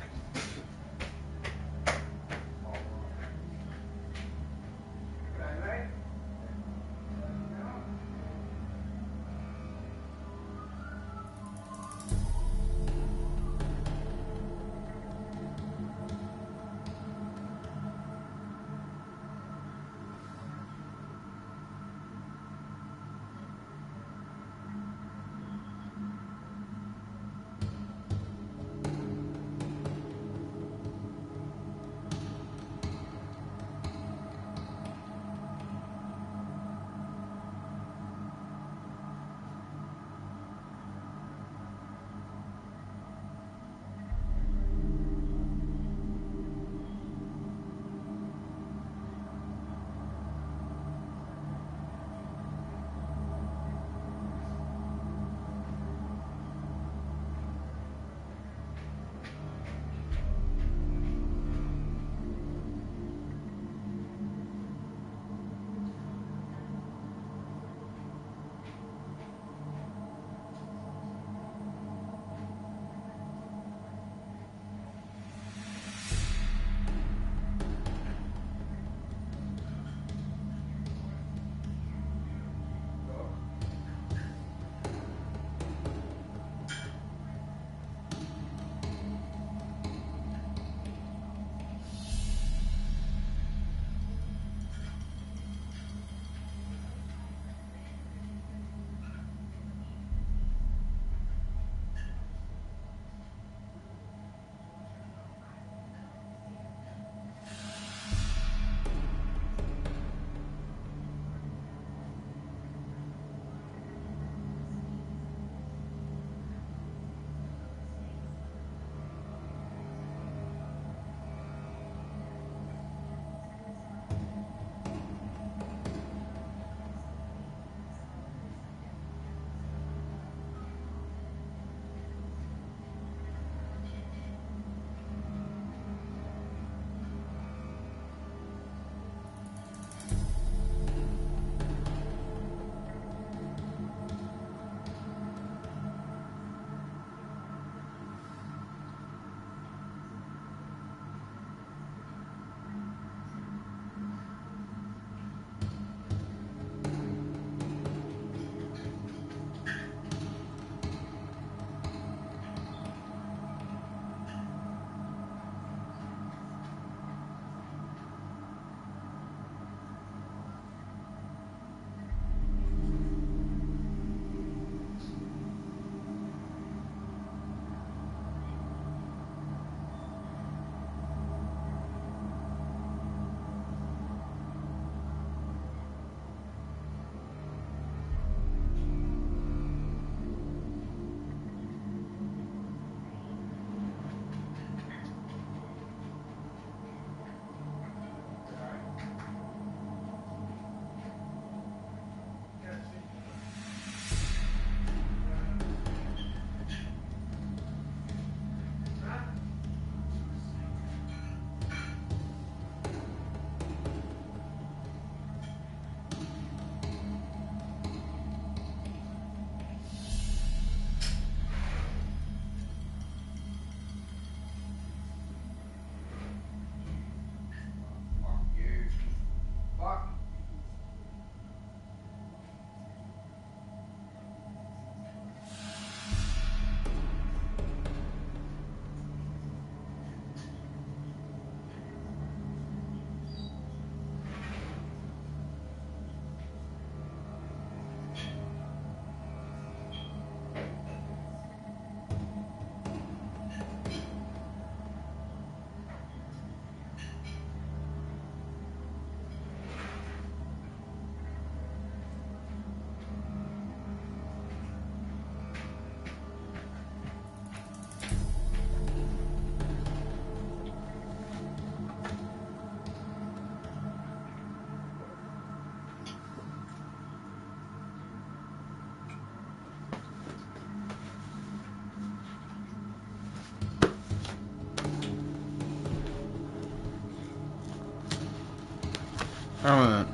Alright.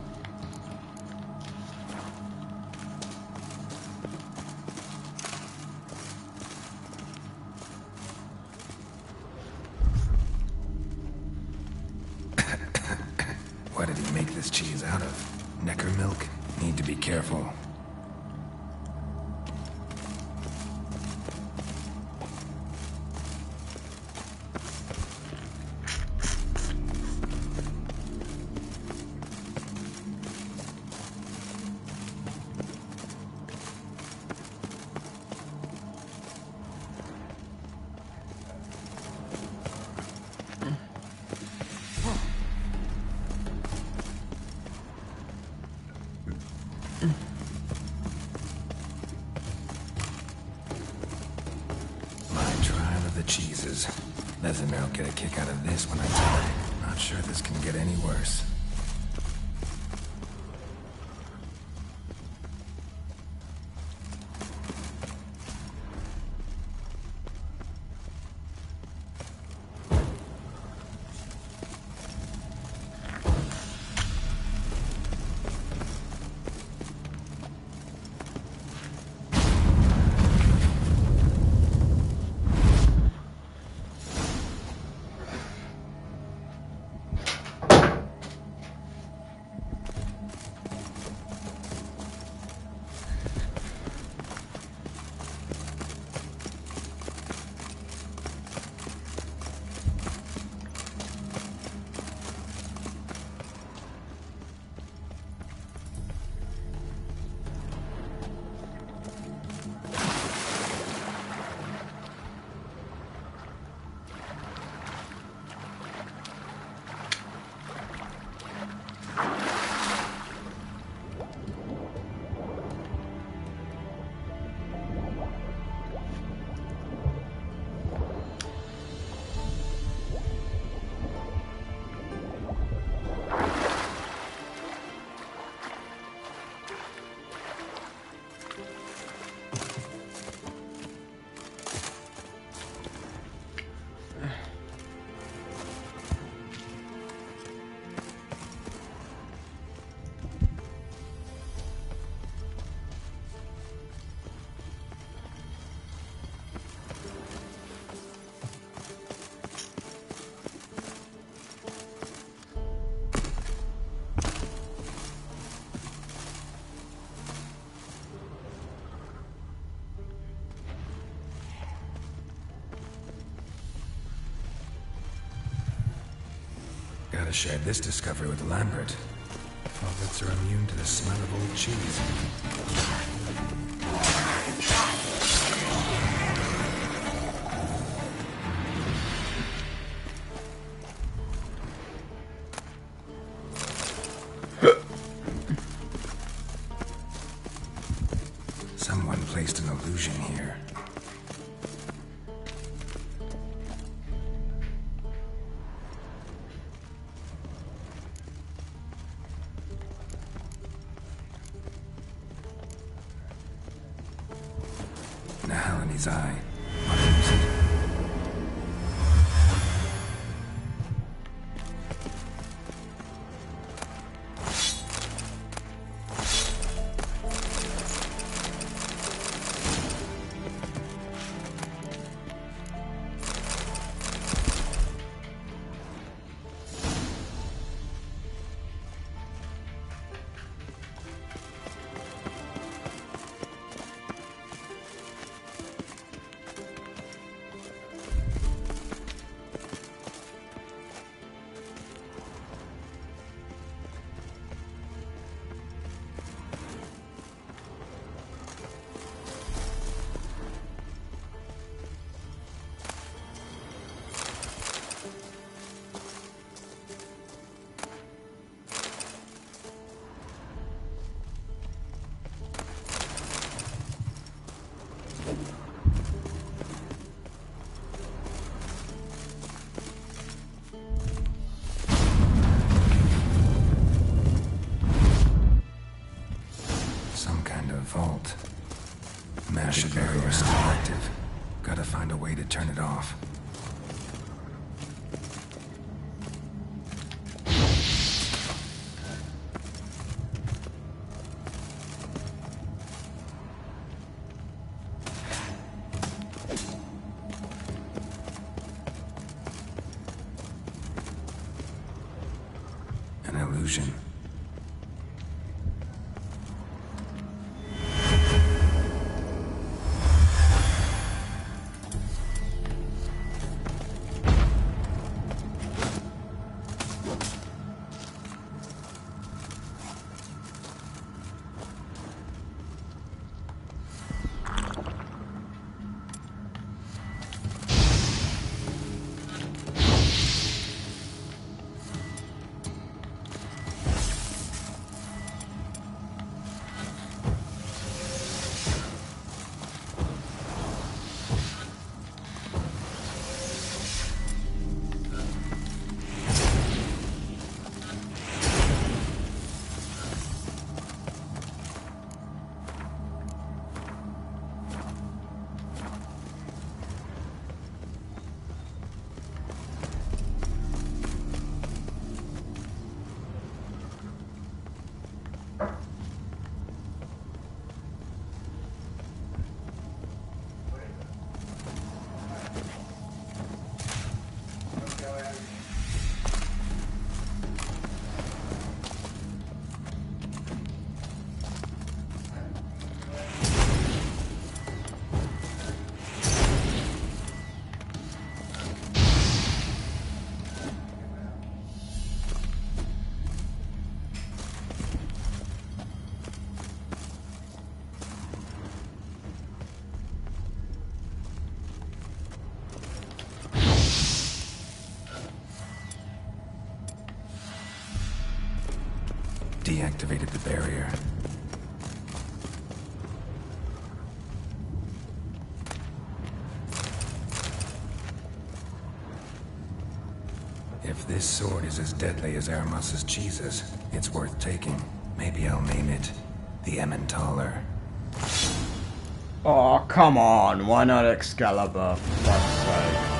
What did he make this cheese out of? Necker milk? Need to be careful. Cheeses. Leatherman will get a kick out of this when I tell her. Not sure this can get any worse. Gotta share this discovery with Lambert. Faucets are immune to the smell of old cheese. Someone placed an illusion here. Now in his eye. What is it? Vault. Mash barrier still active. Gotta find a way to turn it off. An illusion. Deactivated the barrier. If this sword is as deadly as Ermos's cheeses, it's worth taking. Maybe I'll name it the Emmentaler. Oh, come on. Why not Excalibur? For fuck's sake.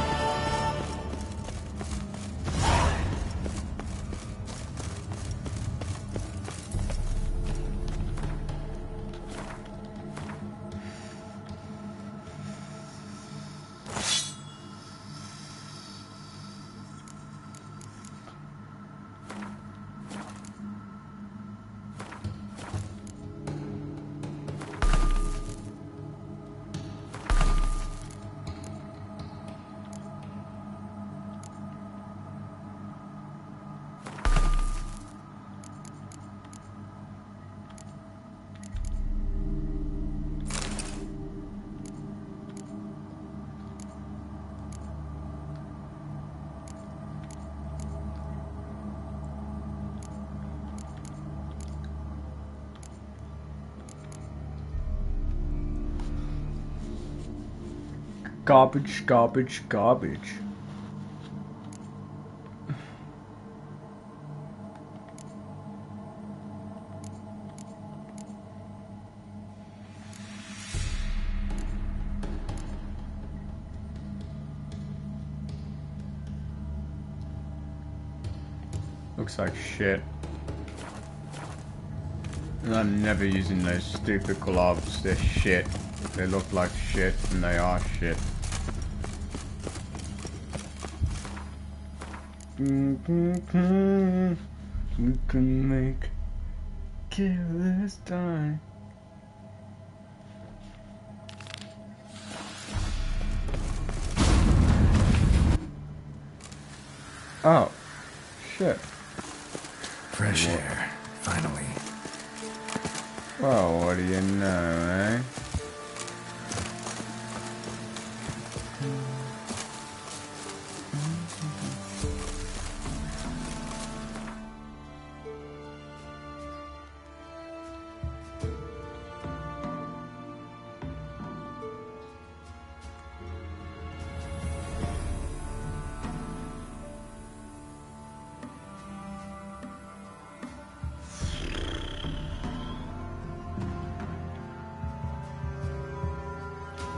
Garbage, garbage, garbage. Looks like shit. And I'm never using those stupid gloves. They're shit. They look like shit and they are shit. We can make killers die. Oh, shit. Fresh air, finally. Well, what do you know, eh?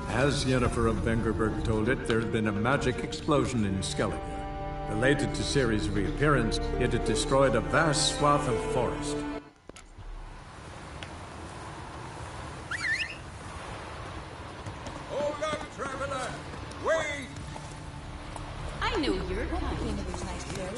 As Yennefer of Vengerberg told it, there had been a magic explosion in Skellige. Related to Ciri's reappearance, it had destroyed a vast swath of forest. Hold up, traveler! Wait! I knew you were coming. It was nice to hear.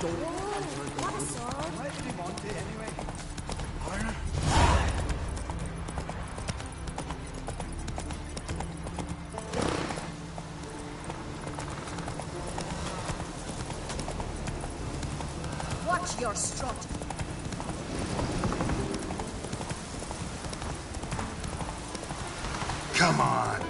Don't enter the woods. Why did he want it anyway? Watch your strut. Come on.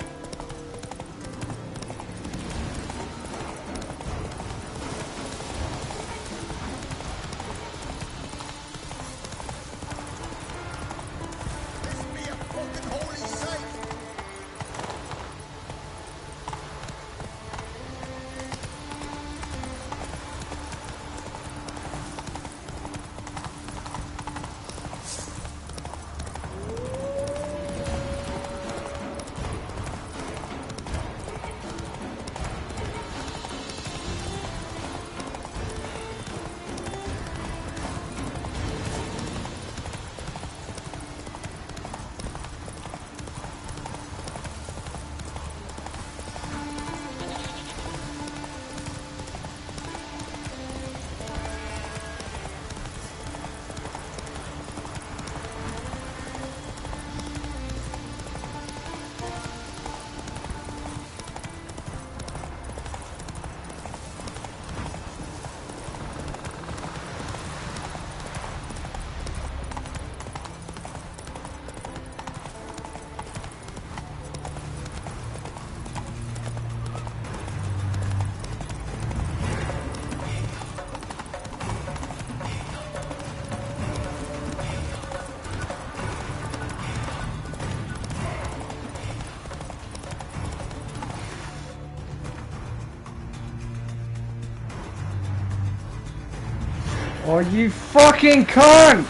Oh, you fucking cunt!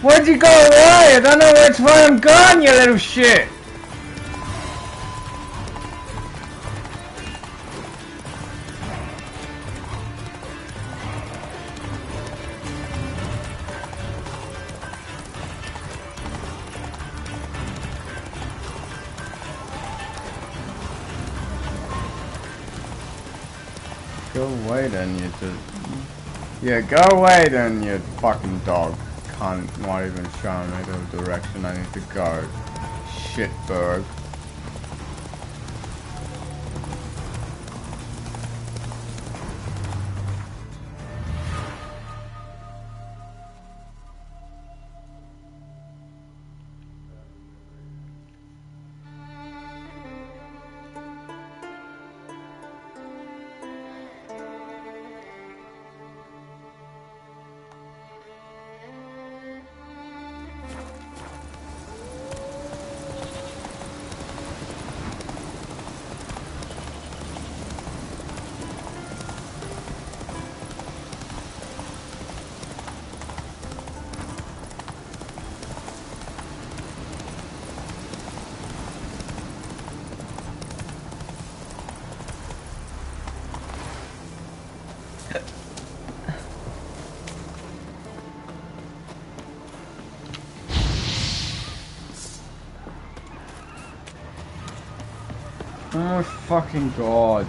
Where'd you go away? I don't know which way I'm going, you little shit! Go away then, you just... Yeah, go away then, you fucking dog. Can't, not even showing me the direction I need to go. Shitberg. Oh my fucking god.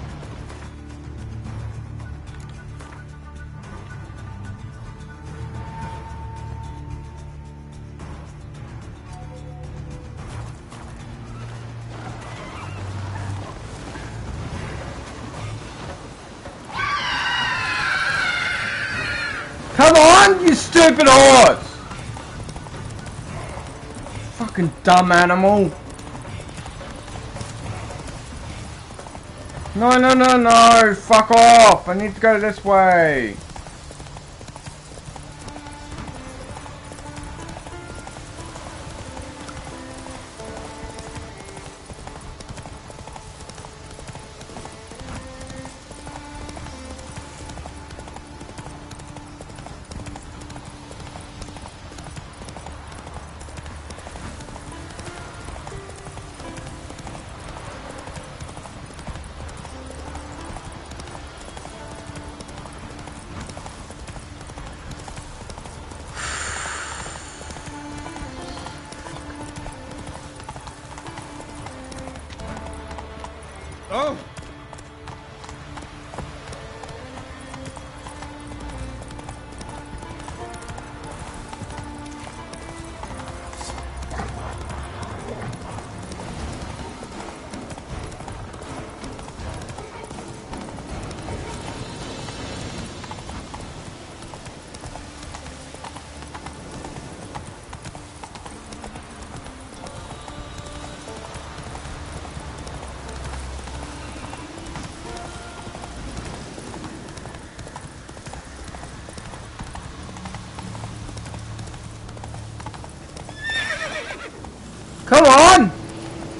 Come on, you stupid horse! Fucking dumb animal. No, no, no, no! Fuck off! I need to go this way!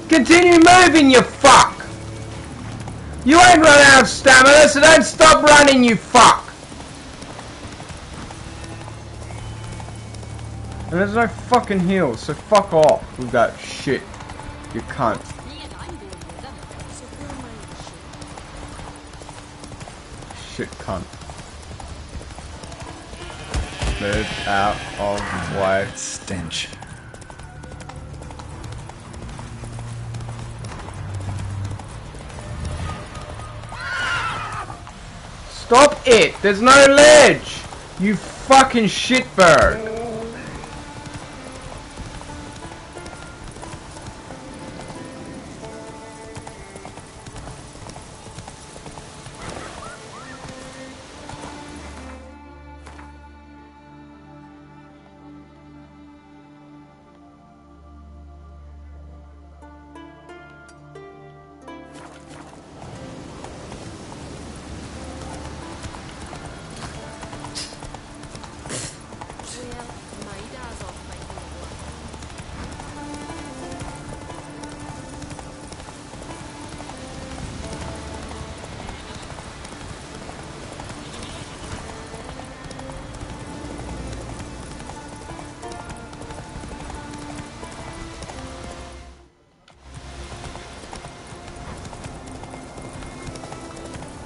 Continue moving, you fuck! You ain't run out of stamina, so don't stop running, you fuck! And there's no fucking heals, so fuck off with that shit, you cunt. Shit cunt. Move out of the way. Stench. Stop it! There's no ledge! You fucking shitbird!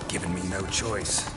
Giving me no choice.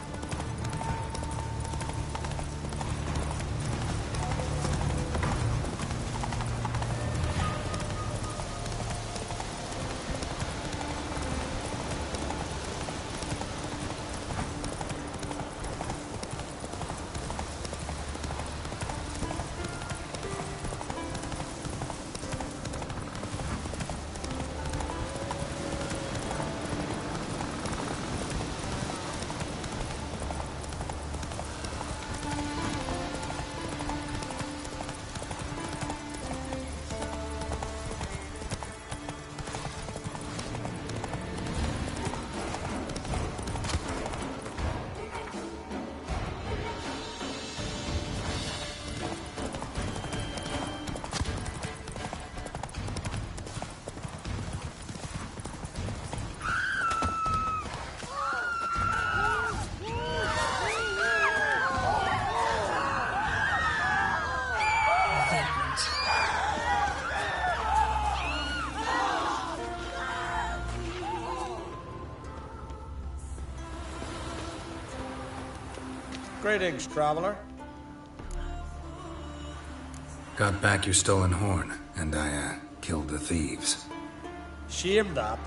Greetings, traveler. Got back your stolen horn, and I, killed the thieves. Shame that.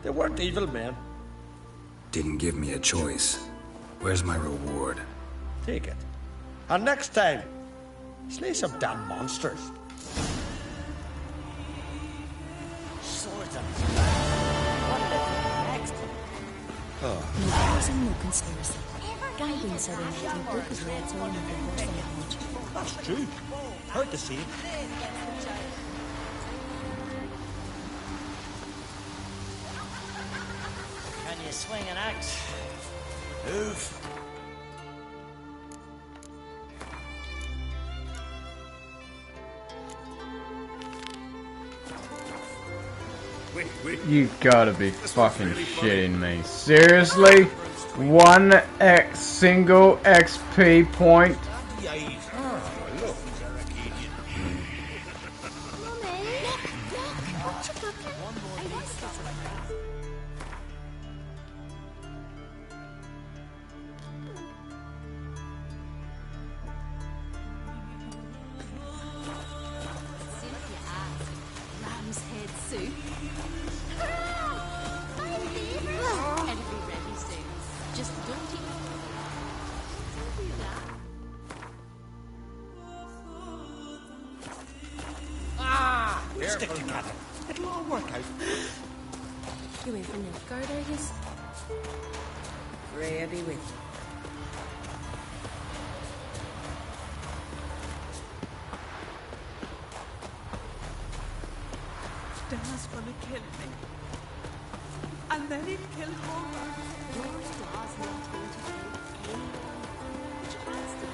They weren't evil men. Didn't give me a choice. Where's my reward? Take it. And next time, slay some damn monsters. Swords on his back. What did I do next? No poison, no conspiracy. Gavin said anything book is read, so I never forced them that much. That's true. Heard the same. Can you swing an axe? Move. You gotta be fucking shitting me. Seriously? One single XP point? Ram's head soup. My favorite. It'll be ready soon. Just don't eat. Don't do that. Ah! We'll stick together. It'll all work out. You went for Nilfgaard, I guess? Freya be with you. Dad's gonna kill me. And then he'll kill Hallmark. Your dad's not going to kill anyone. Which adds to it.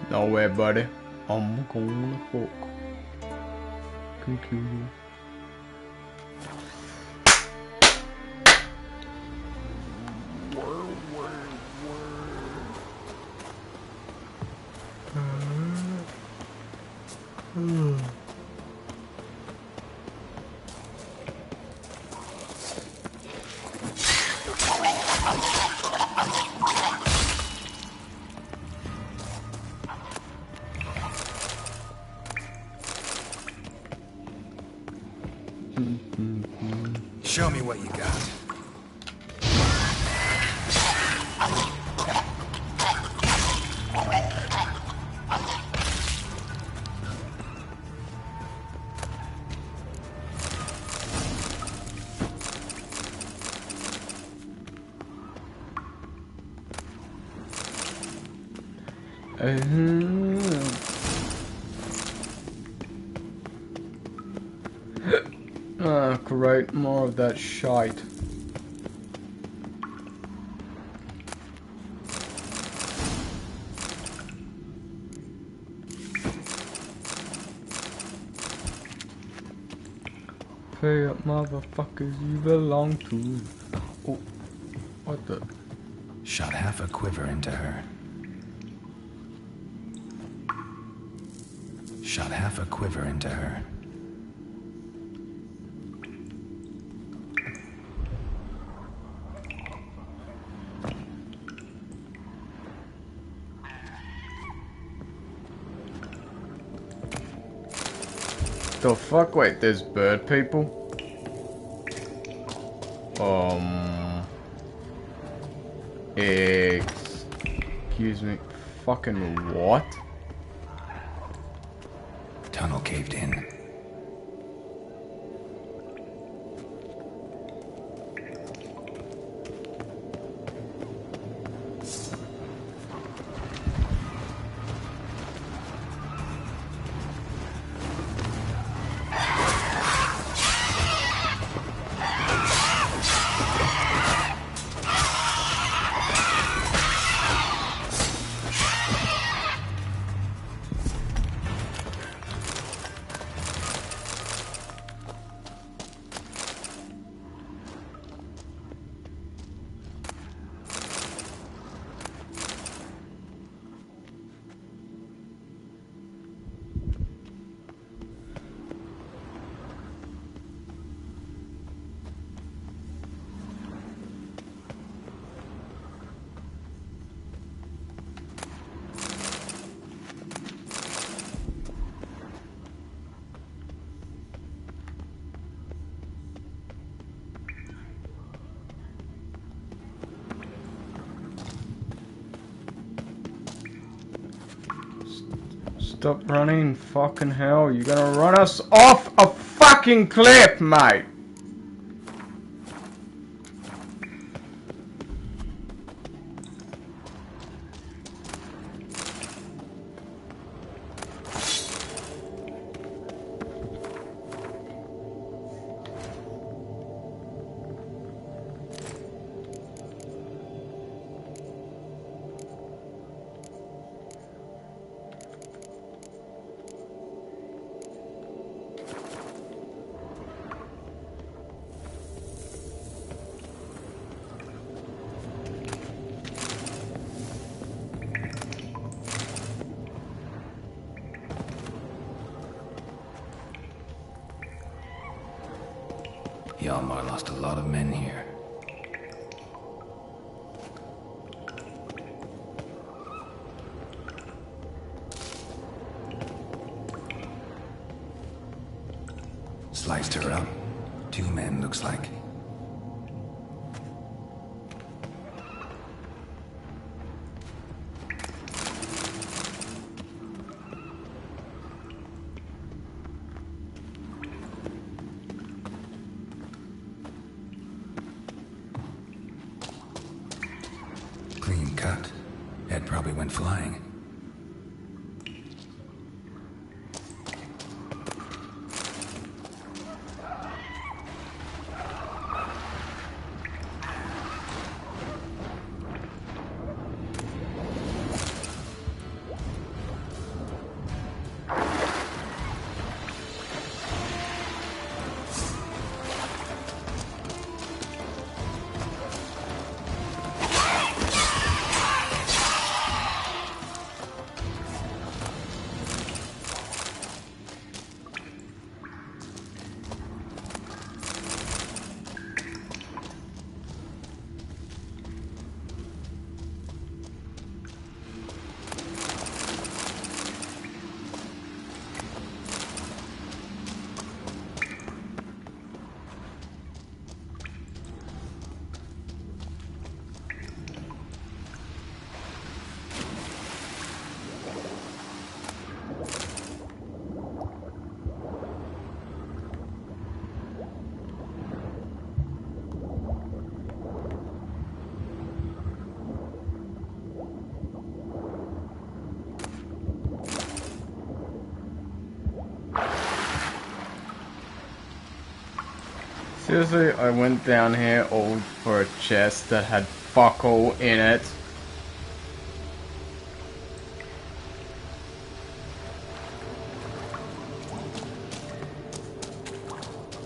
Nowhere, buddy. I'm gonna fuck. Can kill you. Show me what you got. Great, more of that shite. Pay up, motherfuckers, you belong to. Oh, what the? Shot half a quiver into her. Shot half a quiver into her. The fuck? Wait, there's bird people? Excuse me. Fucking what? Tunnel caved in. Stop running, fucking hell. You're gonna run us off a fucking cliff, mate. Hjalmar lost a lot of men here. Sliced her up. 2 men, looks like. Clean cut. Head probably went flying. Seriously, I went down here all for a chest that had fuck all in it.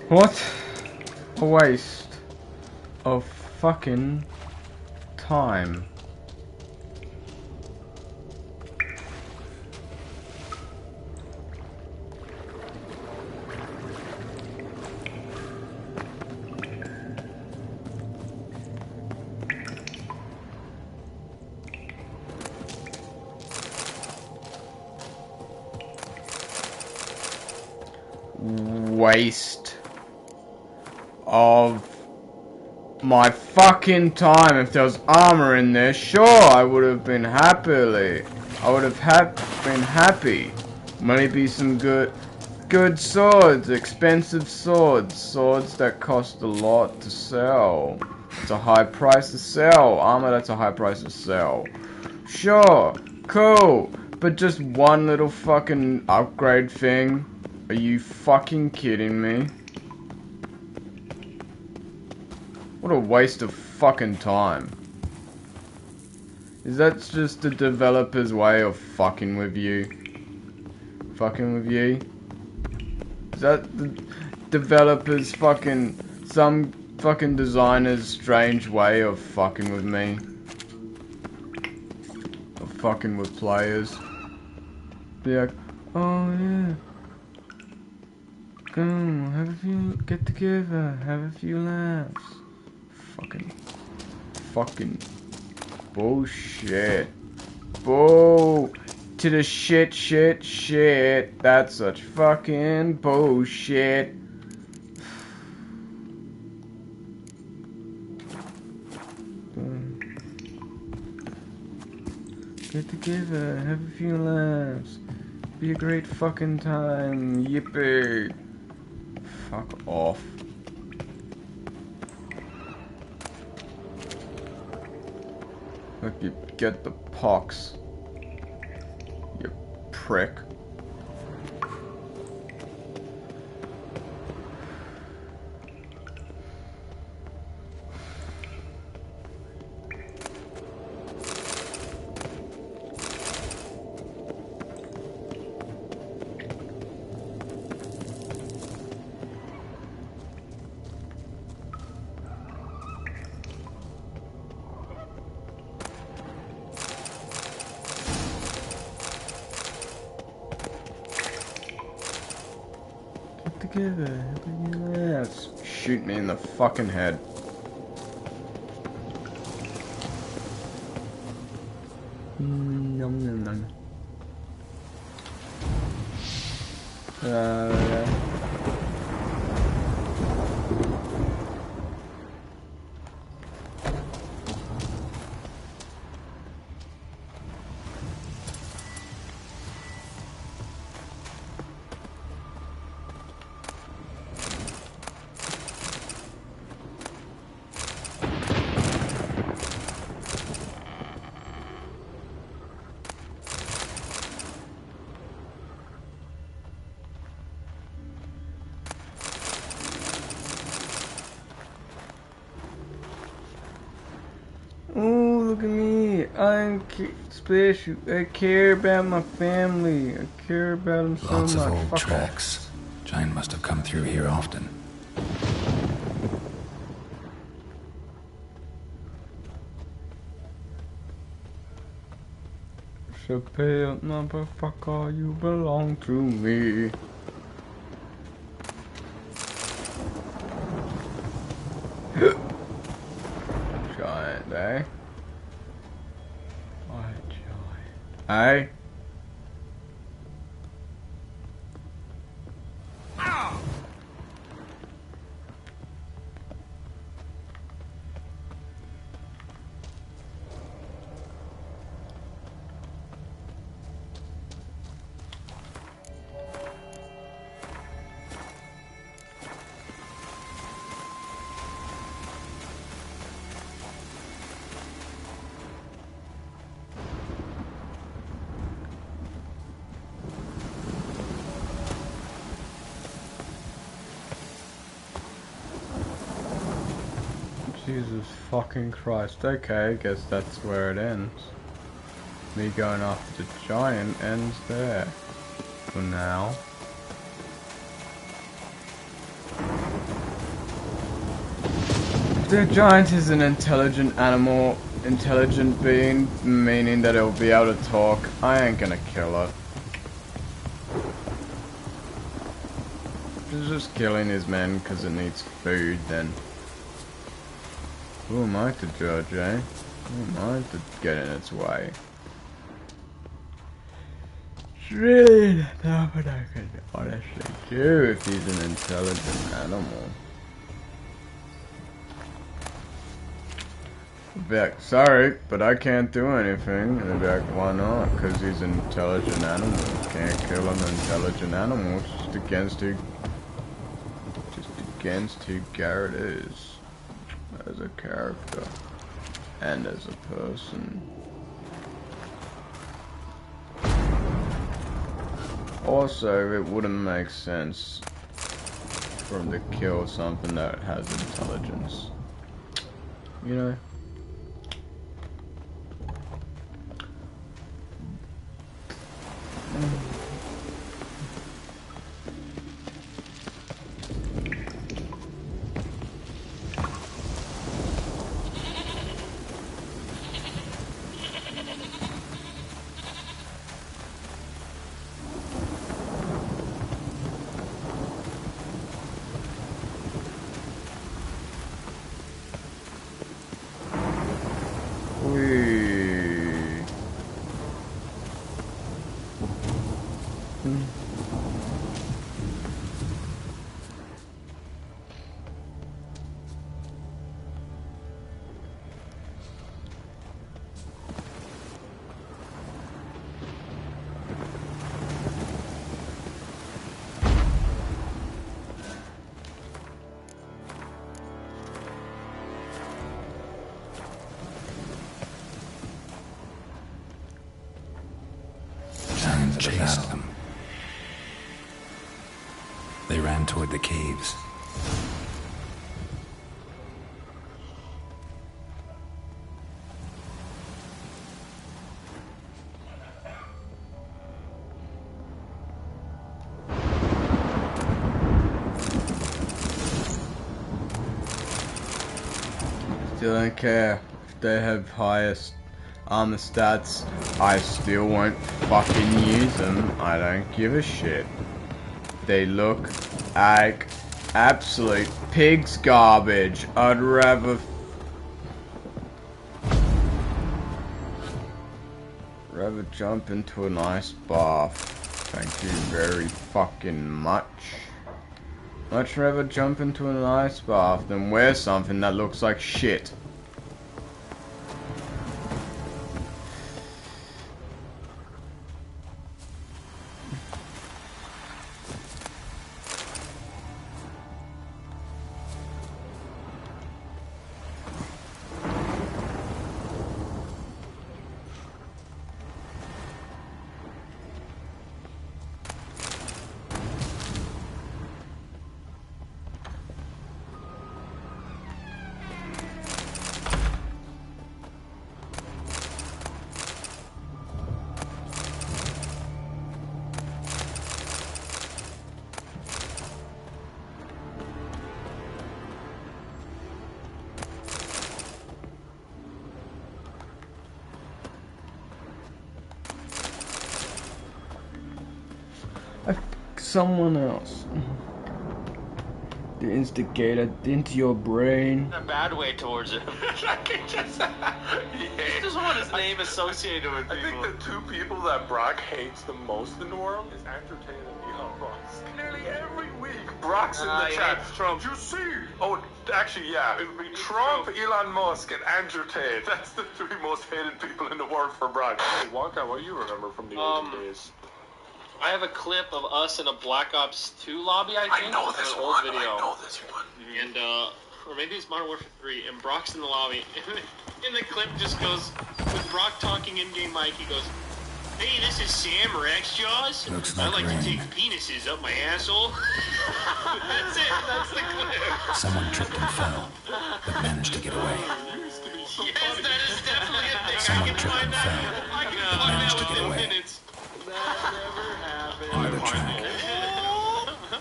What a waste of fucking time. Waste of my fucking time. If there was armor in there, sure, I would have been happy. Maybe some good swords, expensive swords that cost a lot to sell. It's a high price to sell. Armor that's a high price to sell. Sure, cool, but just one little fucking upgrade thing. Are you fucking kidding me? What a waste of fucking time. Is that just the developer's way of fucking with you? Fucking with you? Is that the developer's fucking... some fucking designer's strange way of fucking with me? Of fucking with players? Be like, oh yeah. Come, have a few, get together, have a few laughs. Fucking bullshit. Bull to the shit. That's such fucking bullshit. Get together, have a few laughs. Be a great fucking time. Yippee. Fuck off. Look, you get the pox. You prick. Together, yes. Shoot me in the fucking head. Nom nom nom. Oh, look at me. I'm special. I care about my family. I care about them so much. Lots of old tracks. Giant must have come through here often. Chappelle, motherfucker, you belong to me. Giant, eh? What giant? Eh? Jesus fucking Christ. Okay, I guess that's where it ends. Me going after the giant ends there. For now. The giant is an intelligent animal, intelligent being, meaning that it'll be able to talk. I ain't gonna kill it. It's just killing his men because it needs food then. Who am I to judge, eh? Who am I to get in its way? It's really not what I can honestly do if he's an intelligent animal. Beck, sorry, but I can't do anything. And Beck, why not? Because he's an intelligent animal. Can't kill an intelligent animal. It's just against who Garrett is as a character and as a person. Also, it wouldn't make sense for him to kill something that has intelligence. You know? Chased them. They ran toward the caves. Still don't care if they have highest armor stats. I still won't fucking use them. I don't give a shit. They look like absolute pig's garbage. I'd rather jump into an ice bath. Thank you very fucking much. Much rather jump into an ice bath than wear something that looks like shit. Someone else. The instigator into your brain. In a bad way towards him. He just doesn't want his name associated with people. I think the two people that Brock hates the most in the world is Andrew Tate and Elon Musk. Nearly every week, Brock's in the chat. Trump. You see? Oh, actually, yeah. It would be Trump, Elon Musk, and Andrew Tate. That's the three most hated people in the world for Brock. Hey, Wonka, what do you remember from the olden days? I have a clip of us in a Black Ops 2 lobby, I think. I know this an old one. video. I know this one. And, or maybe it's Modern Warfare 3, and Brock's in the lobby. And the clip just goes, with Brock talking in-game mic, he goes, Hey, this is Sam Rex Jaws. Looks I like like to rain. take penises up my asshole. That's it. That's the clip. Someone tripped and fell, but managed to get away. Yes, that is definitely a thing. Someone tripped and fell, but managed to get away. Another track.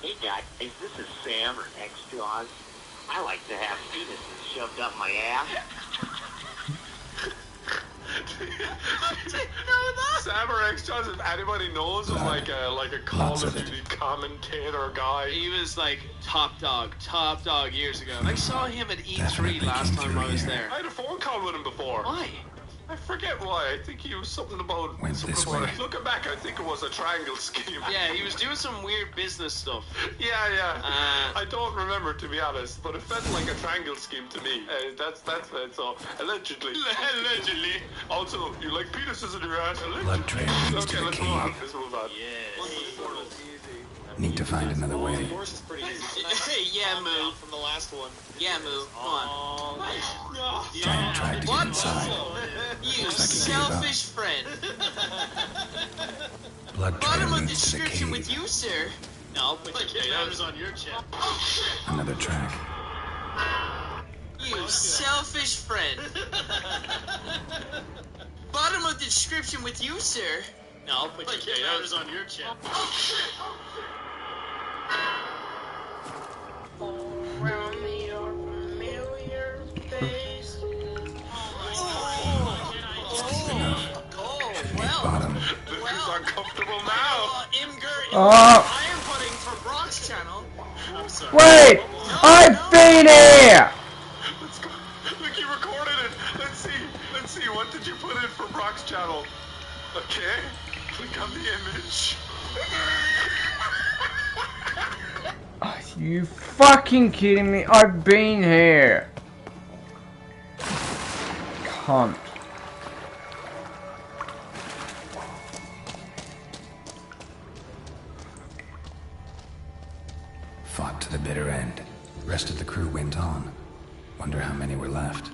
Hey guys, this is Sam or X-Jaws. I like to have penises shoved up my ass. Sam or X-Jaws, if anybody knows, was like a Call of Duty commentator guy. He was like top dog years ago. I saw him at E3 last time I was there. I had a phone call with him before. Why? I forget why. I think he was something about... Went this way. Looking back, I think it was a triangle scheme. Yeah, he was doing some weird business stuff. Yeah. I don't remember, to be honest, but it felt like a triangle scheme to me. That's it, so allegedly. Allegedly. Also, you like penises in your ass? Allegedly. Blood trail leads to Okay, the let's cave. move on. Let's move on. Need to find another way. Hey, yeah, Moo. From the last one. Yeah, Moo. Come on. Giant tried to get inside. You Looks like he gave up. selfish friend. Blood trail Bottom of leads to the description cave. with you, sir. No, I'll put your potatoes on your chip. Another track. You selfish friend. Bottom of the description with you, sir. No, I'll put your potatoes on your chip. Bottom. This is uncomfortable now. I am putting for Brock's channel. I'm sorry. Wait! I've been here! Let's go. Look, you recorded it. Let's see. What did you put in for Brock's channel? Okay. Click on the image. Are you fucking kidding me? I've been here. Cunt. Fought to the bitter end. Rest of the crew went on. Wonder how many were left.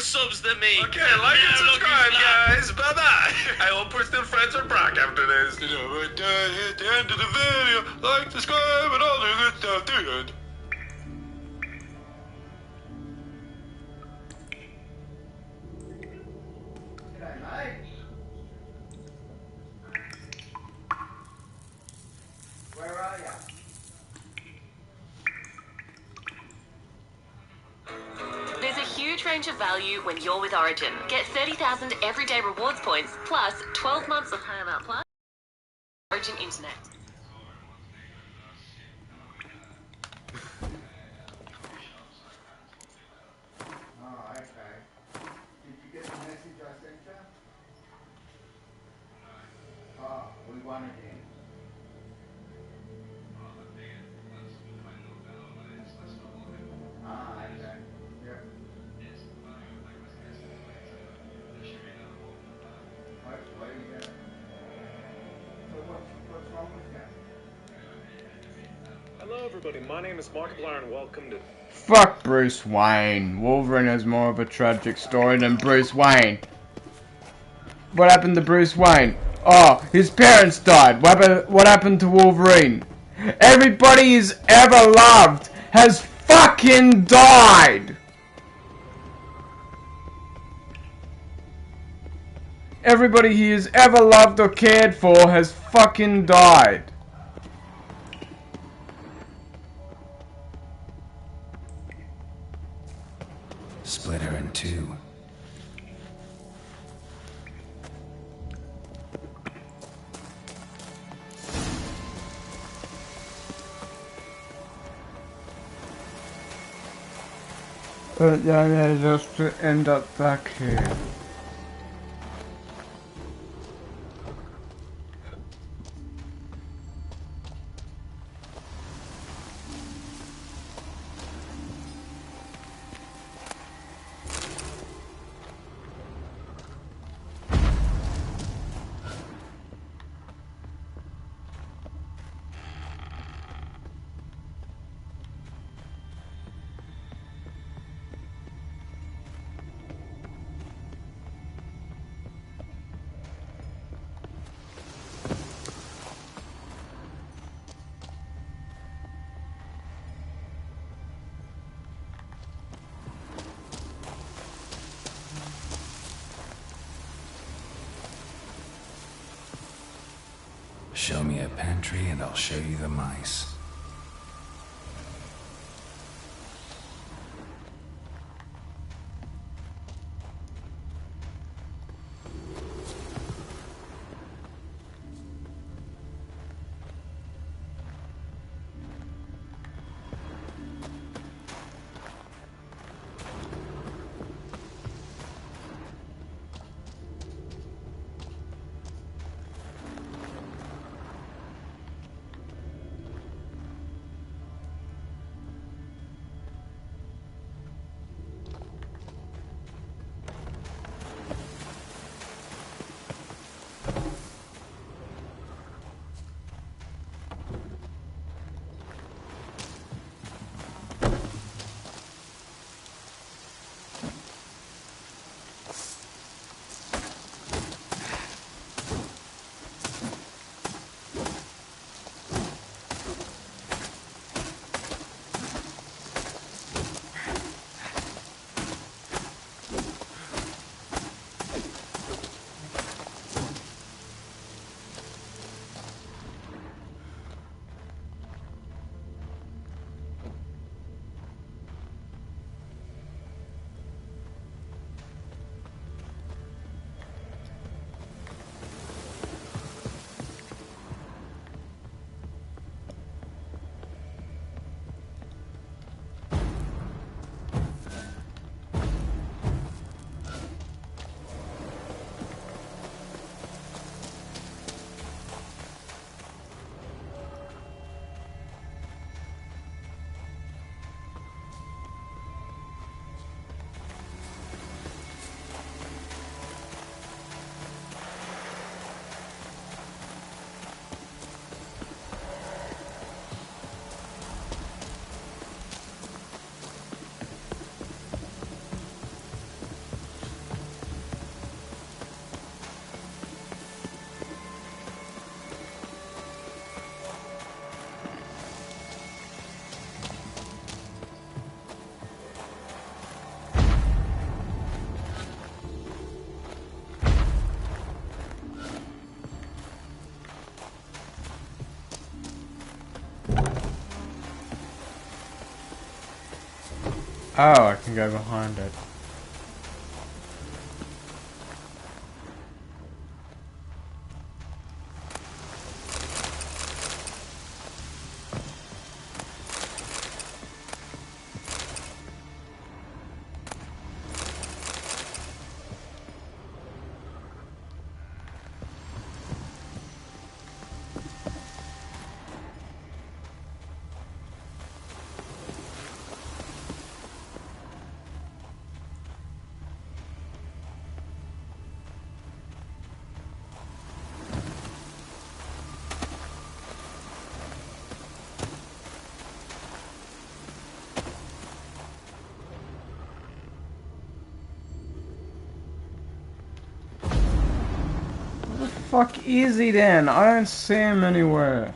Subs than me. Okay, like and subscribe, guys. Bye-bye. I hope we're still friends with Brock after this. You know, but at the end of the video, like, subscribe, and all the good stuff, dude. Where are ya? There's a huge range of value when you're with Origin. Get 30,000 everyday rewards points, plus 12 months of Paramount Plus. Origin Internet. Oh, okay. Did you get the message I sent you? Oh, we won again. Ah, okay. Yep. Hopefully, yeah. So what's wrong with you? Hello everybody, my name is Markiplier and welcome to... Fuck Bruce Wayne. Wolverine has more of a tragic story than Bruce Wayne. What happened to Bruce Wayne? Oh, his parents died. What happened to Wolverine? Everybody he's ever loved has fucking died. everybody he has ever loved or cared for has fucking died. Split her in two. Yeah, just to end up back here. Show me a pantry and I'll show you the mice. Oh, I can go behind it. Fuck is he then? I don't see him anywhere.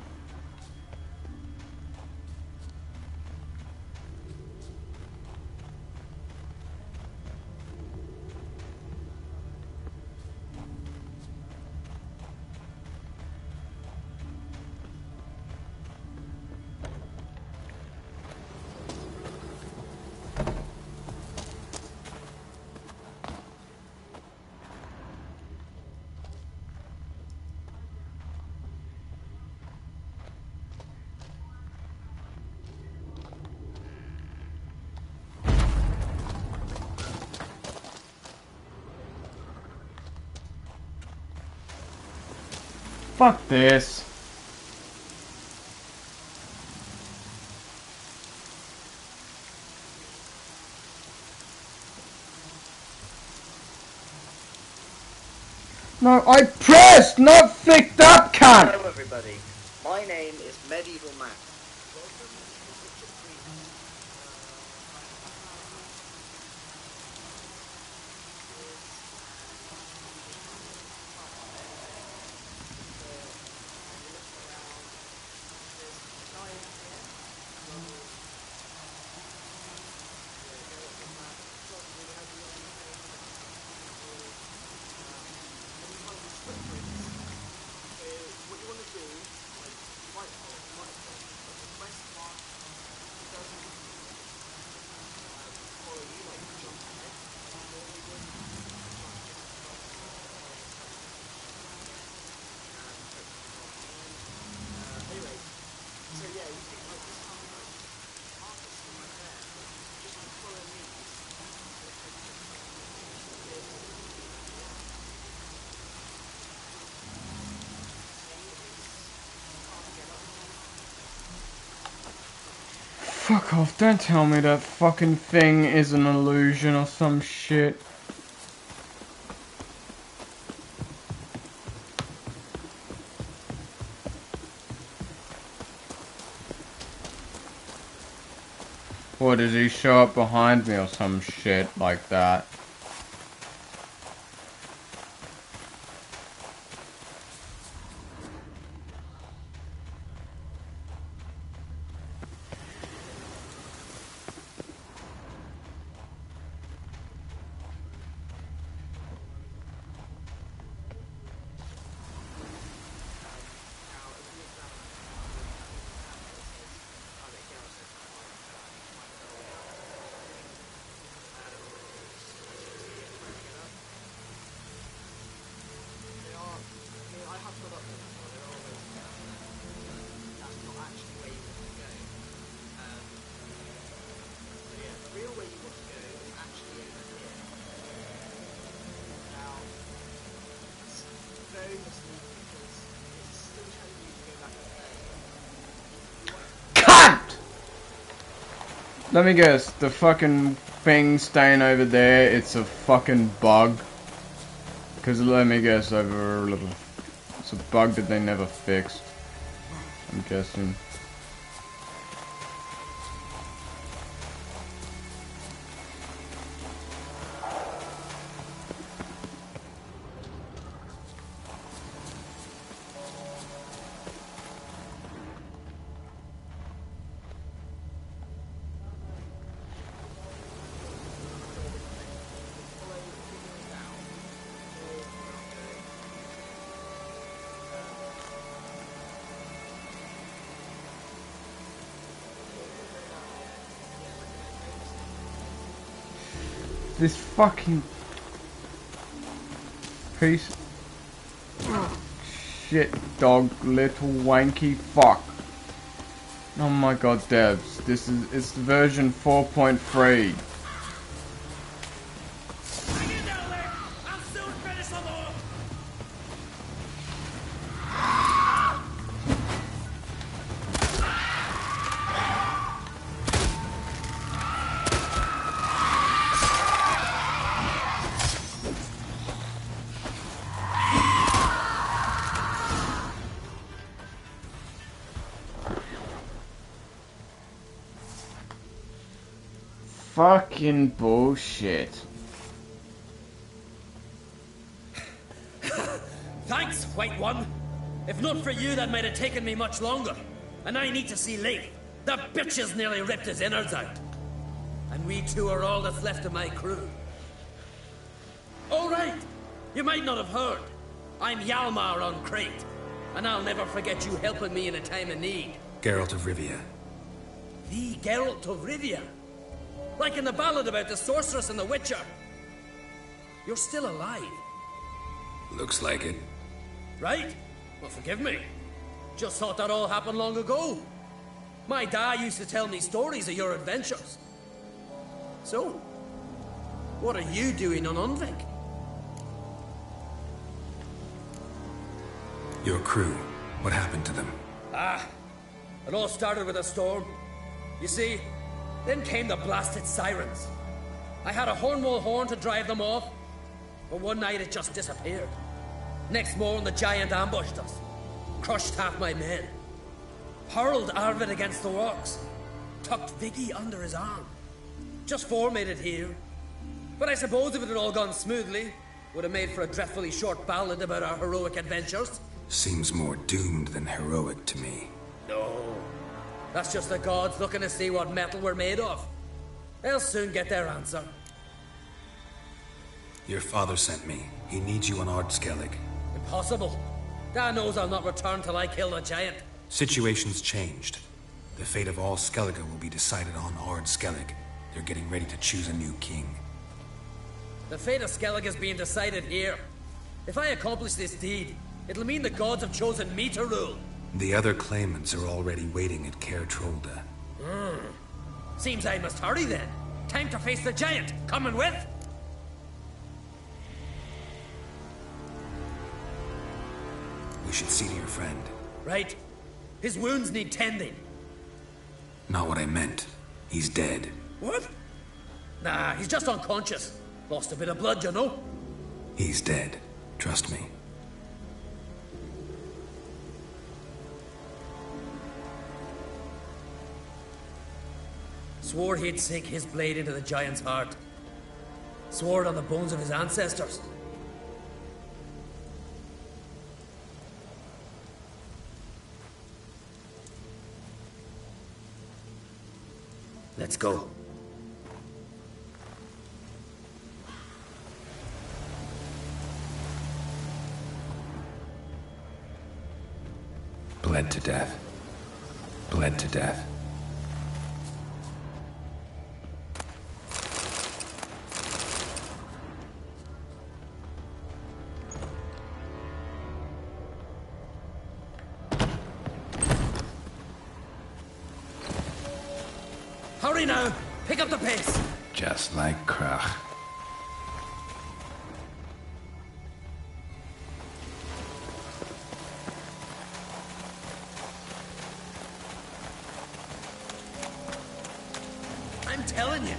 Fuck this. No, I pressed, not flicked up, cunt! Hello everybody, my name is Medieval Mac. Fuck off, don't tell me that fucking thing is an illusion or some shit. What, does he show up behind me or some shit like that? Let me guess, the fucking thing staying over there, it's a fucking bug. Because let me guess, it's a bug that they never fixed, I'm guessing. This fucking piece of shit dog, little wanky fuck. Oh my god, devs, it's version 4.3. Fucking bullshit. Thanks, White One. If not for you, that might have taken me much longer. And I need to see Leif. The bitch has nearly ripped his innards out. And we two are all that's left of my crew. All right. You might not have heard. I'm Hjalmar on Crete. And I'll never forget you helping me in a time of need. Geralt of Rivia. The Geralt of Rivia? Like in the ballad about the sorceress and the witcher. You're still alive. Looks like it. Right? Well, forgive me. Just thought that all happened long ago. My dad used to tell me stories of your adventures. So, what are you doing on Undvik? Your crew, what happened to them? It all started with a storm. You see, then came the blasted sirens. I had a Hornwall horn to drive them off, but one night it just disappeared. Next morning the giant ambushed us, crushed half my men, hurled Arvid against the rocks, tucked Vicky under his arm. Just 4 made it here. But I suppose if it had all gone smoothly, would have made for a dreadfully short ballad about our heroic adventures. Seems more doomed than heroic to me. No. That's just the gods looking to see what metal we're made of. They'll soon get their answer. Your father sent me. He needs you on Ard Skellig. Impossible. Dad knows I'll not return till I kill the giant. Situation's changed. The fate of all Skellige will be decided on Ard Skellig. They're getting ready to choose a new king. The fate of Skellig is being decided here. If I accomplish this deed, it'll mean the gods have chosen me to rule. The other claimants are already waiting at Caer Trolda. Seems I must hurry then. Time to face the giant. Coming with? We should see to your friend. Right. His wounds need tending. Not what I meant. He's dead. What? Nah, he's just unconscious. Lost a bit of blood, you know. He's dead. Trust me. Swore he'd sink his blade into the giant's heart. Swore it on the bones of his ancestors. Let's go. Bled to death. Bled to death. Hurry now! Pick up the pace! Just like Krach. I'm telling you,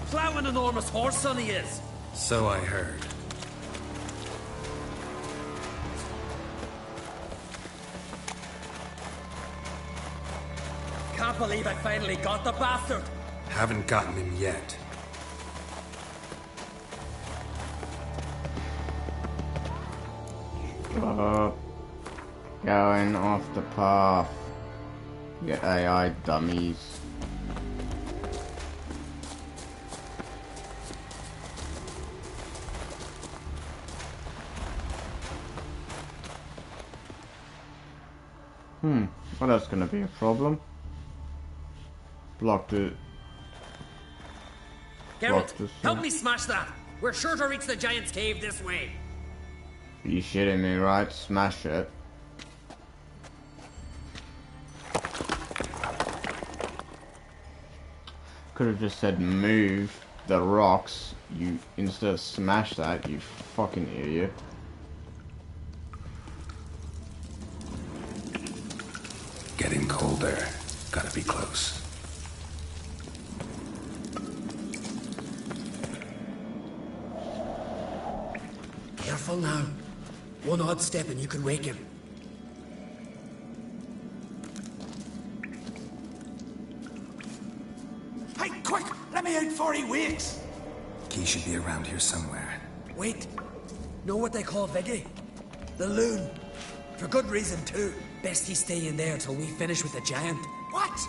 plow an enormous horse son he is. So I heard. Can't believe I finally got the bastard. Haven't gotten him yet. Going off the path. You AI dummies. Well, that's gonna be a problem. Blocked it. Geralt, help me smash that. We're sure to reach the giant's cave this way. You shitting me, right? Smash it. Could have just said move the rocks. You instead of smash that, you fucking idiot. Getting colder. Gotta be close. Careful now. One odd step and you can wake him. Hey, quick! Let me out before he wakes! Key should be around here somewhere. Wait. Know what they call Viggy? The loon. For good reason, too. Best he stay in there till we finish with the giant. What?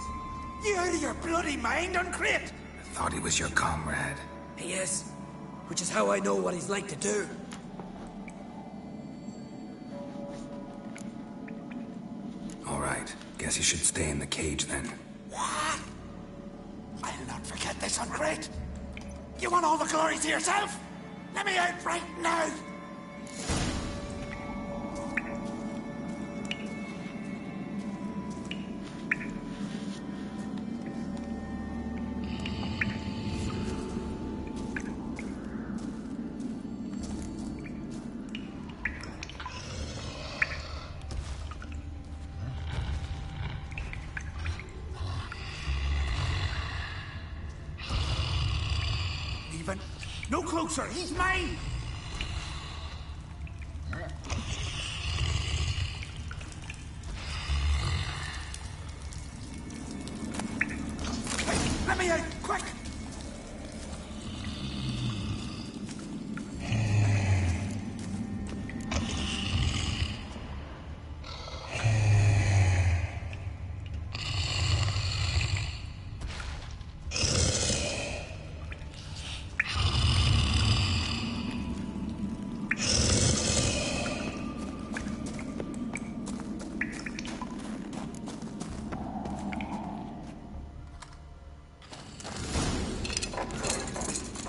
You out of your bloody mind, Uncrate? I thought he was your comrade. He is. Which is how I know what he's like to do. Alright. Guess you should stay in the cage then. What? I'll not forget this, Uncrate. You want all the glory to yourself? Let me out right now! even. No closer. He's mine. Hey, let me out, quick.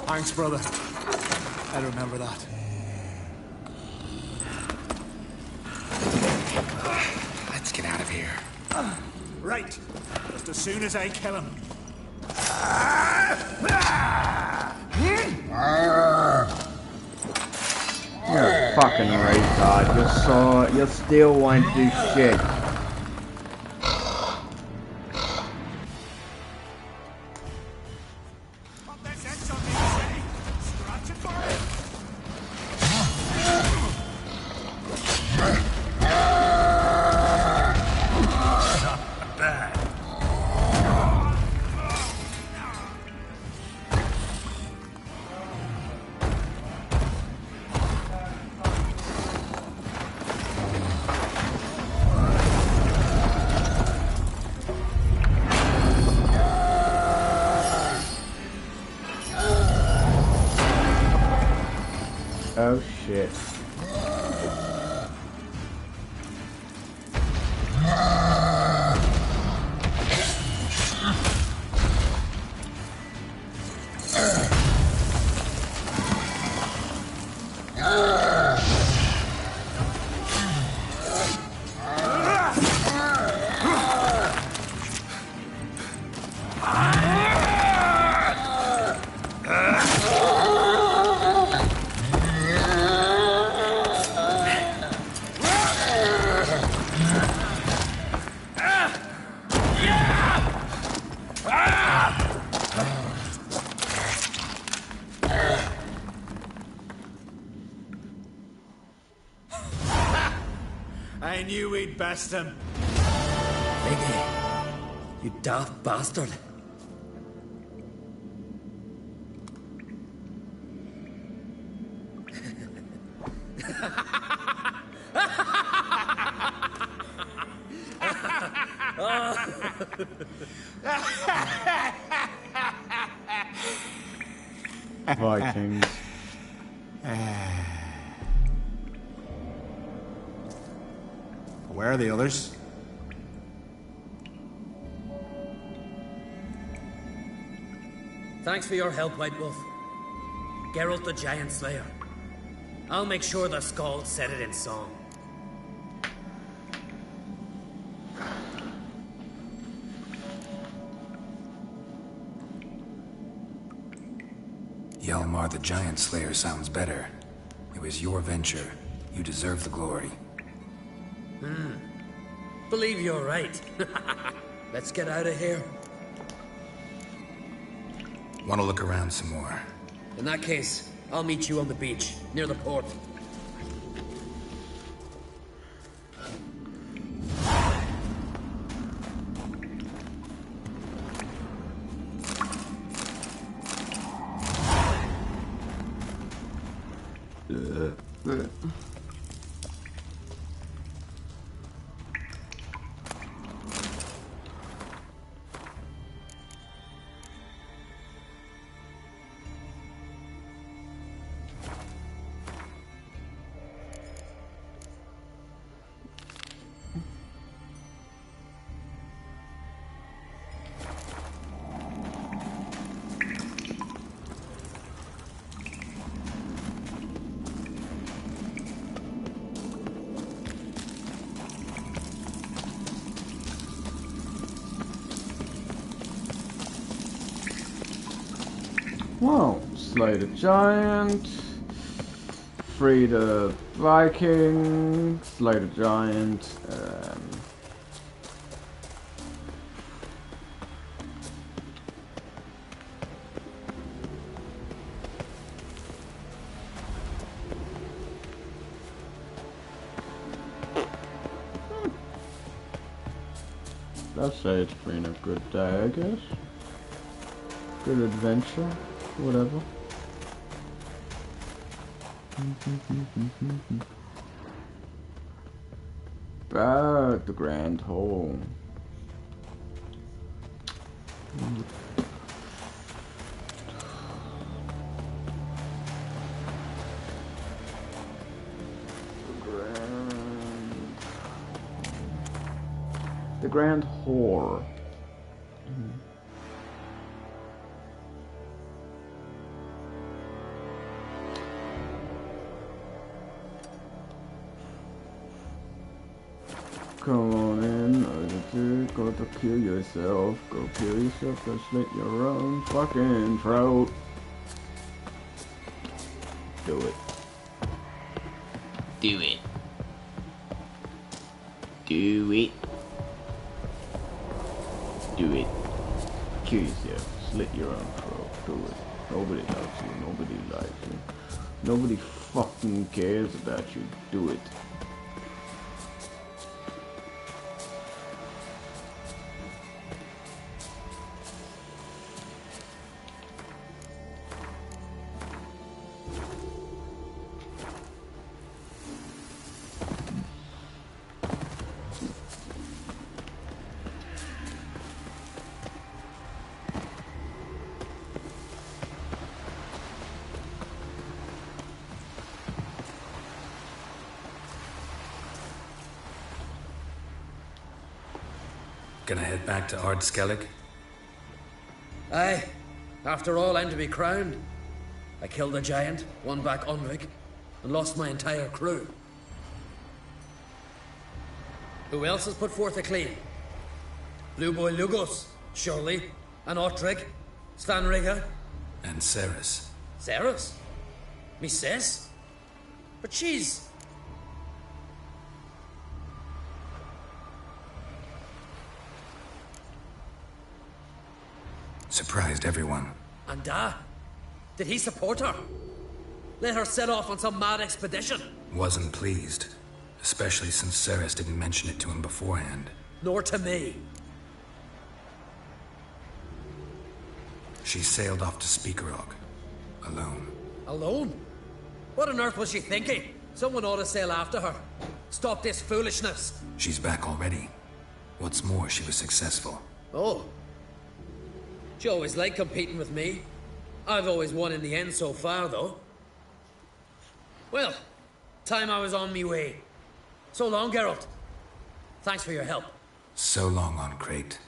Thanks, brother. I'll remember that. Let's get out of here. Right. Just as soon as I kill him. You're a fucking retard. You still won't do shit. Oh shit. I knew we'd best him. Biggie, you daft bastard. Vikings. Where are the others? Thanks for your help, White Wolf. Geralt the Giant Slayer. I'll make sure the Skald said it in song. Hjalmar the Giant Slayer sounds better. It was your venture. You deserve the glory. Believe you're right. Let's get out of here. Want to look around some more? In that case, I'll meet you on the beach, near the port. Well, slay the giant, free the Viking, slay the giant, I'll say it's been a good day, I guess. Good adventure, whatever. Back the Grand Hall. The Grand Whore. Come on in, go to kill yourself. Go kill yourself, go slit your own fucking throat. Do it. Do it. Do it. Do it. Kill yourself, slit your own throat. Do it. Nobody loves you, nobody likes you. Nobody fucking cares about you. Do it. Gonna head back to Ard Skellig? Aye. After all, I'm to be crowned. I killed a giant, won back Unvik, and lost my entire crew. Who else has put forth a claim? Blue Boy Lugos, surely, and Ottrig, Svanrigga. And Ceres. Ceres? Me sis? But she's... Surprised everyone. And did he support her? Let her set off on some mad expedition? Wasn't pleased. Especially since Ceres didn't mention it to him beforehand. Nor to me. She sailed off to Speakerog. Alone. Alone? What on earth was she thinking? Someone ought to sail after her. Stop this foolishness. She's back already. What's more, she was successful. Oh. She always liked competing with me. I've always won in the end so far, though. Well, time I was on me way. So long, Geralt. Thanks for your help. So long on Crate.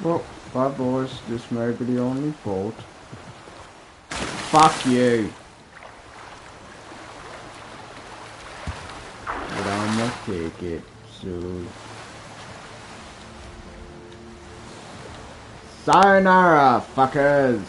Well, bye boys, this may be the only boat. Fuck you! But I'ma take it, so... Sayonara, fuckers!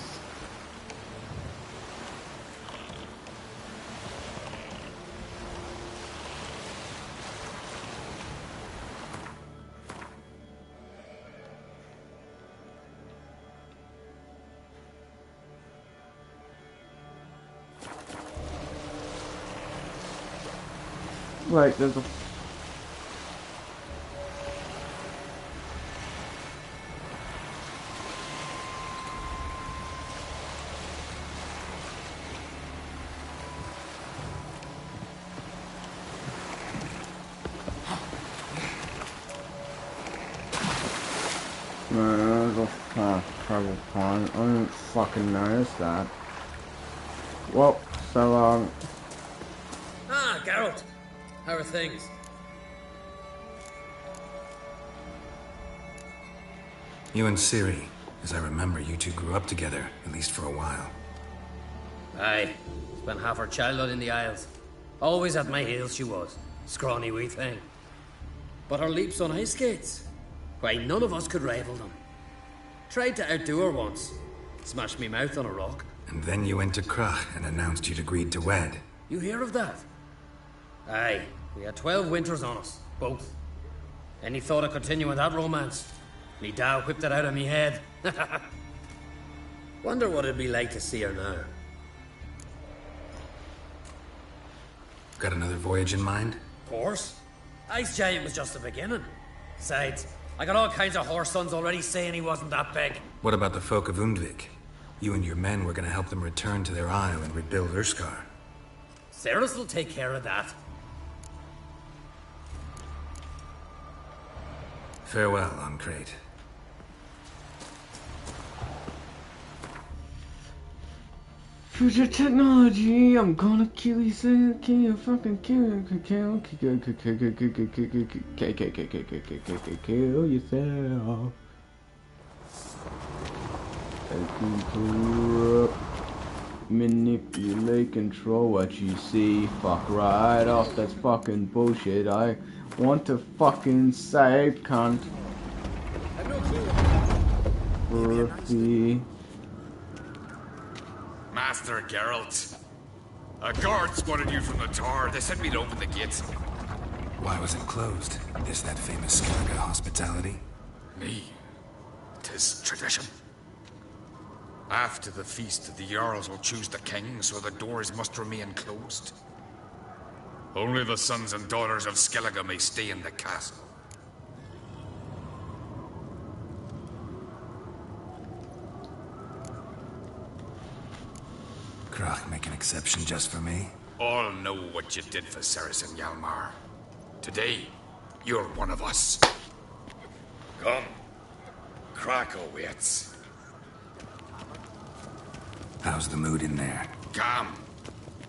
Wait, there's a... Man, there's a fast travel point. I didn't fucking notice that. Well, so long. Ah, Geralt. How are things? You and Ciri, as I remember, you two grew up together, at least for a while. Aye. Spent half her childhood in the Isles. Always at my heels she was. Scrawny wee thing. But her leaps on ice skates, why, none of us could rival them. Tried to outdo her once. Smashed me mouth on a rock. And then you went to Krach and announced you'd agreed to wed. You hear of that? Aye. We had 12 winters on us, both. Any thought of continuing that romance? Me Dow whipped it out of me head. Wonder what it'd be like to see her now. Got another voyage in mind? Of course. Ice Giant was just the beginning. Besides, I got all kinds of horse sons already saying he wasn't that big. What about the folk of Undvik? You and your men were gonna help them return to their isle and rebuild Urskar. Ceres will take care of that. Farewell, Ancrate. Future technology, I'm gonna kill you, so kill you, fucking kill yourself. Corrupt, manipulate, control what you see. Fuck right off, that's fucking bullshit. I want to fucking save, cunt. Ruffy. Master Geralt. A guard spotted you from the tower. They said we'd open the gates. Why was it closed? Is that famous Skellige hospitality? Me. 'Tis tradition. After the feast, the Jarls will choose the king, so the doors must remain closed. Only the sons and daughters of Skellige may stay in the castle. Krach make an exception just for me? All know what you did for Ceres and Hjalmar. Today, you're one of us. Come. Krach awaits. How's the mood in there? Calm.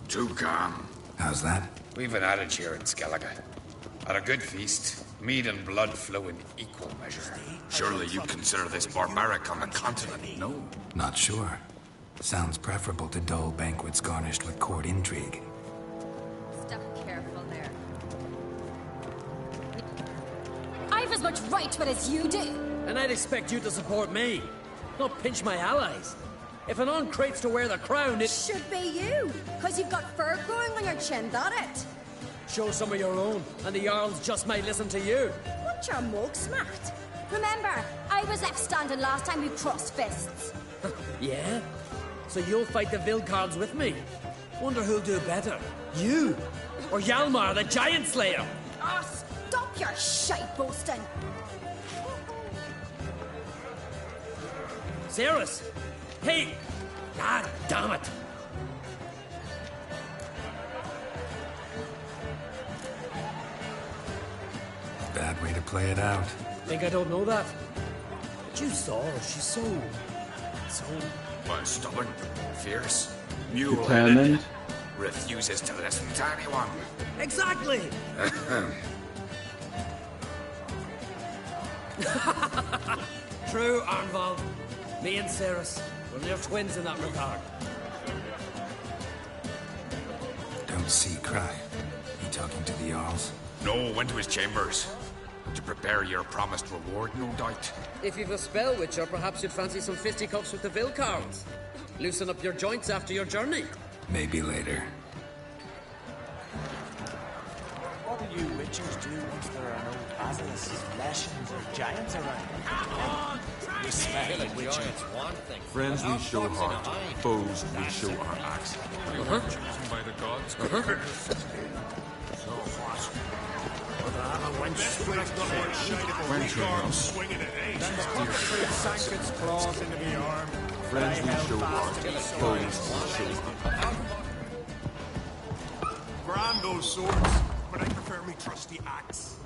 Too calm. How's that? We've an adage here in Skellige. At a good feast, mead and blood flow in equal measure. Surely you consider this barbaric on the continent, no? Not sure. Sounds preferable to dull banquets garnished with court intrigue. Step careful there. I've as much right to it as you do. And I'd expect you to support me, not pinch my allies. If an Ancrate's to wear the crown, it should be you, because you've got fur growing on your chin, that it? Show some of your own, and the Jarls just might listen to you. Want your mug smacked? Remember, I was left standing last time we crossed fists. Yeah? So you'll fight the Vilcards with me? Wonder who'll do better, you or Hjalmar, the Giant Slayer? Oh, stop your shite boasting! Ceres! Hey! God damn it! Bad way to play it out. Think I don't know that? But you saw her, she's so... Stubborn, fierce, determined, refuses to listen to anyone. Exactly! True, Arnvald. Me and Ceres, we're near twins in that regard. Don't see Krach. You talking to the Jarls? No, went to his chambers. To prepare your promised reward, no doubt. If you've a spell, Witcher, perhaps you'd fancy some fisticuffs with the Vilcards. Loosen up your joints after your journey. Maybe later. What do you Witchers do once there are no basilisks, lashings, or giants around? Come on! We smell like Witchers. Friends we show heart, foes we show our axe. Chosen by the gods. So what? Whether I have a wench swinging at age. Then the fucker sank its claws into the arm. Friends we show heart, foes we show our Grand those swords, but I prefer me trusty axe.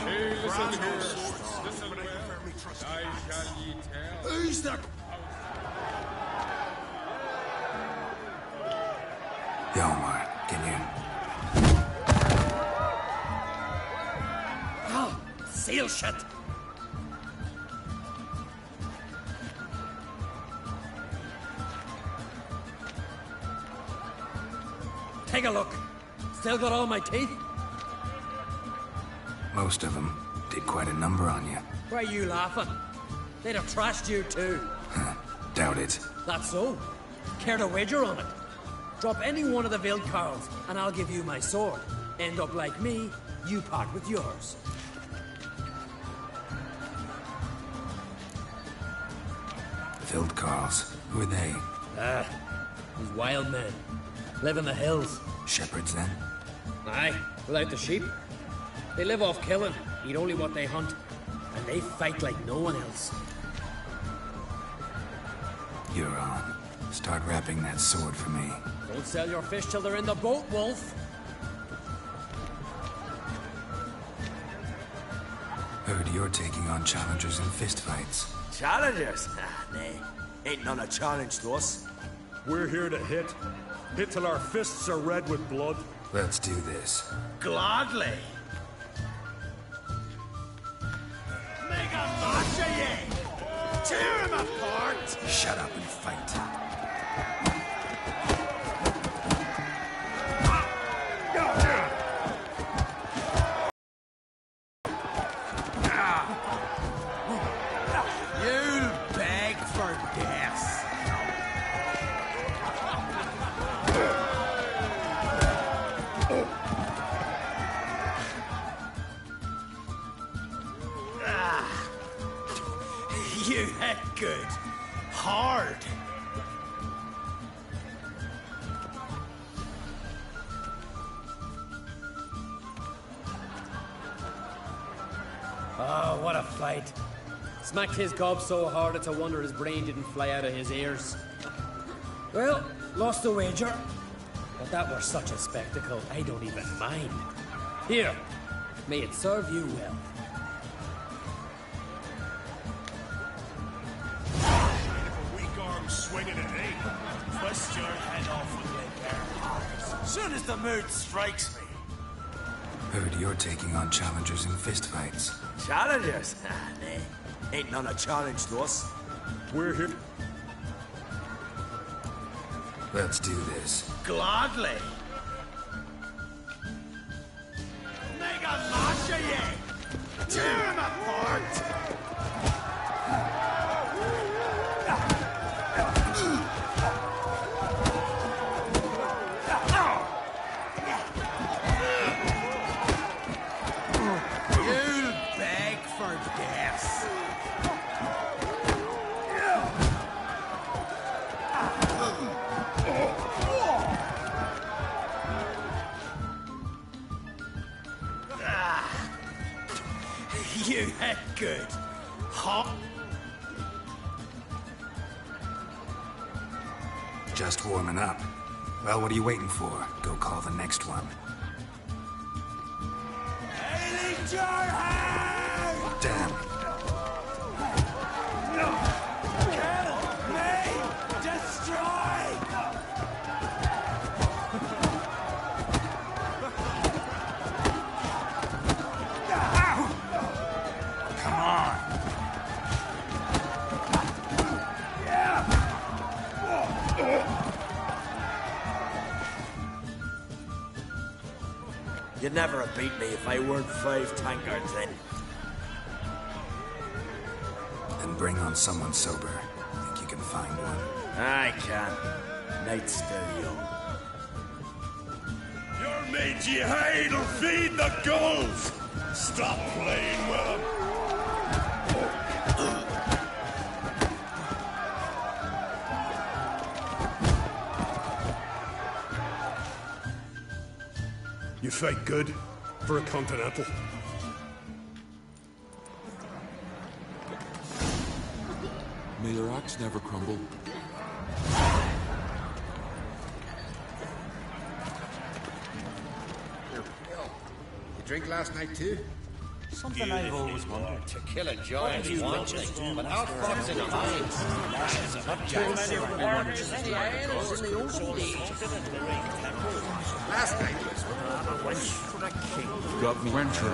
Hey, listen here. Listen well. I shall ye tell. Who's the... Hjalmar, get in. Oh, seal shut. Take a look. Still got all my teeth? Most of them did quite a number on you. Why are you laughing? They'd have trashed you too. Doubt it. That's so. Care to wager on it? Drop any one of the Veiled Carls, and I'll give you my sword. End up like me, you part with yours. Veiled Carls. Who are they? These wild men. Live in the hills. Shepherds, then? Aye, without the sheep. They live off killing, eat only what they hunt, and they fight like no one else. You're on. Start wrapping that sword for me. Don't sell your fish till they're in the boat, Wolf. Heard you're taking on challengers in fistfights. Challengers? Ah, nay. Ain't none a challenge to us. We're here to hit. Hit till our fists are red with blood. Let's do this. Gladly. Mega Masha, ye! Tear him apart! Shut up and fight. You'll beg for death. You hit good. Hard. Oh, what a fight. Smacked his gob so hard it's a wonder his brain didn't fly out of his ears. Well, lost the wager. But that were such a spectacle, I don't even mind. Here, may it serve you well. Weak arm swinging at eight. Twist your head off with your bare. Soon as the mood strikes me. Heard you're taking on challengers in fistfights. Challengers? Ah, nay. Ain't none a challenge to us. We're here. Let's do this. Gladly. Mega Masha, ye! Tear him apart! You'll beg for death. You hit good. Hot. Just warming up. Well, what are you waiting for? Go call the next one. Ailing your hand! Damn. Kill me! Destroy! Come on. You'd never have beat me if I weren't 5 tankards in. Then bring on someone sober. Think you can find one? I can. Night's still young. Your mangy hide'll feed the gulls! Stop playing with them! You fight good for a continental. May your axe never crumble. You drink last night too? Something I've always wondered. To kill a giant is one thing, but how far is it minds? Last night was for the king. Got me. Wencher,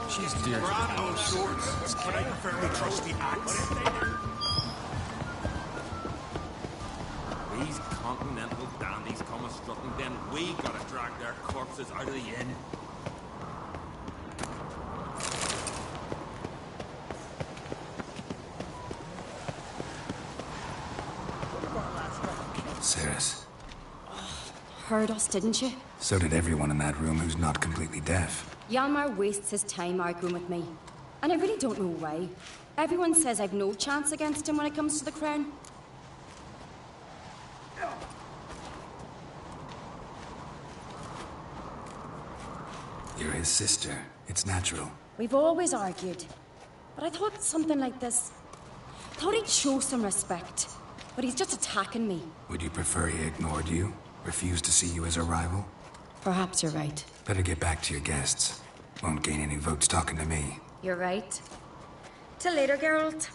She's dear. No swords, but I prefer my trusty axe. These continental dandies come a-strutting, then we gotta drag their corpses out of the inn. Ceres. heard us, didn't you? So did everyone in that room who's not completely deaf. Hjalmar wastes his time arguing with me. And I really don't know why. Everyone says I've no chance against him when it comes to the crown. You're his sister. It's natural. We've always argued. But I thought something like this... I thought he'd show some respect. But he's just attacking me. Would you prefer he ignored you? Refused to see you as a rival? Perhaps you're right. Better get back to your guests. Won't gain any votes talking to me. You're right. Till later, Geralt.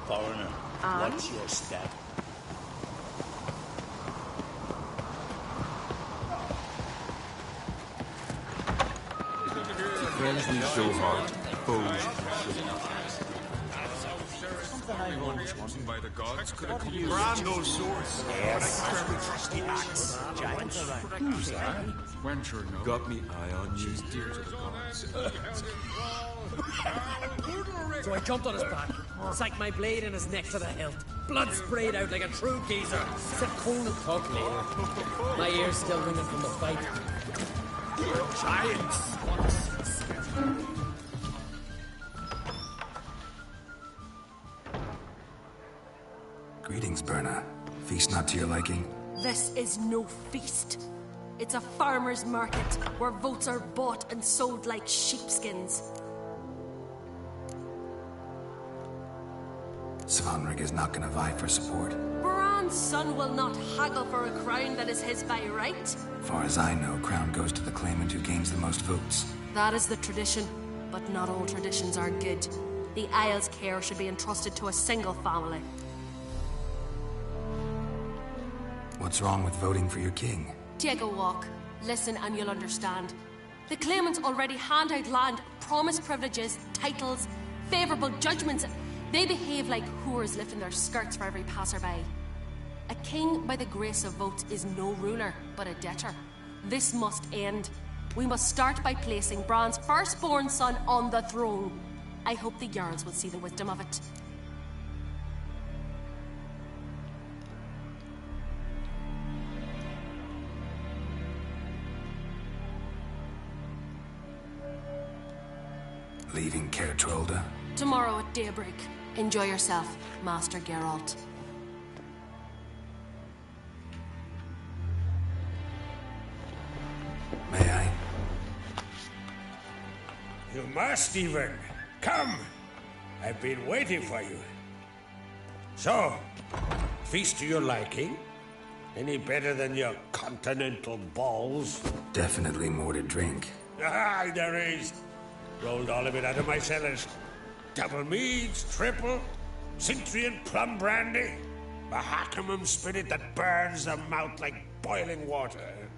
Foreigner, what's your step? Friends we so hard, foes. By the gods, could have come Brando source. Yes. Trusty axe. Giants are right. Who's that? Wenture, no. Got me eye on you. She's dear to the gods. So I jumped on his back, sank my blade in his neck to the hilt. Blood sprayed out like a true geezer. Said cold and talk later. My ears still ringing from the fight. Giants. Greetings, Berna. Feast not to your liking? This is no feast. It's a farmer's market where votes are bought and sold like sheepskins. Svanrig is not gonna vie for support. Bran's son will not haggle for a crown that is his by right. Far as I know, crown goes to the claimant who gains the most votes. That is the tradition, but not all traditions are good. The Isle's care should be entrusted to a single family. What's wrong with voting for your king? Take a walk. Listen and you'll understand. The claimants already hand out land, promise privileges, titles, favourable judgments. They behave like whores lifting their skirts for every passerby. A king by the grace of vote is no ruler, but a debtor. This must end. We must start by placing Bran's firstborn son on the throne. I hope the Jarls will see the wisdom of it. Leaving Caer Trolda? Tomorrow at daybreak. Enjoy yourself, Master Geralt. May I? You must, even. Come! I've been waiting for you. So, feast to your liking? Any better than your continental balls? Definitely more to drink. Ah, there is. Rolled all of it out of my cellars. Double meads, triple, Cintrian plum brandy, Mahakimum spirit that burns the mouth like boiling water.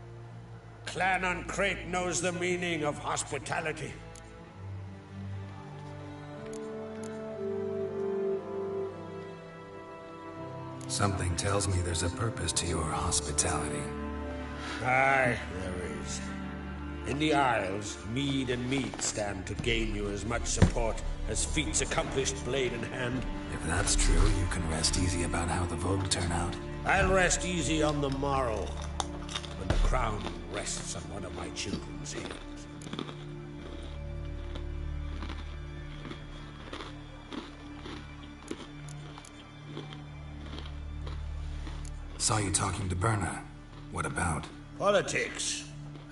Clan on Crate knows the meaning of hospitality. Something tells me there's a purpose to your hospitality. Aye, there is. In the Isles, mead and meat stand to gain you as much support as feats accomplished blade in hand. If that's true, you can rest easy about how the vote will turn out. I'll rest easy on the morrow, when the crown rests on one of my children's hands. Saw you talking to Berna. What about? Politics.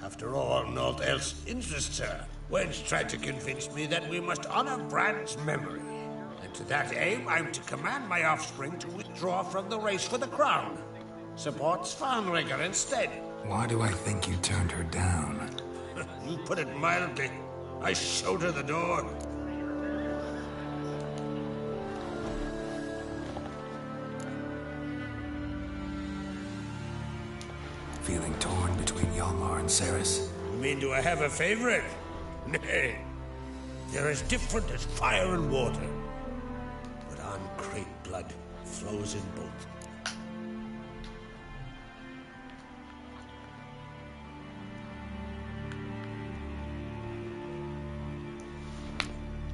After all, naught else interests her. Wench tried to convince me that we must honor Bran's memory. And to that aim, I'm to command my offspring to withdraw from the race for the crown. Support Svanrigger instead. Why do I think you turned her down? You put it mildly. I showed her the door. Feeling torn between Hjalmar and Cerys? You mean, do I have a favorite? Nay. They're as different as fire and water. But on Crate blood flows in both.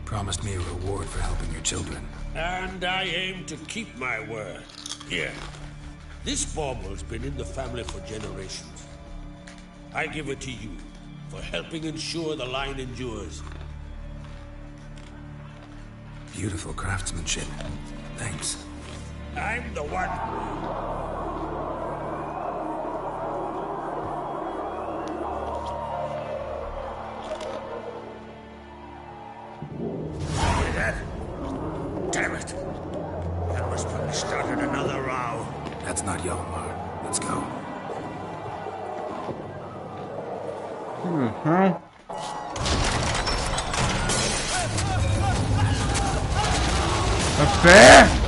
Promised me a reward for helping your children. And I aim to keep my word. Here. This bauble's been in the family for generations. I give it to you for helping ensure the line endures. Beautiful craftsmanship. Thanks. I'm the one. Hear that? Damn it. That must probably started another row. That's not Hjalmar. Let's go. Huh? A bear?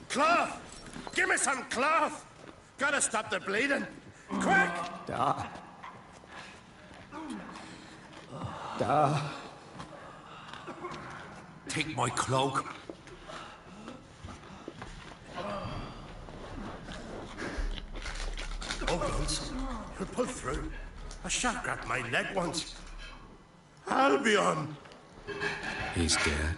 Cloth! Give me some cloth! Gotta stop the bleeding! Quick! Da. Da. Take my cloak. Oh, guns. You'll pull through. A shot grabbed my leg once. Albion! He's dead.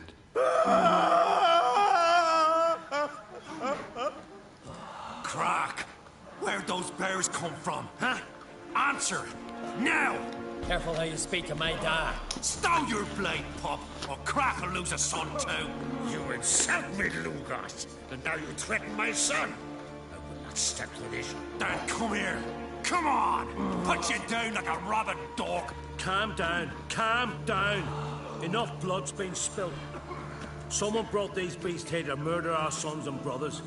Crack! Where'd those bears come from, huh? Answer! Now! Careful how you speak to my dad. Stow your blade, pup, or Crack will lose a son too. You insult me, Lugas, and now you threaten my son. I will not step to this. Dad, come here. Come on! Put you down like a rabid dog. Calm down. Calm down. Enough blood's been spilled. Someone brought these beasts here to murder our sons and brothers.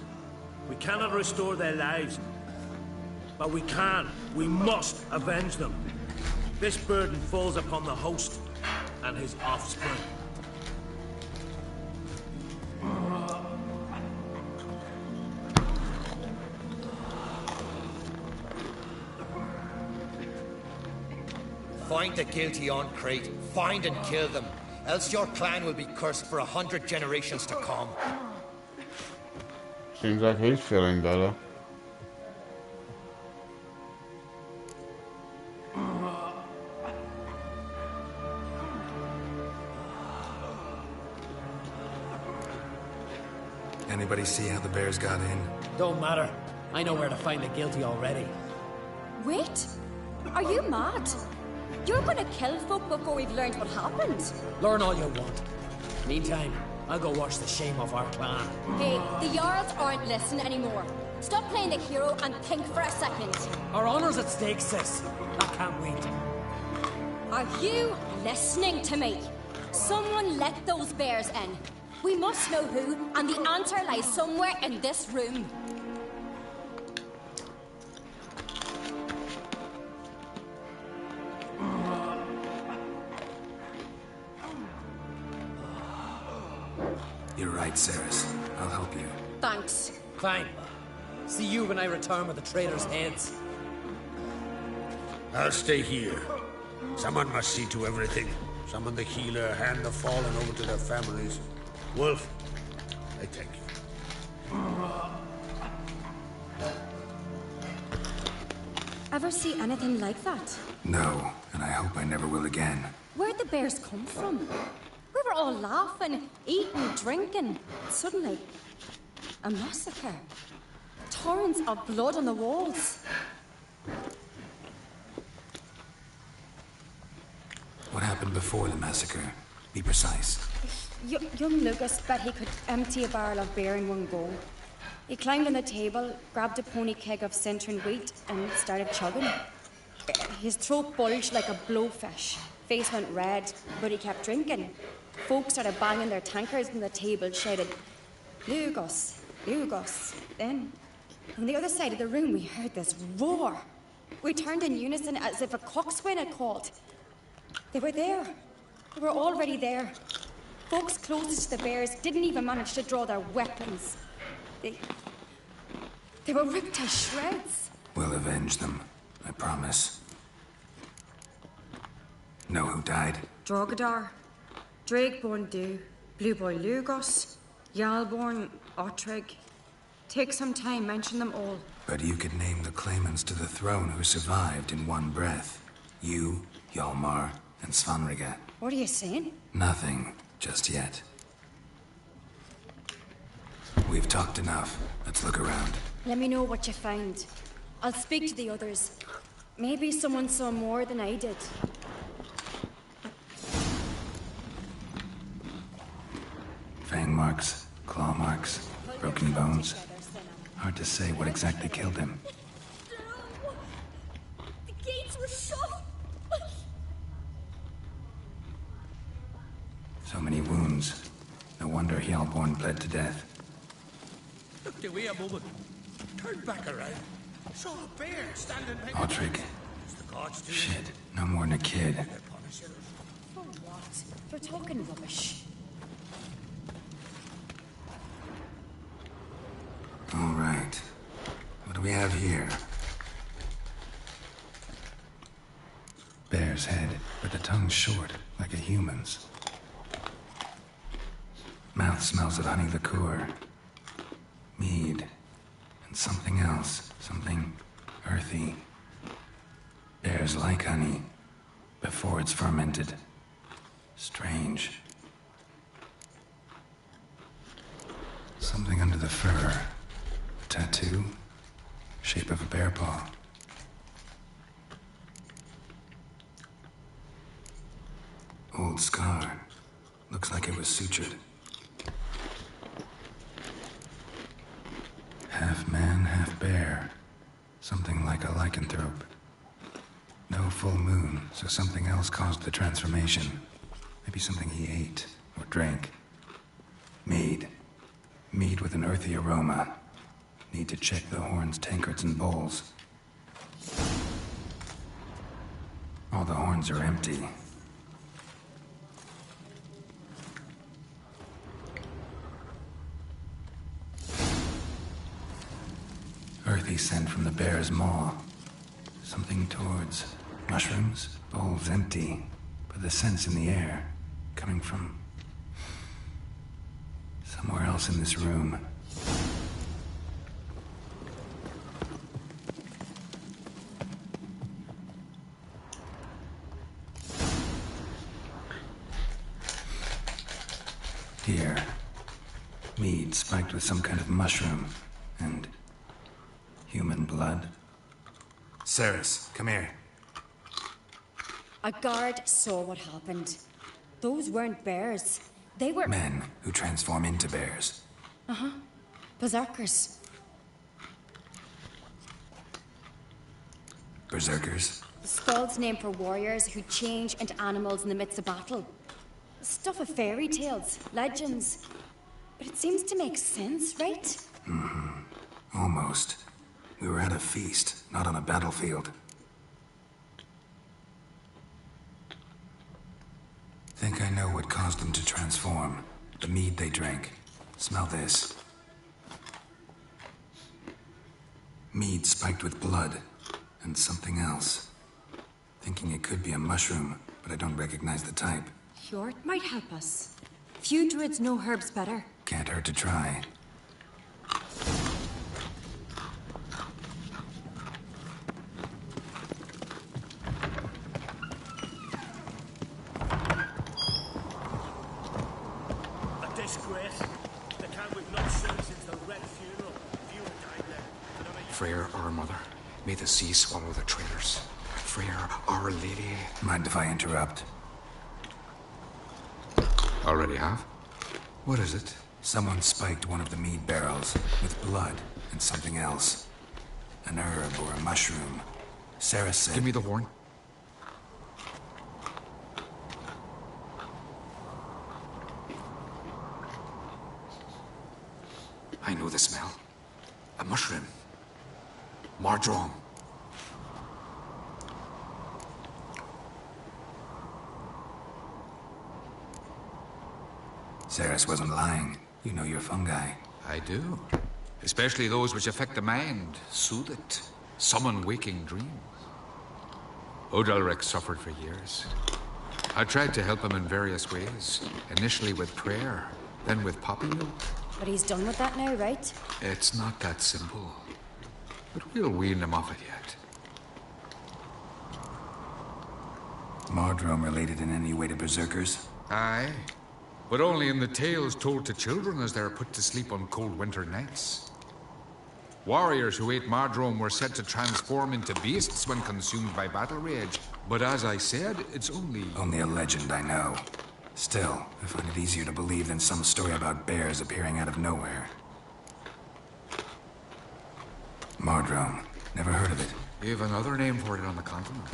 We cannot restore their lives. But we can. We must avenge them. This burden falls upon the host and his offspring. Find the guilty on Crete. Find and kill them. Else your clan will be cursed for 100 generations to come. Seems like he's feeling better. Anybody see how the bears got in? Don't matter. I know where to find the guilty already. Wait! Are you mad? You're gonna kill folk before we've learned what happened. Learn all you want. Meantime, I'll go wash the shame off our clan. Hey, the Jarls aren't listening anymore. Stop playing the hero and think for a second. Our honor's at stake, sis. I can't wait. Are you listening to me? Someone let those bears in. We must know who, and the answer lies somewhere in this room. You're right, Ceres. I'll help you. Thanks. Fine. See you when I return with the traitors' heads. I'll stay here. Someone must see to everything. Summon the healer, hand the fallen over to their families. Wolf, I thank you. Ever see anything like that? No, and I hope I never will again. Where'd the bears come from? We were all laughing, eating, drinking. Suddenly, a massacre. Torrents of blood on the walls. What happened before the massacre? Be precise. Young Lucas bet he could empty a barrel of beer in one go. He climbed on the table, grabbed a pony keg of Cintern wheat, and started chugging. His throat bulged like a blowfish. Face went red, but he kept drinking. Folks started banging their tankards on the table, shouted, Lugos, Lugos. Then, on the other side of the room, we heard this roar. We turned in unison as if a coxswain had called. They were there. They were already there. Folks closest to the bears didn't even manage to draw their weapons. They were ripped to shreds. We'll avenge them, I promise. Know who died? Drogadar, Drakeborn Du, Blue Boy Lugos, Yalborn, Ottrig. Take some time, mention them all. But you could name the claimants to the throne who survived in one breath. You, Hjalmar, and Svanriga. What are you saying? Nothing, just yet. We've talked enough. Let's look around. Let me know what you find. I'll speak to the others. Maybe someone saw more than I did. Fang marks, claw marks, broken bones. Hard to say what exactly killed him. The gates were shut. So many wounds. No wonder Hjalborn bled to death. Look the way a moment. Turn back around. Saw a bear standing behind Ottrig. Shit, no more than a kid. For what? They're talking rubbish. All right. What do we have here? Bear's head, but the tongue's short, like a human's. Mouth smells of honey liqueur. Mead. And something else. Something earthy. Bears like honey before it's fermented. Strange. Something under the fur. A tattoo. Shape of a bear paw. Old scar. Looks like it was sutured. Half man, half bear. Something like a lycanthrope. No full moon, so something else caused the transformation. Maybe something he ate or drank. Mead. Mead with an earthy aroma. Need to check the horns, tankards, and bowls. All the horns are empty. Earthy scent from the bear's maw. Something towards mushrooms. Bowls empty, but the scent's in the air. Coming from somewhere else in this room. Here. Mead spiked with some kind of mushroom. And human blood. Ceres, come here. A guard saw what happened. Those weren't bears. They were... Men who transform into bears. Uh-huh. Berserkers. Berserkers? The Skald's name for warriors who change into animals in the midst of battle. Stuff of fairy tales, legends. But it seems to make sense, right? Mm-hmm. Almost. We were at a feast, not on a battlefield. Think I know what caused them to transform. The mead they drank. Smell this. Mead spiked with blood. And something else. Thinking it could be a mushroom, but I don't recognize the type. Hjort might help us. Few druids know herbs better. Can't hurt to try. A disgrace. The camp we've not seen since the Red funeral. Few died there. Freyr, our mother, may the sea swallow the traitors. Freyr, our lady. Mind if I interrupt? Already have? What is it? Someone spiked one of the mead barrels with blood and something else. An herb or a mushroom. Sarah said... Give me the horn. I know the smell. A mushroom. Mardrome. Ceres wasn't lying. You know your fungi. I do. Especially those which affect the mind, soothe it, summon waking dreams. Odalric suffered for years. I tried to help him in various ways. Initially with prayer, then with poppy milk. But he's done with that now, right? It's not that simple. But we'll wean him off it yet. Mardrome related in any way to berserkers? Aye. But only in the tales told to children as they're put to sleep on cold winter nights. Warriors who ate Mardrome were said to transform into beasts when consumed by battle rage. But as I said, it's only... Only a legend, I know. Still, I find it easier to believe than some story about bears appearing out of nowhere. Mardrome. Never heard of it. You have another name for it on the continent.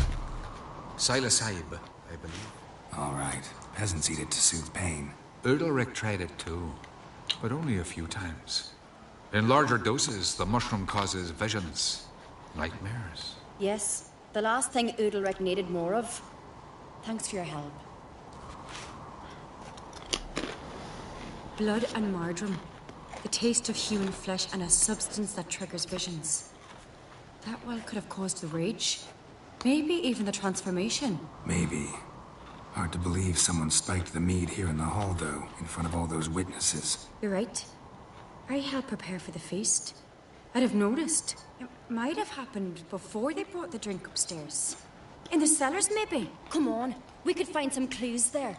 Psilocybe, I believe. All right. Peasants eat it to soothe pain. Udalric tried it too, but only a few times. In larger doses, the mushroom causes visions, nightmares. Yes, the last thing Udalric needed more of. Thanks for your help. Blood and Mardrome. The taste of human flesh and a substance that triggers visions. That well could have caused the rage. Maybe even the transformation. Maybe. Hard to believe someone spiked the mead here in the hall, though, in front of all those witnesses. You're right. I helped prepare for the feast. I'd have noticed. It might have happened before they brought the drink upstairs. In the cellars, maybe. Come on, we could find some clues there.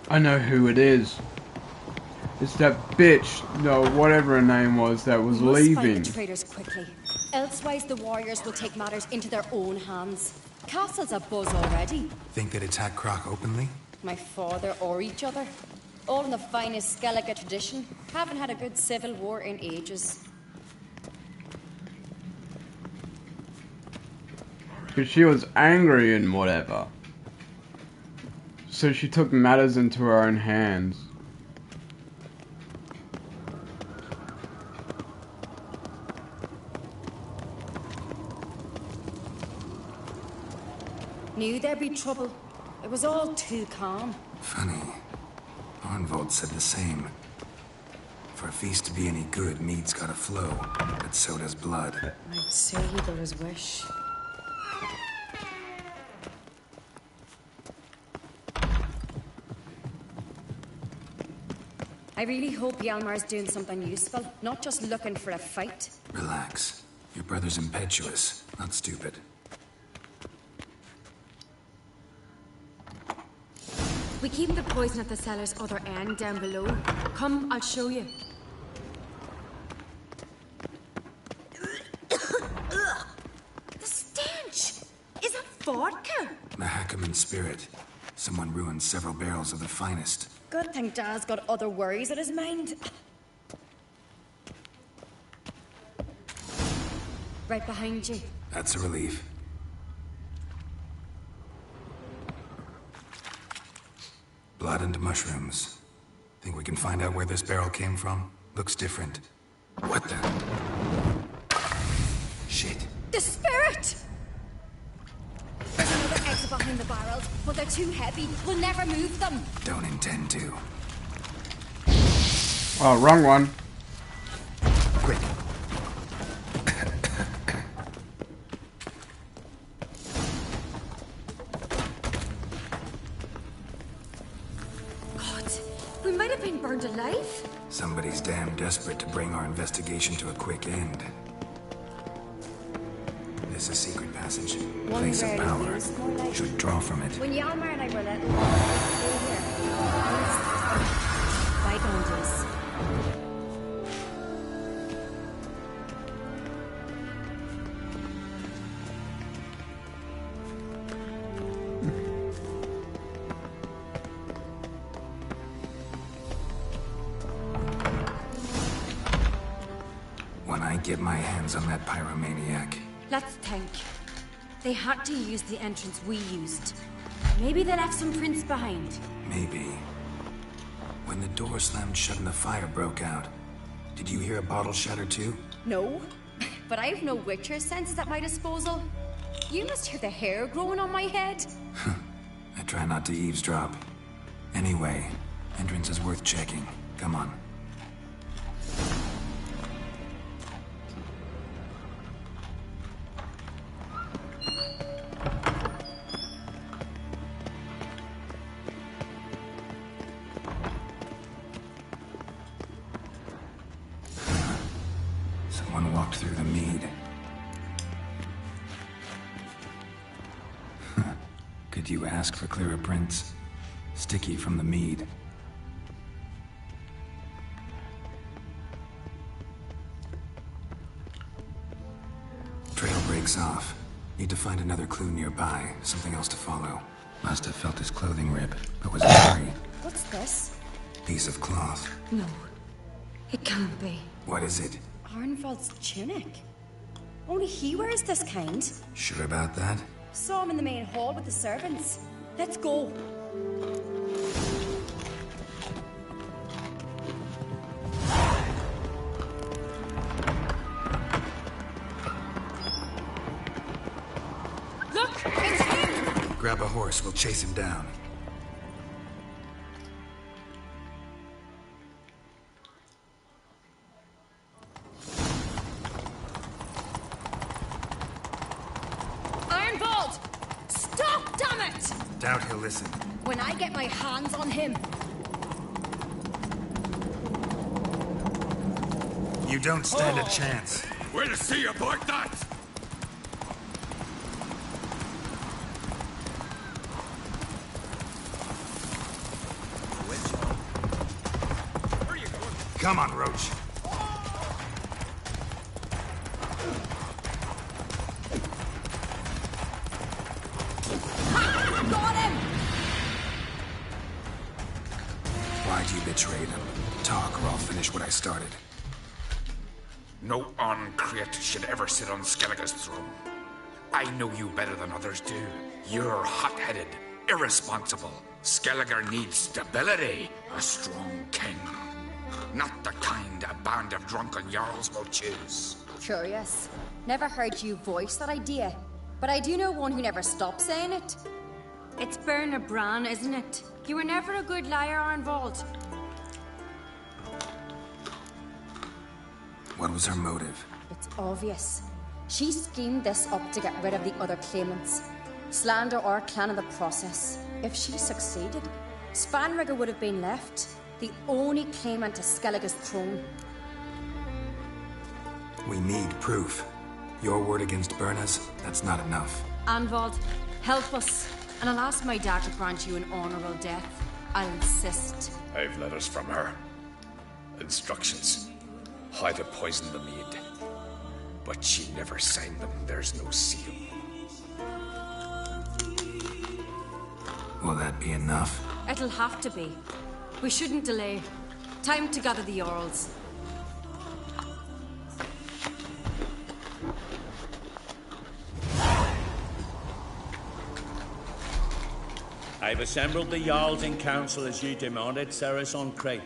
I know who it is. It's that bitch, no, whatever her name was, that was leaving. Find the traitors quickly. Elsewise, the warriors will take matters into their own hands. Castle's abuzz already. Think they'd attack Croc openly? My father or each other. All in the finest Skellige tradition. Haven't had a good civil war in ages. Because she was angry and whatever. So she took matters into her own hands. Knew there'd be trouble. It was all too calm. Funny. Arnvold said the same. For a feast to be any good, mead's gotta flow, but so does blood. I'd say he got his wish. I really hope Hjalmar's doing something useful, not just looking for a fight. Relax. Your brother's impetuous, not stupid. We keep the poison at the cellar's other end down below. Come, I'll show you. The stench! Is that vodka? Mahakaman spirit. Someone ruined several barrels of the finest. Good thing Dad's got other worries in his mind. Right behind you. That's a relief. Blood and mushrooms. Think we can find out where this barrel came from? Looks different. What the? Shit. The spirit! There's another exit behind the barrels, but they're too heavy. We'll never move them. Don't intend to. Oh, wrong one. Quick. God, we might have been burned alive. Somebody's damn desperate to bring our investigation to a quick end. This is a secret passage. Place of power. Should draw from it. When Hjalmar and I were little, bygone days. get my hands on that pyromaniac. Let's think. They had to use the entrance we used. Maybe they left some prints behind. Maybe. When the door slammed shut and the fire broke out, did you hear a bottle shatter too? No, but I have no Witcher senses at my disposal. You must hear the hair growing on my head. I try not to eavesdrop. Anyway, entrance is worth checking. Come on. Someone walked through the mead. Could you ask for clearer prints? Sticky from the mead. Trail breaks off. Need to find another clue nearby. Something else to follow. Must have felt his clothing rip, but was angry. What's this? Piece of cloth. No, it can't be. What is it? Arnvald's tunic. Only he wears this kind. Sure about that? Saw him in the main hall with the servants. Let's go. Look, it's him! Grab a horse, we'll chase him down. Arnvald! Stop, damn it! Doubt he'll listen. When I get my hands on him. You don't stand a chance. We'll see about that! Come on, Roach. Got him! Why'd you betray them? Talk or I'll finish what I started. No Ancrate should ever sit on Skellige's throne. I know you better than others do. You're hot-headed, irresponsible. Skellige needs stability, a strong king. Not the kind a band of drunken jarls will choose. Curious. Never heard you voice that idea. But I do know one who never stops saying it. It's Bernard Bran, isn't it? You were never a good liar, Arnvald. What was her motive? It's obvious. She schemed this up to get rid of the other claimants. Slander our clan in the process. If she succeeded, Svanrigger would have been left, the only claimant to Skellige's throne. We need proof. Your word against Birna's, that's not enough. Arnvald, help us, and I'll ask my dad to grant you an honourable death. I'll insist. I've letters from her. Instructions. How to poison the mead. But she never signed them. There's no seal. Will that be enough? It'll have to be. We shouldn't delay. Time to gather the Jarls. I've assembled the Jarls in council as you demanded, Cerys Ancrate.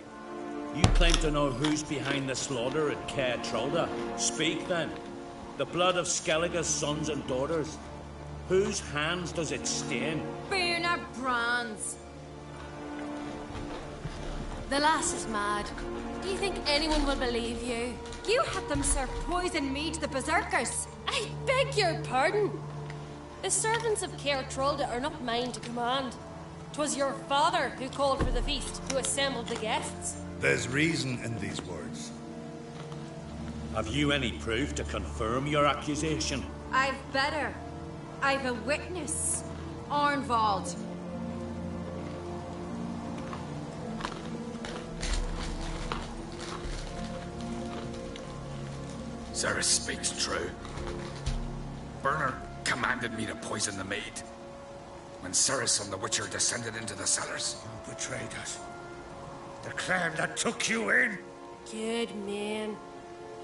You claim to know who's behind the slaughter at Caer Trolda. Speak then. The blood of Skellige's sons and daughters. Whose hands does it stain? Bernard Bran's. The lass is mad. Do you think anyone will believe you? You had them serve poison mead to the berserkers. I beg your pardon. The servants of Caer Trolda are not mine to command. 'Twas your father who called for the feast, who assembled the guests. There's reason in these words. Have you any proof to confirm your accusation? I've better. I've a witness. Arnvald. Cerys speaks true. Bernard commanded me to poison the maid. When Cerys and the Witcher descended into the cellars. You betrayed us. The clan that took you in. Good man.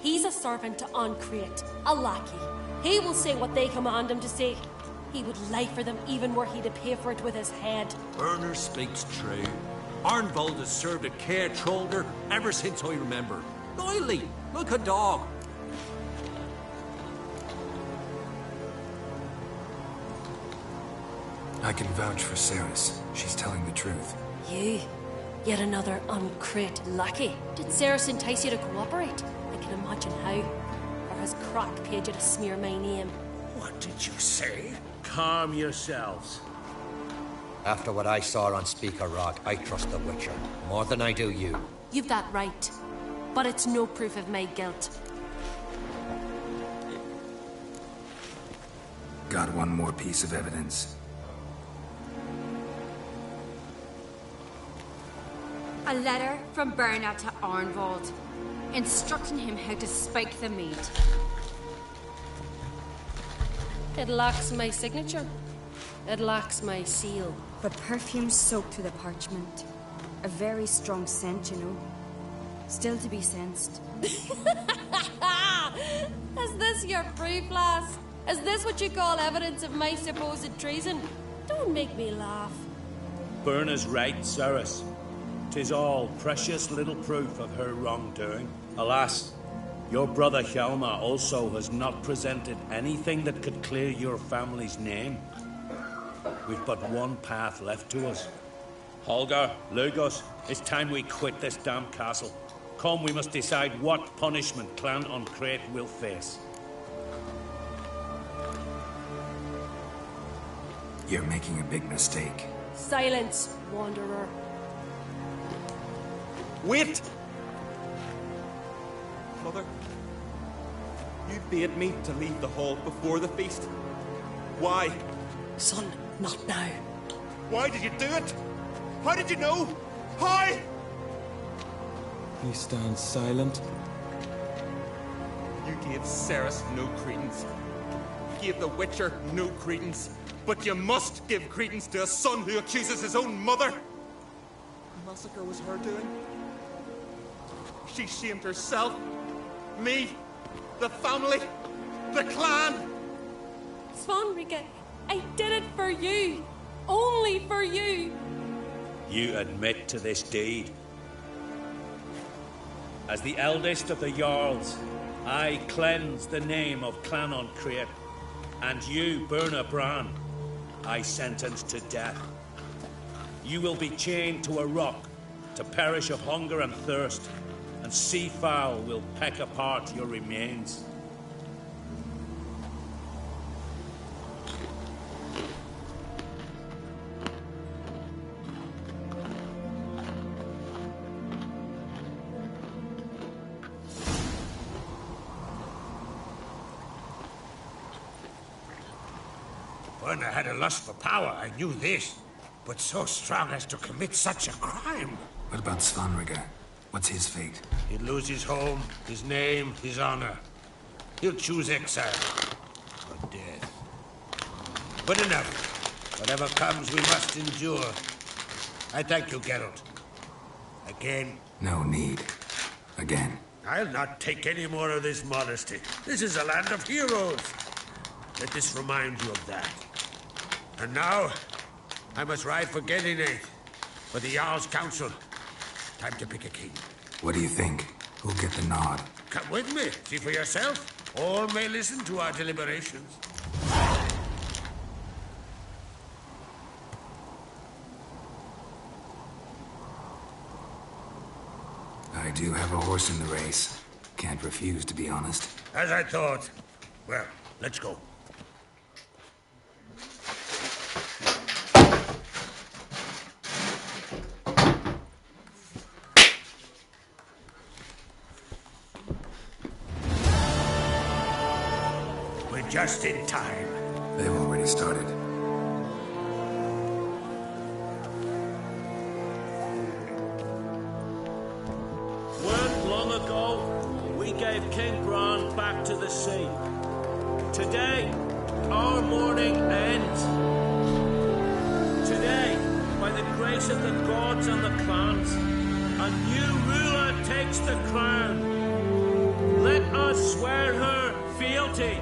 He's a servant to Ancrete, a lackey. He will say what they command him to say. He would lie for them even were he to pay for it with his head. Werner speaks true. Arnvold has served a care trollder ever since I remember. Loyally, like a dog. I can vouch for Ceres. She's telling the truth. You? Yet another Ancrete lackey. Did Ceres entice you to cooperate? I can imagine how. Or has Croc paid you to smear my name? What did you say? Calm yourselves. After what I saw on Speaker Rock, I trust the Witcher more than I do you. You've that right. But it's no proof of my guilt. Got one more piece of evidence. A letter from Berna to Arnvold, instructing him how to spike the mead. It lacks my signature. It lacks my seal. But perfume soaked through the parchment. A very strong scent, you know. Still to be sensed. Is this your proof, lass? Is this what you call evidence of my supposed treason? Don't make me laugh. Berna's right, Ceres. 'Tis all precious little proof of her wrongdoing. Alas, your brother Hjalmar also has not presented anything that could clear your family's name. We've but one path left to us. Holger, Lugos, it's time we quit this damn castle. Come, we must decide what punishment Clan Ancrete will face. You're making a big mistake. Silence, wanderer. Wait! Mother, you bade me to leave the hall before the feast. Why? Son, not now. Why did you do it? How did you know? How? He stands silent. You gave Ceres no credence. You gave the Witcher no credence. But you must give credence to a son who accuses his own mother. The massacre was her doing. She shamed herself, me, the family, the clan. Svanrika, I did it for you. Only for you. You admit to this deed. As the eldest of the Jarls, I cleanse the name of Clan Ancrete, and you, Berna Bran, I sentence to death. You will be chained to a rock to perish of hunger and thirst, and sea fowl will peck apart your remains. Berna had a lust for power, I knew this. But so strong as to commit such a crime. What about Svanrika? What's his fate? He'll lose his home, his name, his honor. He'll choose exile or death. But enough. Whatever comes, we must endure. I thank you, Geralt. Again. No need. Again. I'll not take any more of this modesty. This is a land of heroes. Let this remind you of that. And now, I must ride for Gelinate, for the Jarl's Council. Time to pick a king. What do you think? Who'll get the nod? Come with me. See for yourself. All may listen to our deliberations. I do have a horse in the race. Can't refuse, to be honest. As I thought. Well, let's go. We're just in time. They've already started. Weren't long ago, we gave King Bran back to the sea. Today, our mourning ends. Today, by the grace of the gods and the clans, a new ruler takes the crown. Let swear her fealty.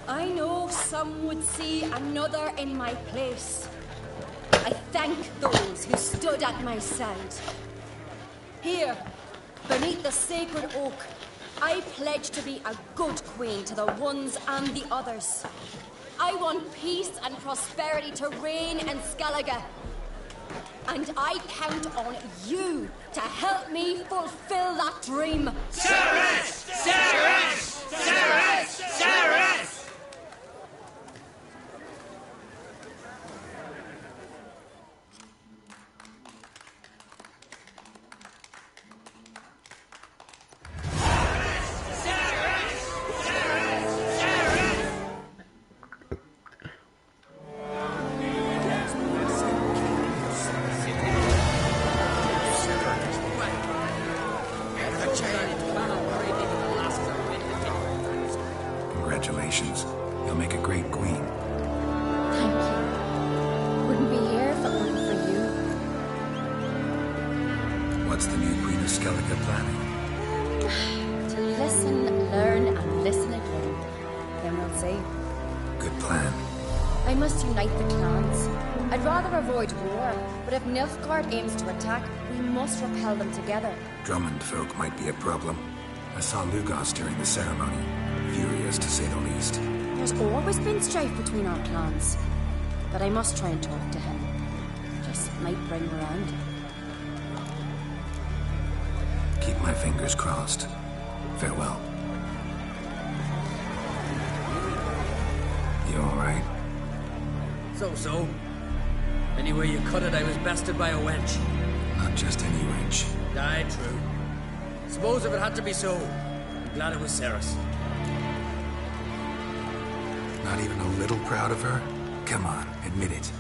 I know some would see another in my place. I thank those who stood at my side. Here, beneath the sacred oak, I pledge to be a good queen to the ones and the others. I want peace and prosperity to reign in Skellige. And I count on you to help me fulfill that dream. Cerys! Cerys! Cerys! Cerys! Congratulations. You'll make a great queen. Thank you. Wouldn't be here if it weren't for you. What's the new Queen of Skellige planning? To listen, learn, and listen again. Then we'll see. Good plan. I must unite the clans. I'd rather avoid war, but if Nilfgaard aims to attack, we must repel them together. Drummond folk might be a problem. I saw Lugos during the ceremony. Furious, to say the least. There's always been strife between our clans. But I must try and talk to him. Just might bring him around. Keep my fingers crossed. Farewell. You alright? So. Any way you cut it, I was bested by a wench. Not just any wench. Aye, true. Suppose if it had to be so, I'm glad it was Cerys. Not even a little proud of her? Come on, admit it.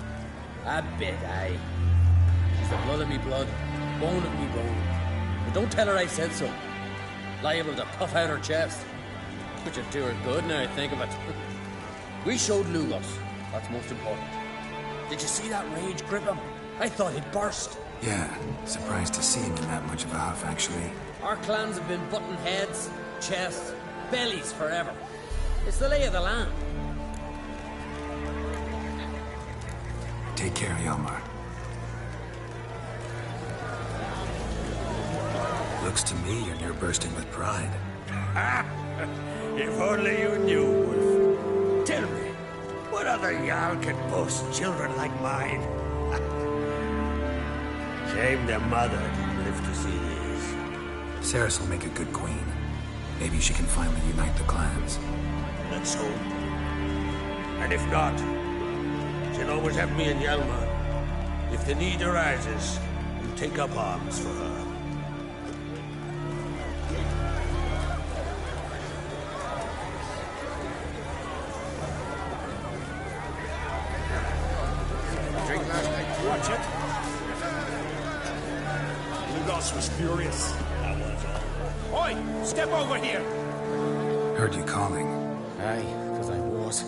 A bit, aye. She's the blood of me blood, bone of me bone. But don't tell her I said so. Liable to puff out her chest. Which would do her good now I think of it. We showed Lugos. That's most important. Did you see that rage grip him? I thought he'd burst. Yeah, surprised to see him in that much of a huff, actually. Our clans have been butting heads, chests, bellies forever. It's the lay of the land. Take care, Hjalmar. Looks to me you're bursting with pride. If only you knew, Wolf. Tell me, what other Jarl can boast children like mine? Shame their mother didn't live to see these. Cerys will make a good queen. Maybe she can finally unite the clans. Let's hope. And if not, she'll always have me and Hjalmar. If the need arises, we'll take up arms for her. Drink last night. Watch it. Lugos was furious. That was all. Oi! Step over here! Heard you calling. Aye, because I was.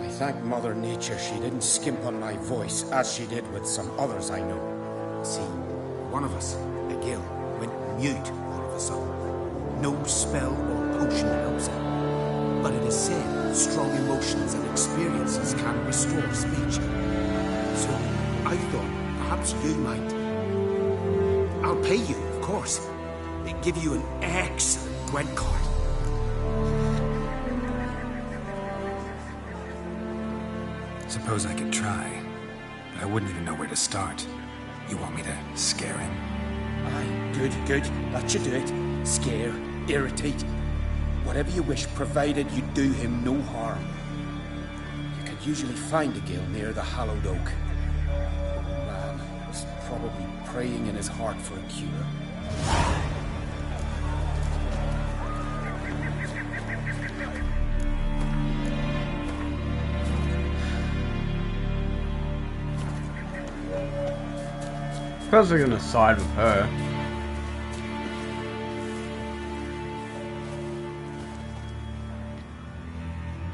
I thank Mother Nature she didn't skimp on my voice, as she did with some others I know. See, one of us, a Gil, went mute all of a sudden. No spell or potion helps it. But it is said strong emotions and experiences can restore speech. So I thought perhaps you might. I'll pay you, of course. They give you an excellent Gwent card. Suppose I could try, but I wouldn't even know where to start. You want me to scare him? Aye, good. That should do it. Scare, irritate. Whatever you wish, provided you do him no harm. You can usually find a Gil near the Hallowed Oak. The man was probably praying in his heart for a cure. suppose they're gonna side with her.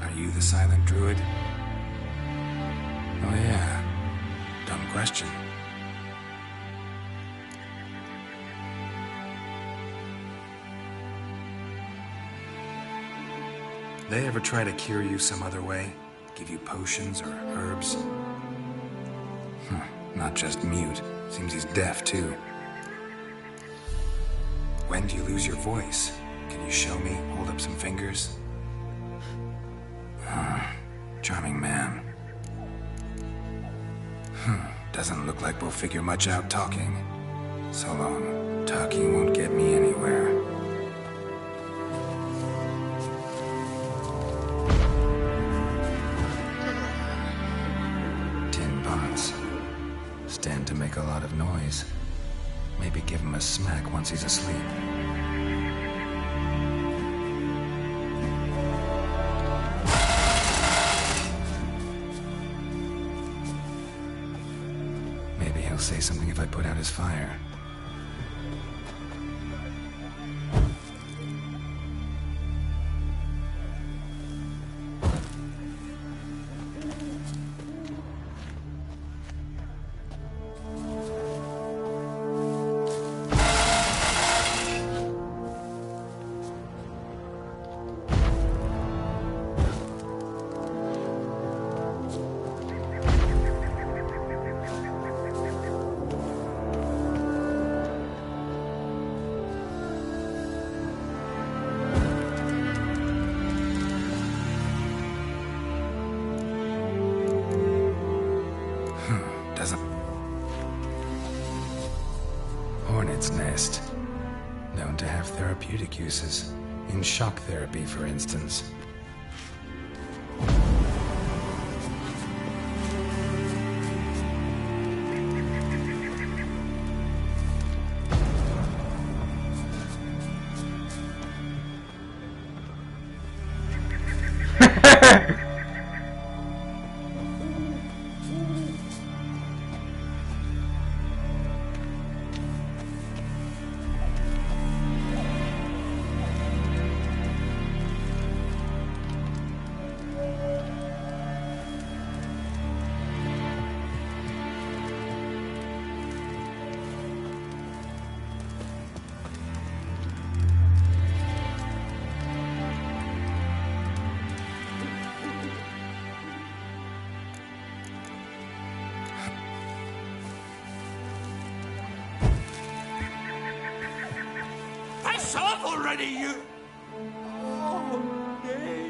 Are you the silent druid? Oh yeah. Dumb question. They ever try to cure you some other way? Give you potions or herbs? Not just mute. Seems he's deaf, too. When do you lose your voice? Can you show me? Hold up some fingers? Charming man. Doesn't look like we'll figure much out talking. So long. Talking won't get me anywhere. Tin pots. Stand to make a lot of noise. Maybe give him a smack once he's asleep. Maybe he'll say something if I put out his fire. Hornet's nest. Known to have therapeutic uses. In shock therapy, for instance. Off already, you! Oh, nay.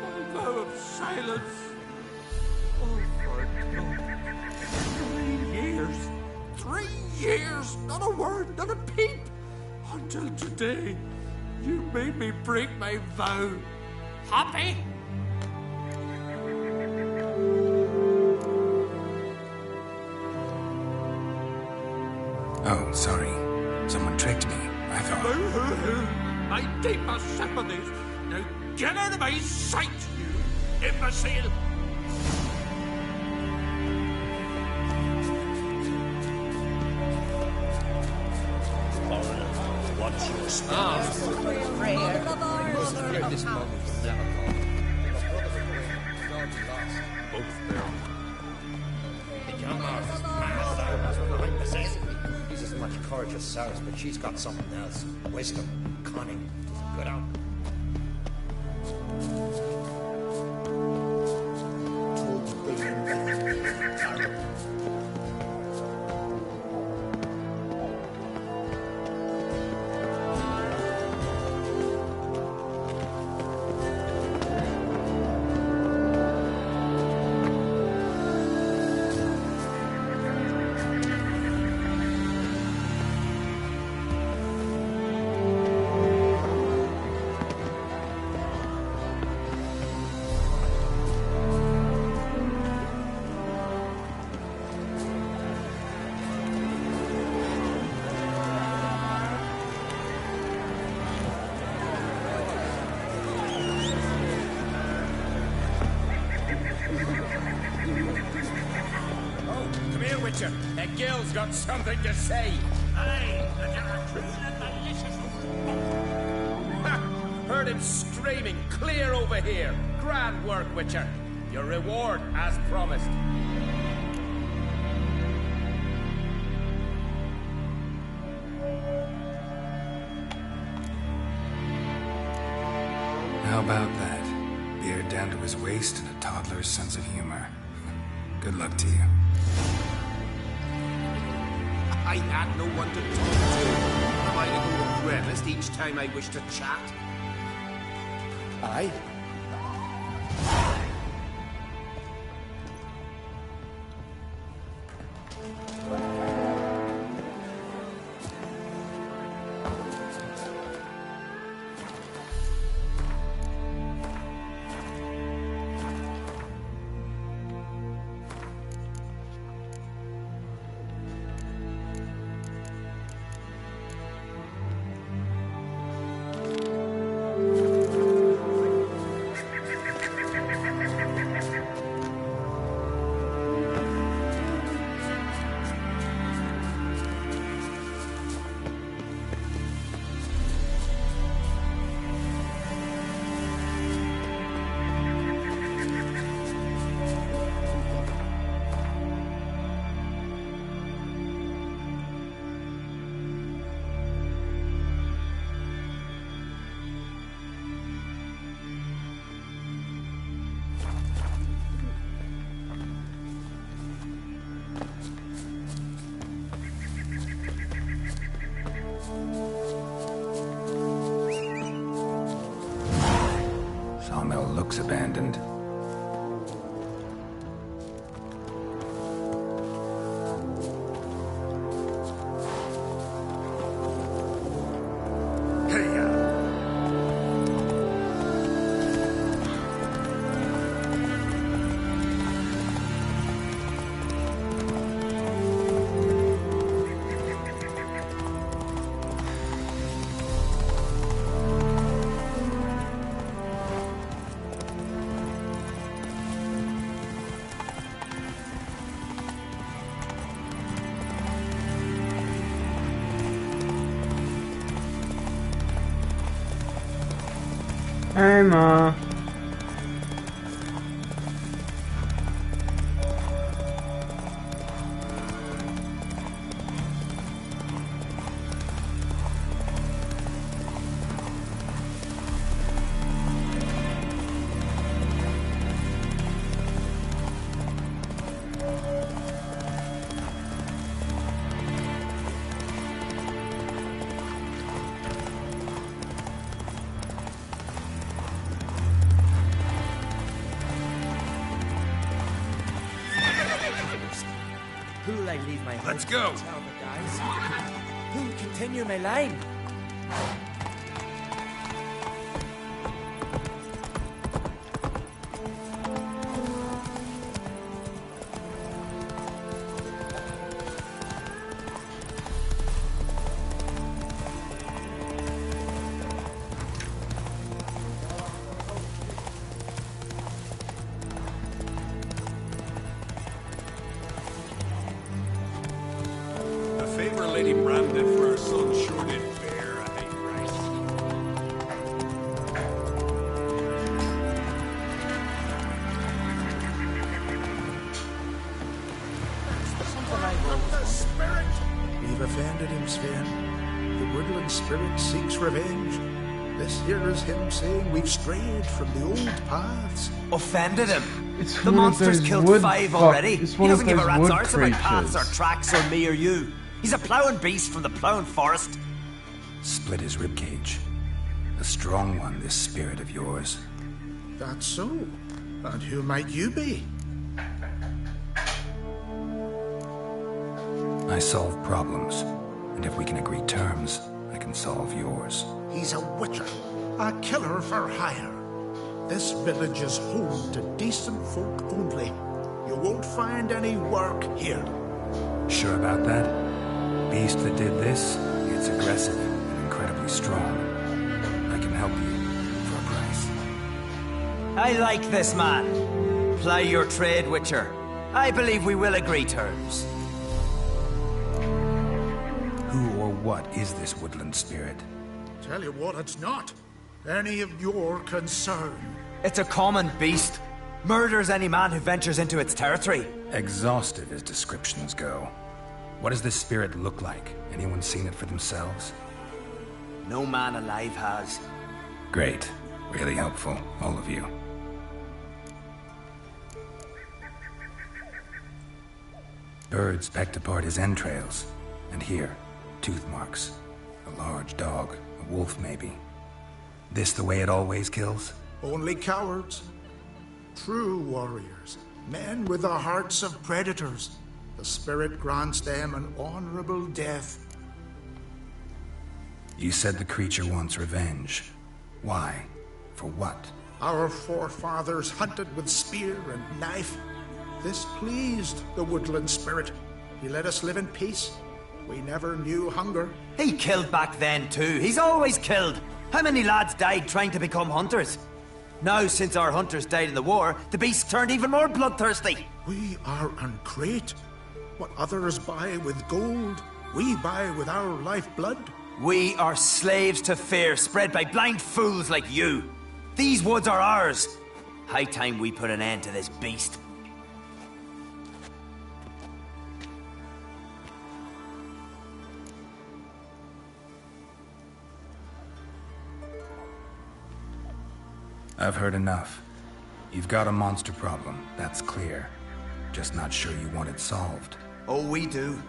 My vow of silence. Oh, for no. 3 years. 3 years! Not a word, not a peep! Until today, you made me break my vow. Happy? Oh, sorry. Someone tricked me, I thought. My deepest sympathies. Now get out of my sight, you imbecile! What's your style? This moment will never come. Both there. The young artist, that's what I'm possessed. He's as much courage as Cyrus, but she's got something else. Wisdom, cunning. Good on. Jarl's got something to say. Aye, and you're a cruel and malicious... Heard him screaming, clear over here. Grand work, Witcher. Your reward, as promised. How about that? Beard down to his waist and a toddler's sense of humor. Good luck to you. I had no one to talk to. Am I to go to Dreadlist each time I wish to chat? Aye. Sawmill looks abandoned. Hey, Ma. Who'll I leave my Let's go. Tell the guys. Who'll continue my line? Lady Brand did for her son sure did bear a hate right. Something I wrote. The spirit! We've offended him, Sven. The woodland spirit seeks revenge. This here is him saying we've strayed from the old paths. Offended him? It's The one of monster's those killed wood 5 fuck- already. it's He one of doesn't give a those rat's wood arse about paths or creatures. tracks or me or you. He's a ploughing beast from the ploughing forest. Split his ribcage. A strong one, this spirit of yours. That's so. And who might you be? I solve problems, and if we can agree terms, I can solve yours. He's a witcher. A killer for hire. This village is home to decent folk only. You won't find any work here. Sure about that? Beast that did this, it's aggressive and incredibly strong. I can help you for a price. I like this man. Ply your trade, Witcher. I believe we will agree terms. what is this woodland spirit? Tell you what, it's not any of your concern. It's a common beast. Murders any man who ventures into its territory. Exhaustive as descriptions go. What does this spirit look like? Anyone seen it for themselves? No man alive has. Great. Really helpful, all of you. Birds pecked apart his entrails. And here, tooth marks. A large dog, a wolf maybe. This the way it always kills? Only cowards. True warriors. Men with the hearts of predators. The spirit grants them an honorable death. You said the creature wants revenge. Why? For what? Our forefathers hunted with spear and knife. This pleased the woodland spirit. He let us live in peace. We never knew hunger. He killed back then too. He's always killed. How many lads died trying to become hunters? Now, since our hunters died in the war, the beast turned even more bloodthirsty. We are uncreate. What others buy with gold, we buy with our lifeblood. We are slaves to fear, spread by blind fools like you. These woods are ours. High time we put an end to this beast. I've heard enough. You've got a monster problem, that's clear. Just not sure you want it solved. Oh, we do.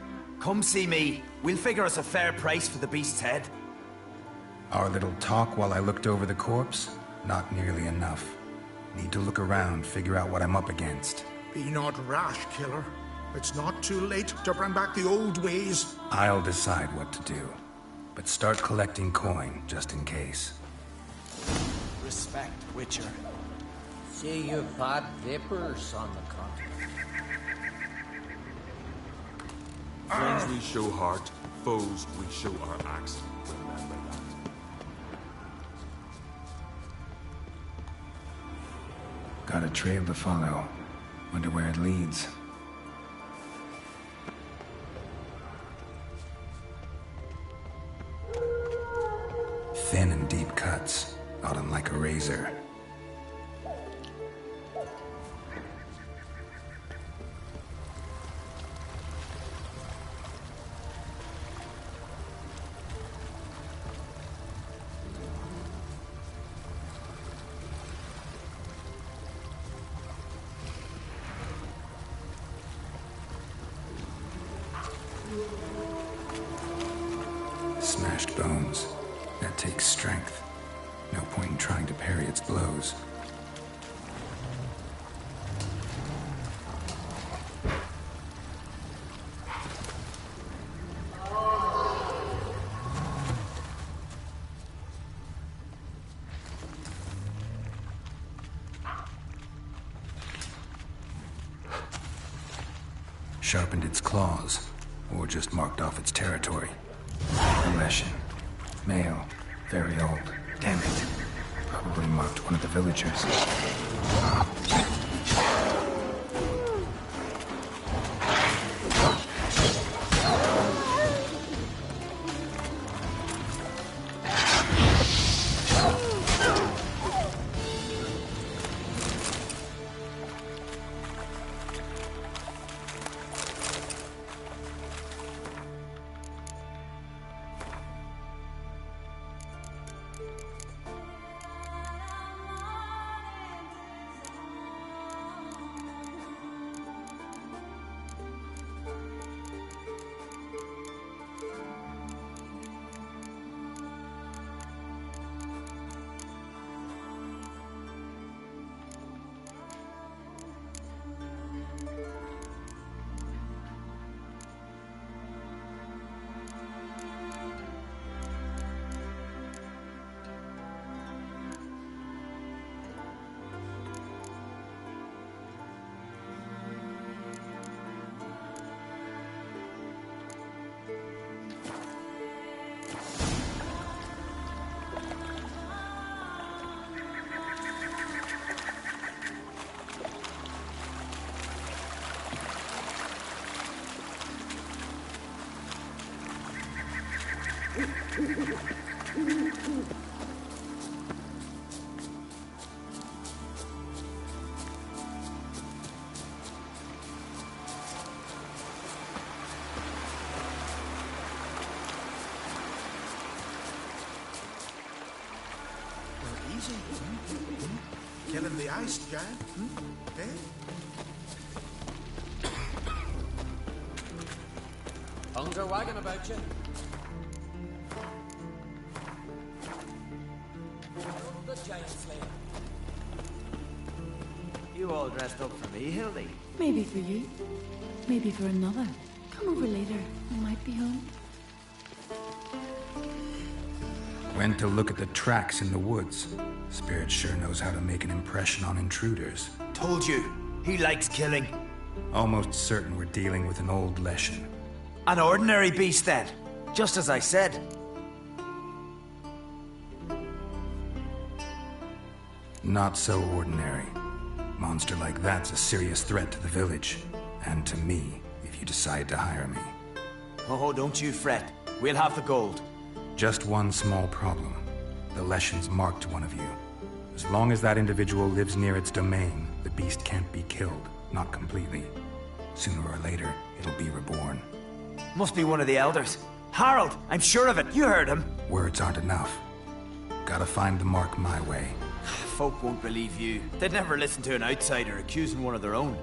Come see me. We'll figure us a fair price for the beast's head. Our little talk while I looked over the corpse? Not nearly enough. Need to look around, figure out what I'm up against. Be not rash, killer. It's not too late to bring back the old ways. I'll decide what to do. But start collecting coin, just in case. Respect, Witcher. See you bad vapors on the continent. Friends we show heart, foes we show our axe. Remember that. Got a trail to follow. Wonder where it leads. Thin and deep cuts. Got him like a razor. Smashed bones. That takes strength. No point in trying to parry its blows. Sharpened its claws, or just marked off its territory. Leshen. Male. Very old. Damn it. Probably marked one of the villagers. easy. Killing the ice giant, eh? Tongues are wagging about you. The giant slayer. You all dressed up for me, Hildy? Maybe for you. Maybe for another. Come over later. I might be home. Went to look at the tracks in the woods. Spirit sure knows how to make an impression on intruders. Told you, he likes killing. Almost certain we're dealing with an old Leshen. An ordinary beast, then. Just as I said. Not so ordinary. Monster like that's a serious threat to the village. And to me, if you decide to hire me. Oh, don't you fret. We'll have the gold. Just one small problem. The Leshen's marked one of you. As long as that individual lives near its domain, the beast can't be killed. Not completely. Sooner or later, it'll be reborn. Must be one of the elders. Harold, I'm sure of it. You heard him. Words aren't enough. Gotta find the mark my way. Folk won't believe you. They'd never listen to an outsider accusing one of their own.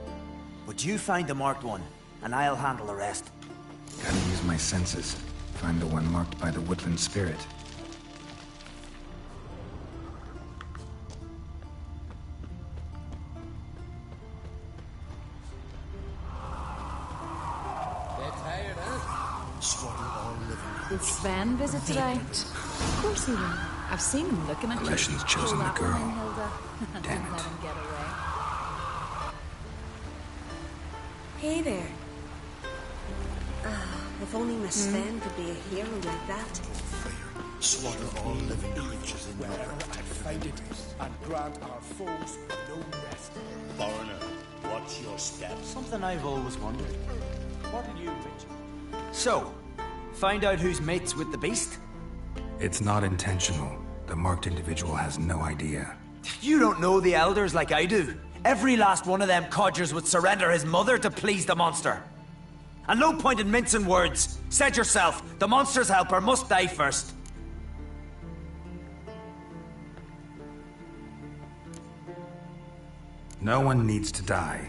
But you find the marked one, and I'll handle the rest. Gotta use my senses. Find the one marked by the woodland spirit. Did Sven visit today? Of course he will. I've seen him looking at you. Leshen's chosen the girl. Damn it. Let him get away. Hey there. If only Miss Sven could be a hero like that. Slaughter all living creatures in your Wherever I find it, and grant our foes no rest. Foreigner, watch your steps. Something I've always wondered. What are you, Richard? So, find out who's mates with the beast? It's not intentional. The marked individual has no idea. You don't know the elders like I do. Every last one of them codgers would surrender his mother to please the monster. And no point in mincing words. Said yourself, the monster's helper must die first. No one needs to die.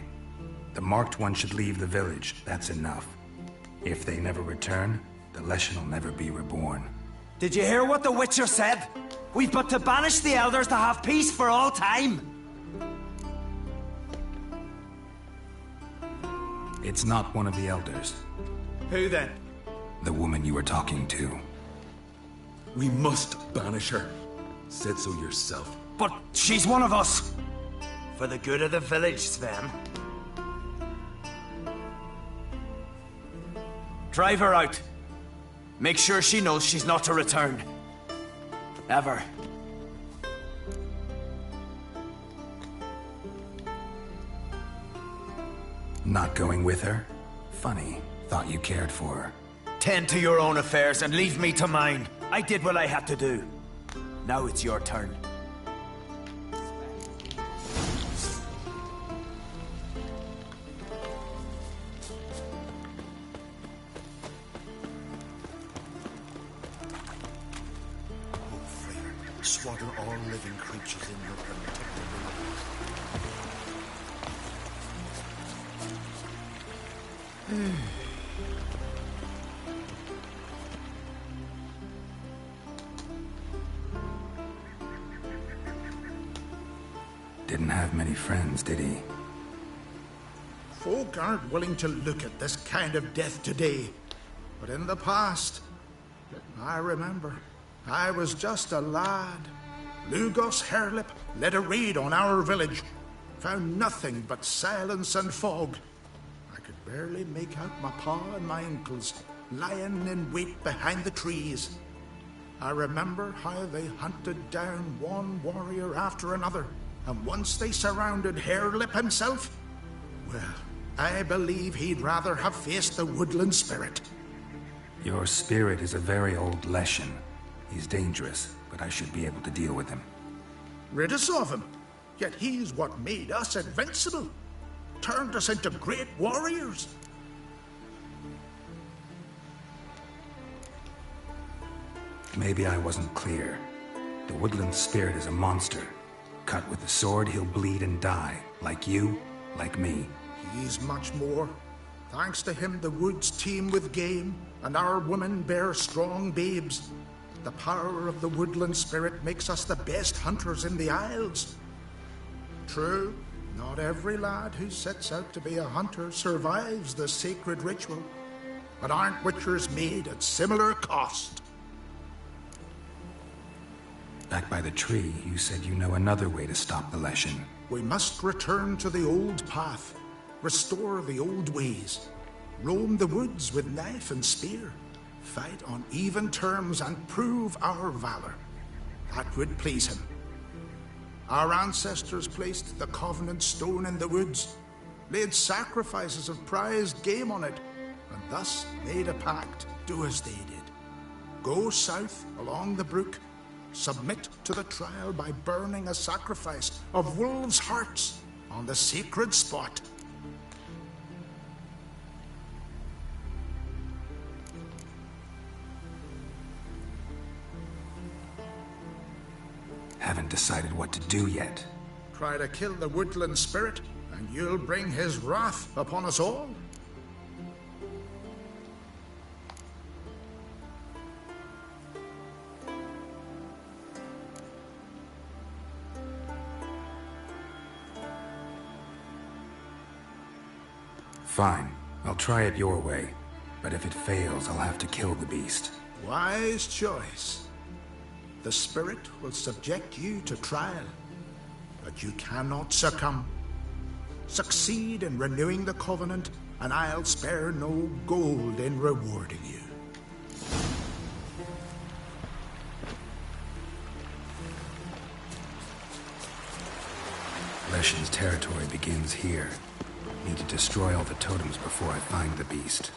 The marked one should leave the village. That's enough. If they never return, the Leshen will never be reborn. Did you hear what the Witcher said? We've but to banish the elders to have peace for all time. It's not one of the elders. Who then? The woman you were talking to. We must banish her. Said so yourself. But she's one of us. For the good of the village, Sven. Drive her out. Make sure she knows she's not to return. Ever. Not going with her? Funny. Thought you cared for her. Tend to your own affairs and leave me to mine. I did what I had to do. Now it's your turn. Slaughter all living creatures in your protected domain. Didn't have many friends, did he? Folk aren't willing to look at this kind of death today. But in the past, I remember, I was just a lad. Lugos Herlip led a raid on our village. Found nothing but silence and fog. I could barely make out my pa and my uncles lying in wait behind the trees. I remember how they hunted down one warrior after another, and once they surrounded Herlip himself, well, I believe he'd rather have faced the woodland spirit. Your spirit is a very old Leshen. He's dangerous, but I should be able to deal with him. Rid us of him. Yet he's what made us invincible. Turned us into great warriors. Maybe I wasn't clear. The woodland spirit is a monster. Cut with the sword, he'll bleed and die. Like you, like me. He's much more. Thanks to him, the woods teem with game, and our women bear strong babes. The power of the woodland spirit makes us the best hunters in the Isles. True, not every lad who sets out to be a hunter survives the sacred ritual, but aren't witchers made at similar cost? Back by the tree, you said you know another way to stop the Leshen. We must return to the old path, restore the old ways, roam the woods with knife and spear, fight on even terms and prove our valor. That would please him. Our ancestors placed the Covenant Stone in the woods, laid sacrifices of prized game on it, and thus made a pact, do as they did. Go south along the brook, submit to the trial by burning a sacrifice of wolves' hearts on the sacred spot. Haven't decided what to do yet. Try to kill the woodland spirit, and you'll bring his wrath upon us all. Fine. I'll try it your way. But if it fails, I'll have to kill the beast. Wise choice. The spirit will subject you to trial, but you cannot succumb. Succeed in renewing the Covenant, and I'll spare no gold in rewarding you. Leshen's territory begins here. Need to destroy all the totems before I find the beast.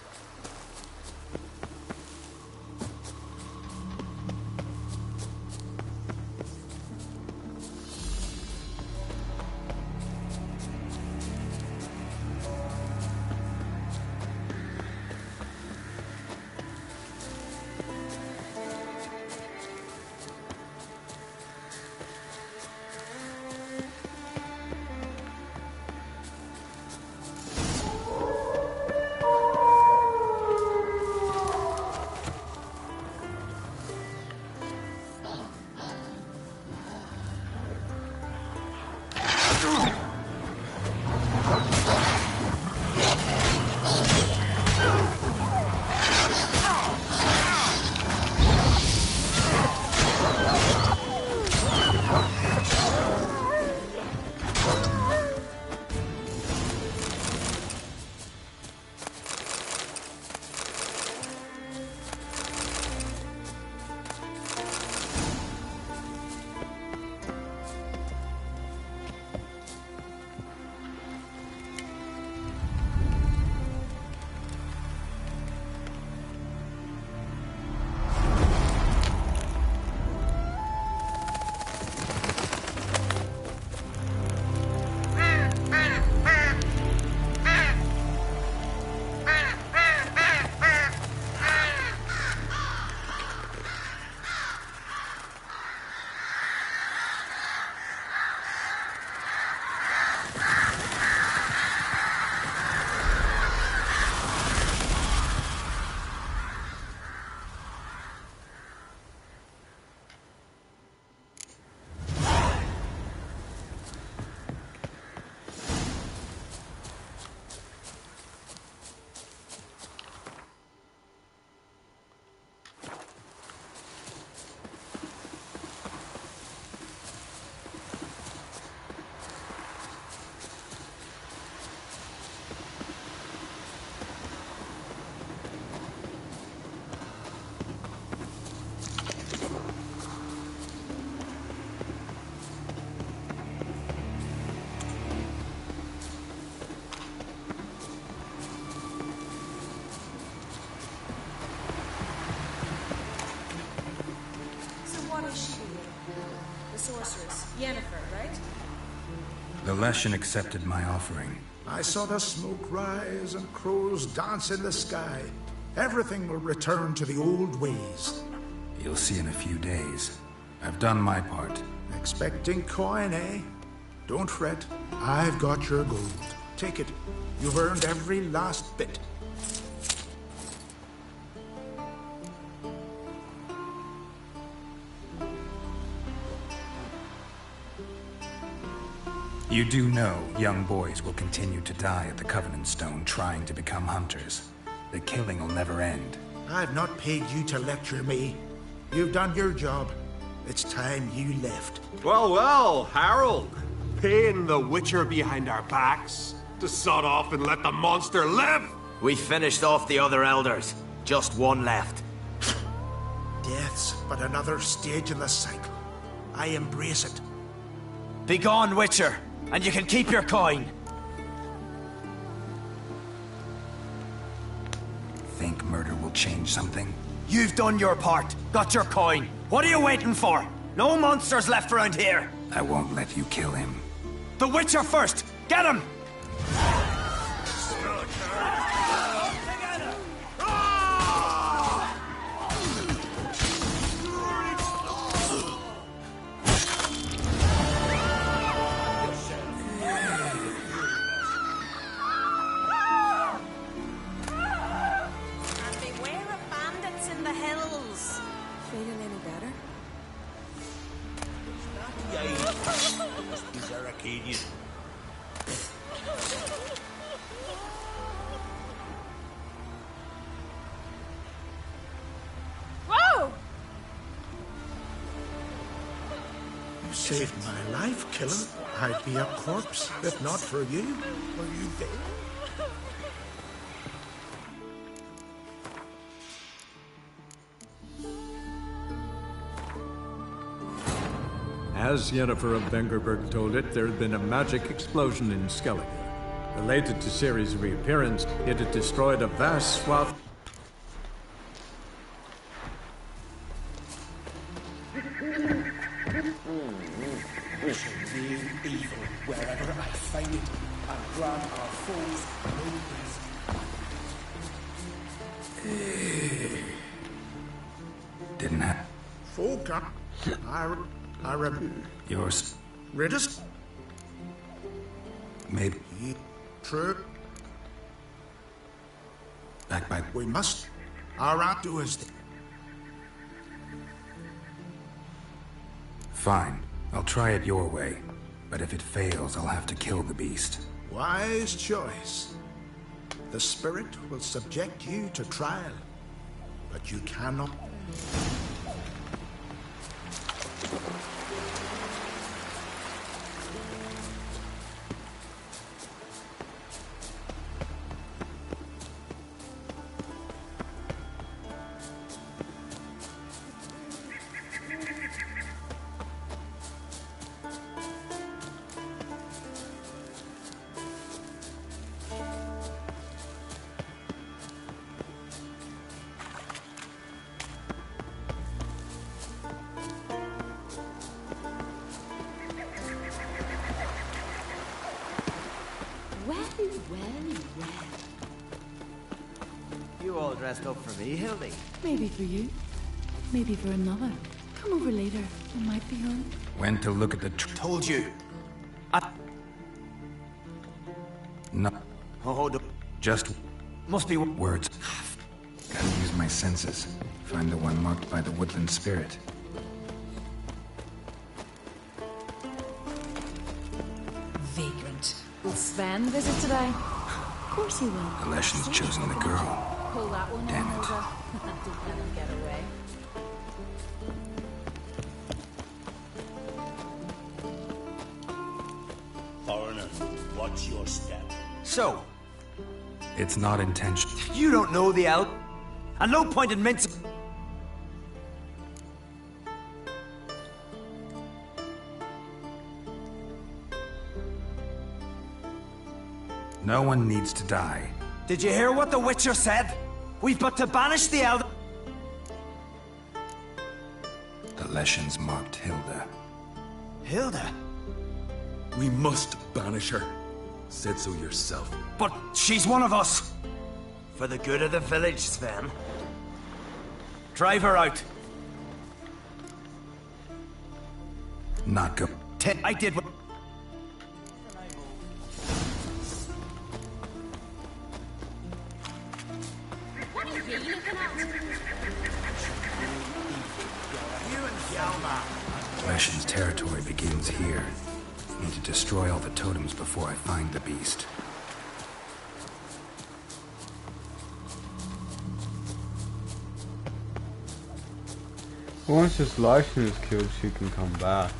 Yennefer, right? The Leshen accepted my offering. I saw the smoke rise and crows dance in the sky. Everything will return to the old ways. You'll see in a few days. I've done my part. Expecting coin, eh? Don't fret. I've got your gold. Take it. You've earned every last bit. You do know young boys will continue to die at the Covenant Stone trying to become hunters. The killing will never end. I've not paid you to lecture me. You've done your job. It's time you left. Well, well, Harold. Paying the Witcher behind our backs to sod off and let the monster live? We finished off the other elders. Just one left. Death's but another stage in the cycle. I embrace it. Be gone, Witcher, and you can keep your coin. Think murder will change something? You've done your part. Got your coin. What are you waiting for? No monsters left around here. I won't let you kill him. The Witcher first! Get him! Saved my life, killer. I'd be a corpse if not for you. Were you there? As Yennefer of Vengerberg told it, there had been a magic explosion in Skellige. Related to Ciri's reappearance, it had destroyed a vast swath. Evil wherever I find it, and grant our foes no peace. Didn't have. Folk, I remember. Yours. Reddest? Maybe. True. Back by. We must. Our aunt do as. Fine. I'll try it your way. But if it fails, I'll have to kill the beast. Wise choice. The spirit will subject you to trial, but you cannot. You all dressed up for me, Hildy? Maybe for you. Maybe for another. Come over later. You might be home. Went to look at the Told you. No. Oh, Just must be words. Gotta use my senses. Find the one marked by the woodland spirit. Vagrant. Will Sven visit today? Of course he will. The Leshen's chosen the girl. Pull that one Damn in, it. Hilda. Don't let him get away. Foreigner, watch your step. So, It's not intentional. you don't know the elf, and no point in mincing. No one needs to die. Did you hear what the Witcher said? We've but to banish the elder. The Leshen's marked Hilda. Hilda? We must banish her. Said so yourself. But she's one of us. For the good of the village, Sven. Drive her out. Not go. I did what... What are you looking at? You and Hjalmar. Leshen's territory begins here. Need to destroy all the totems before I find the beast. Once this Leshen is killed, she can come back.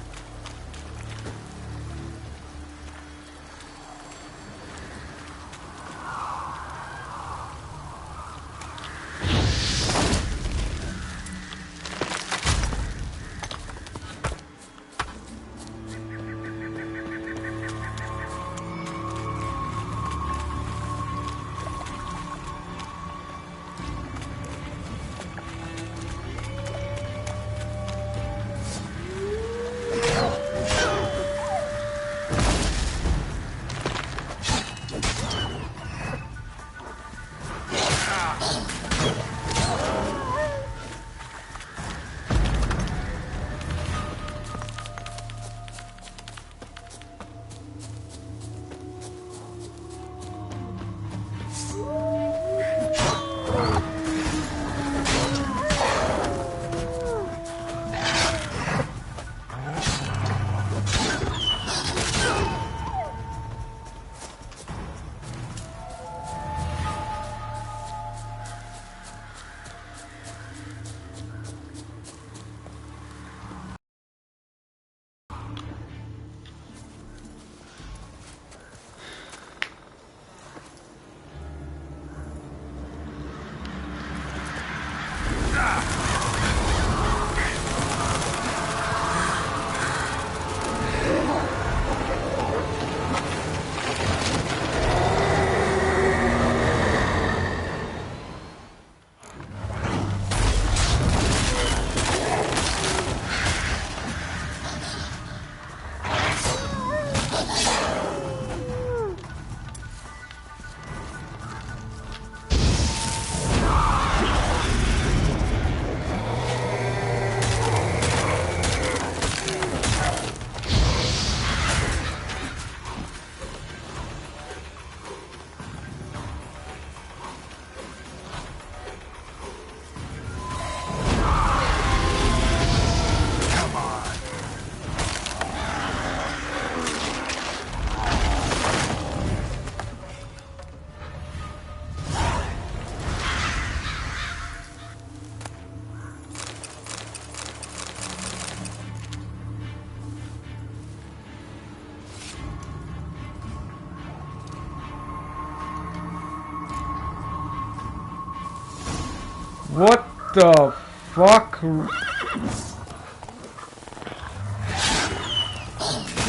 What the fuck?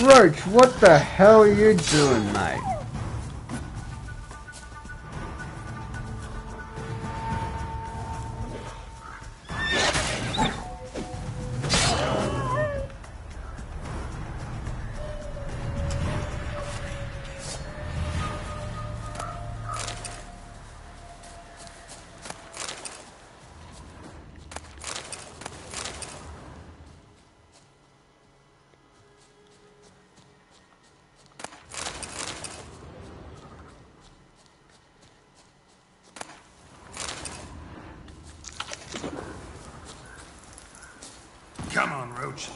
Roach, what the hell are you doing, mate? Come on, Roach.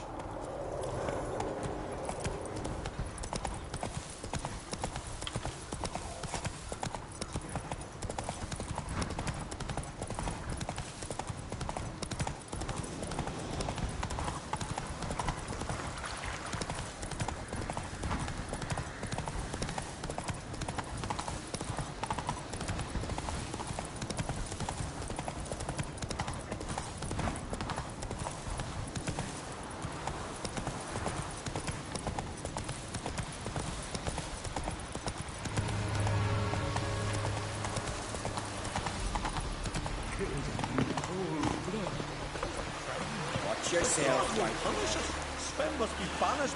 Watch yourself, white. Punish it. Sven must be banished.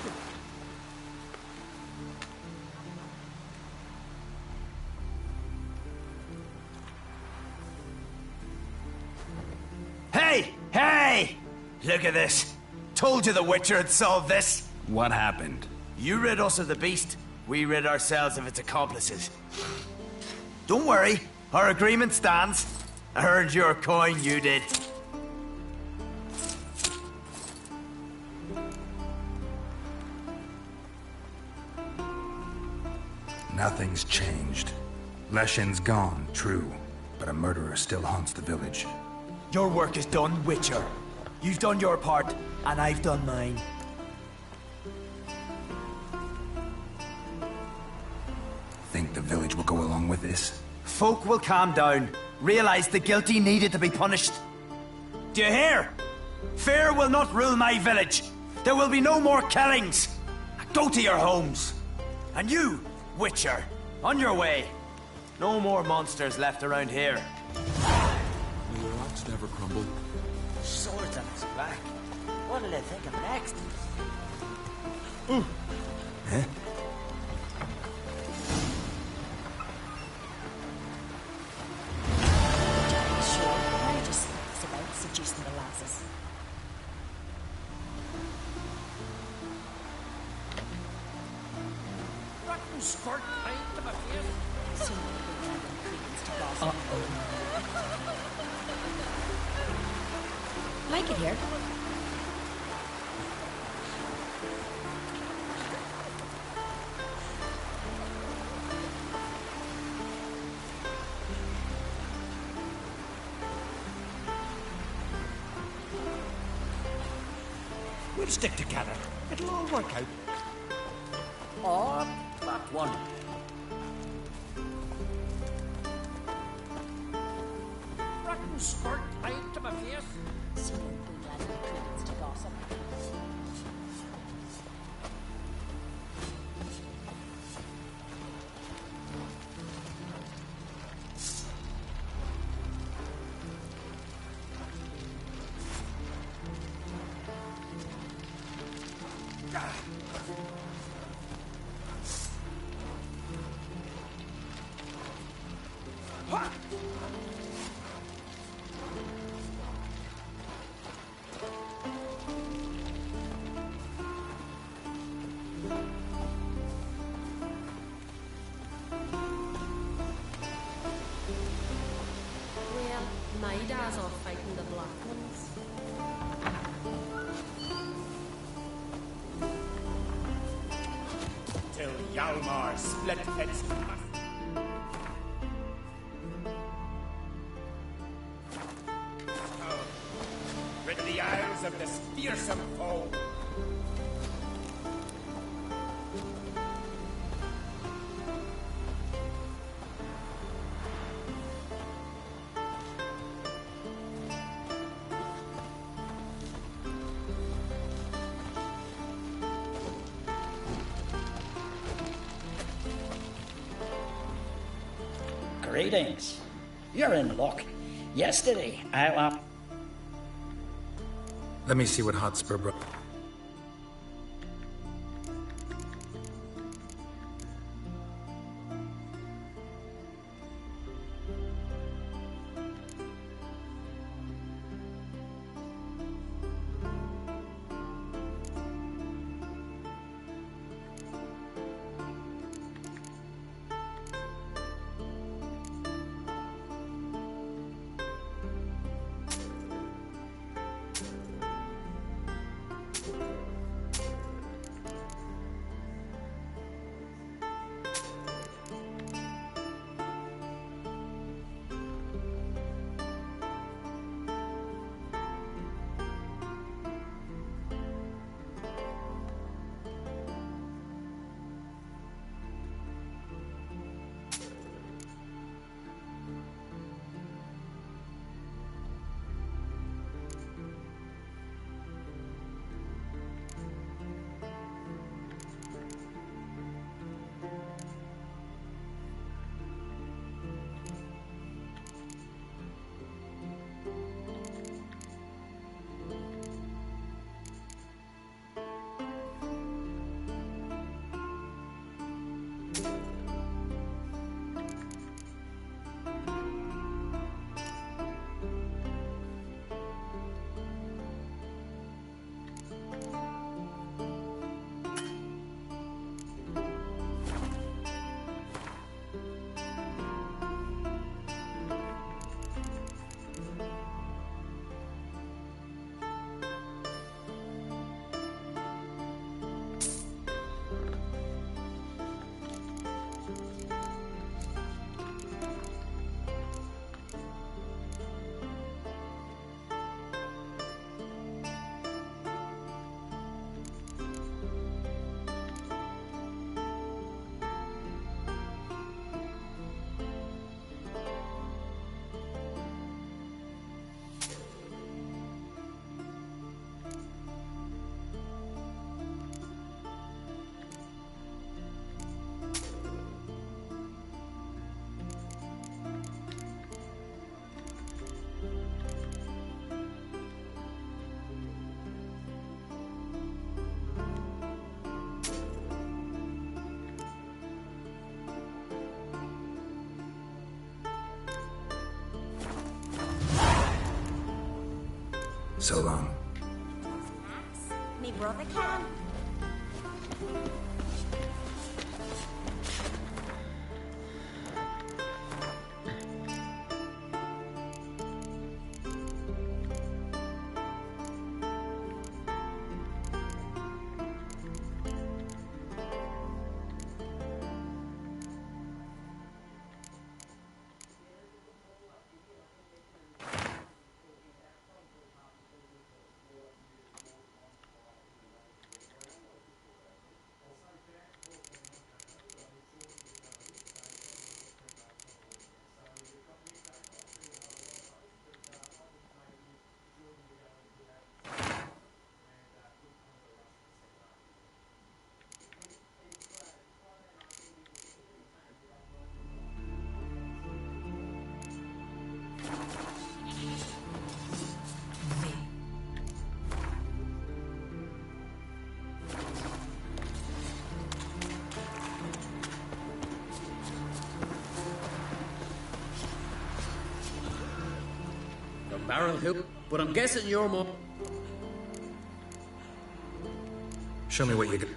Hey! Hey! Look at this. Told you the Witcher had solved this. What happened? You rid us of the beast, we rid ourselves of its accomplices. Don't worry, our agreement stands. I earned your coin, you did. Nothing's changed. Leshin's gone, true, but a murderer still haunts the village. Your work is done, Witcher. You've done your part, and I've done mine. Think the village will go along with this? Folk will calm down, realize the guilty needed to be punished. Do you hear? Fear will not rule my village. There will be no more killings. Go to your homes. And you, Witcher, on your way. No more monsters left around here. May your rocks never crumble. Swords on his back. What did I think of next? Huh? Sure, I just thinks about seducing the lasses. Rotten squirt paint to my face. Soon we'll have them credence to gossip. Like it here. We'll stick together. It'll all work out. Or that one. Rotten squirt paint to my face. Soon we'll have them credence to gossip. Well, my dad's off fighting the Black Ones. Till Hjalmar split its rid the Isles of this fearsome foe. Greetings. You're in luck. Yesterday, I Let me see what Hotspur brought. So long. Me brother can. Barrel hoop, but I'm guessing you're more. Show me what you got.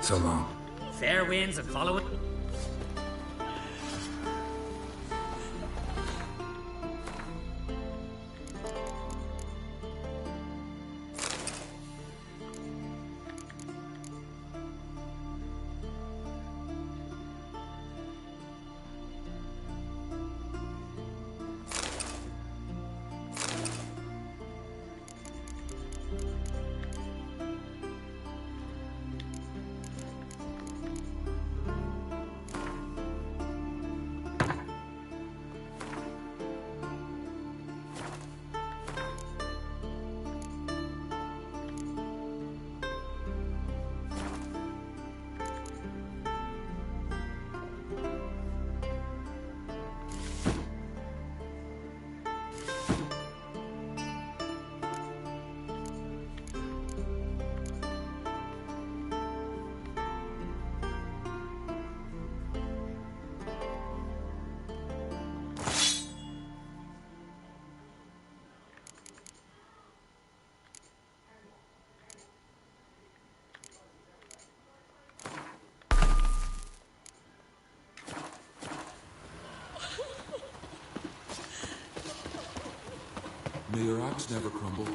So long. Fair winds and following. May your axe never crumble.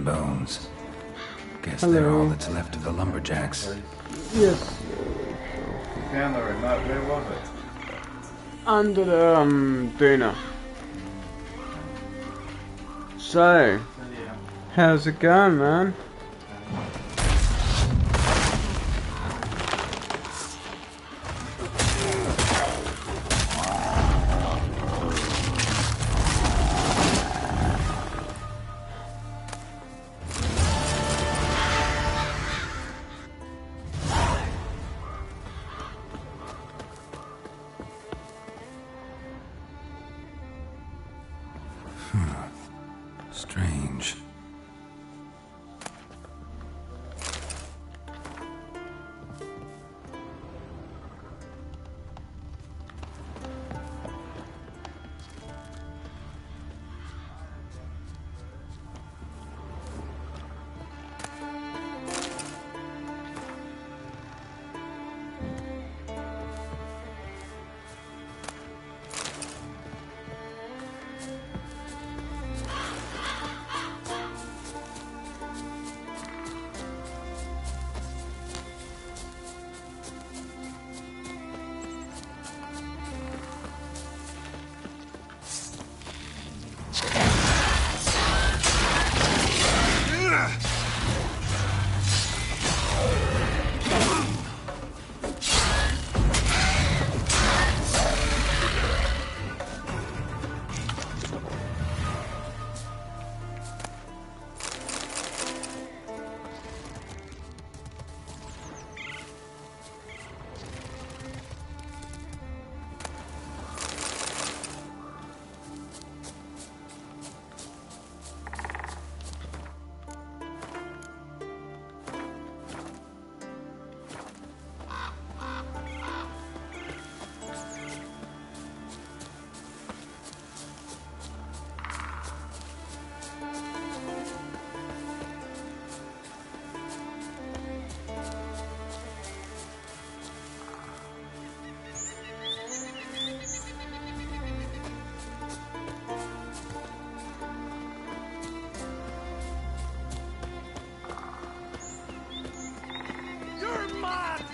bones. Guess they're all that's left of the lumberjacks. Yes. Found the remote. Where was it? Under the duna. So, how's it going, man? Strange.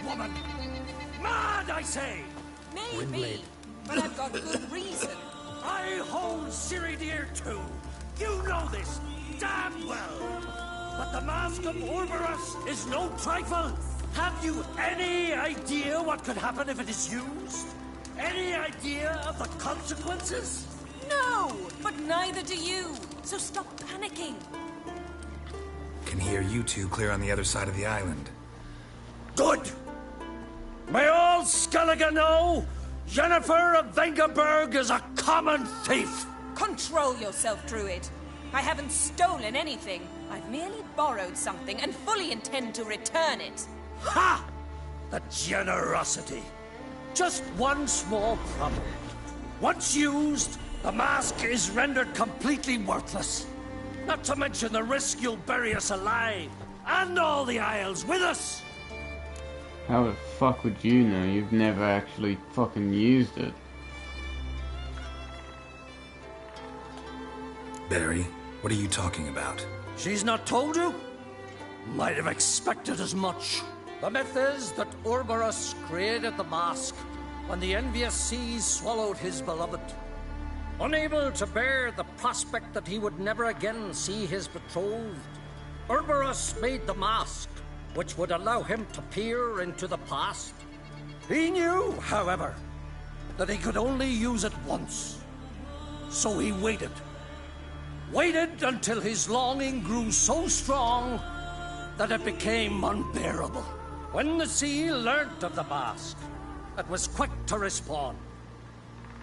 Woman! Mad, I say! Maybe, but I've got good reason. I hold Ciri dear too. You know this damn well. But the Mask of Orboros is no trifle. Have you any idea what could happen if it is used? Any idea of the consequences? No, but neither do you. So stop panicking. Can hear you two clear on the other side of the island. Good! May all Skellige know Yennefer of Vengerberg is a common thief! Control yourself, Druid. I haven't stolen anything. I've merely borrowed something and fully intend to return it. Ha! The generosity. Just one small problem. Once used, the mask is rendered completely worthless. Not to mention the risk you'll bury us alive, and all the Isles with us! How the fuck would you know? You've never actually fucking used it. Barry, what are you talking about? She's not told you? Might have expected as much. The myth is that Orboros created the mask when the envious seas swallowed his beloved. Unable to bear the prospect that he would never again see his betrothed, Orboros made the mask, which would allow him to peer into the past. He knew, however, that he could only use it once. So he waited. Waited until his longing grew so strong that it became unbearable. When the sea learnt of the mask, it was quick to respond.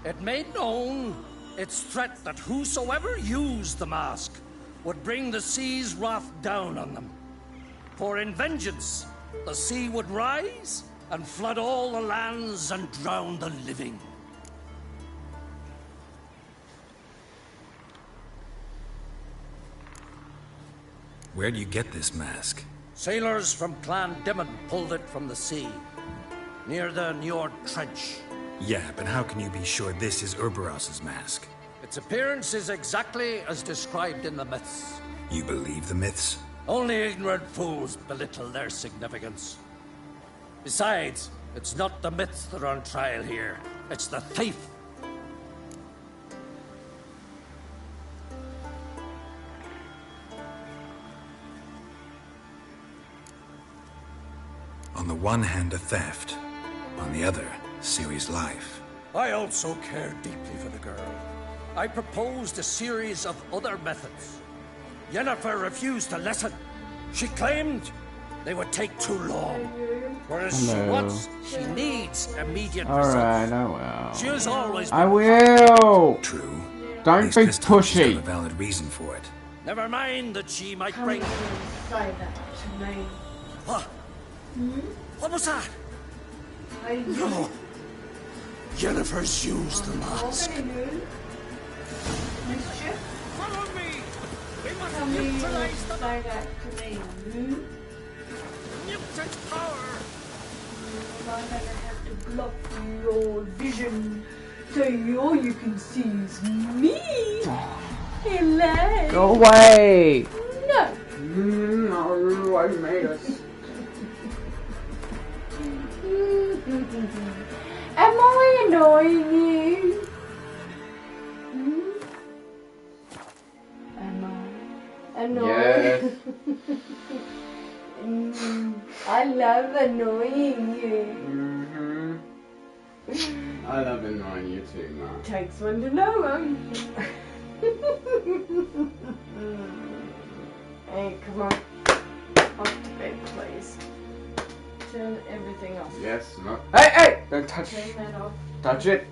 It made known its threat that whosoever used the mask would bring the sea's wrath down on them. For in vengeance, the sea would rise and flood all the lands and drown the living. Where'd you get this mask? Sailors from Clan Dimon pulled it from the sea, near the Njord Trench. Yeah, but how can you be sure this is Orboros's mask? Its appearance is exactly as described in the myths. You believe the myths? Only ignorant fools belittle their significance. Besides, it's not the myths that are on trial here. It's the thief. On the one hand, a theft. On the other, Ciri's life. I also care deeply for the girl. I proposed a series of other methods. Yennefer refused to listen. She claimed they would take too long. Whereas she needs immediate results. Alright, I will. She has always been... I will! True. Don't be pushy. A valid reason for it. Never mind that she might bring... Say that to me. What? What was that? No. Yennefer's used the mask. Mischief? Follow me! We must Tell me you neutralize the... say that to me. Mutant power! I'm gonna have to block your vision so all you can see is me. Hello. Go away! No. No, I made us. Am I annoying you? Am I annoying? Yes. I love annoying you. I love annoying you too, man. Takes one to know one. Hey, come on. Off to bed, please. Turn everything off. Yes, no. Hey! Don't touch. Turn that off. Touch it.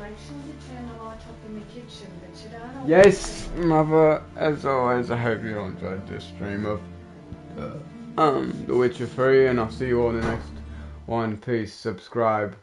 Make sure you turn the light off in the kitchen, but you don't. Yes, Mother. As always, I hope you enjoyed this stream of The Witcher 3, and I'll see you all in the next one. Peace. Subscribe.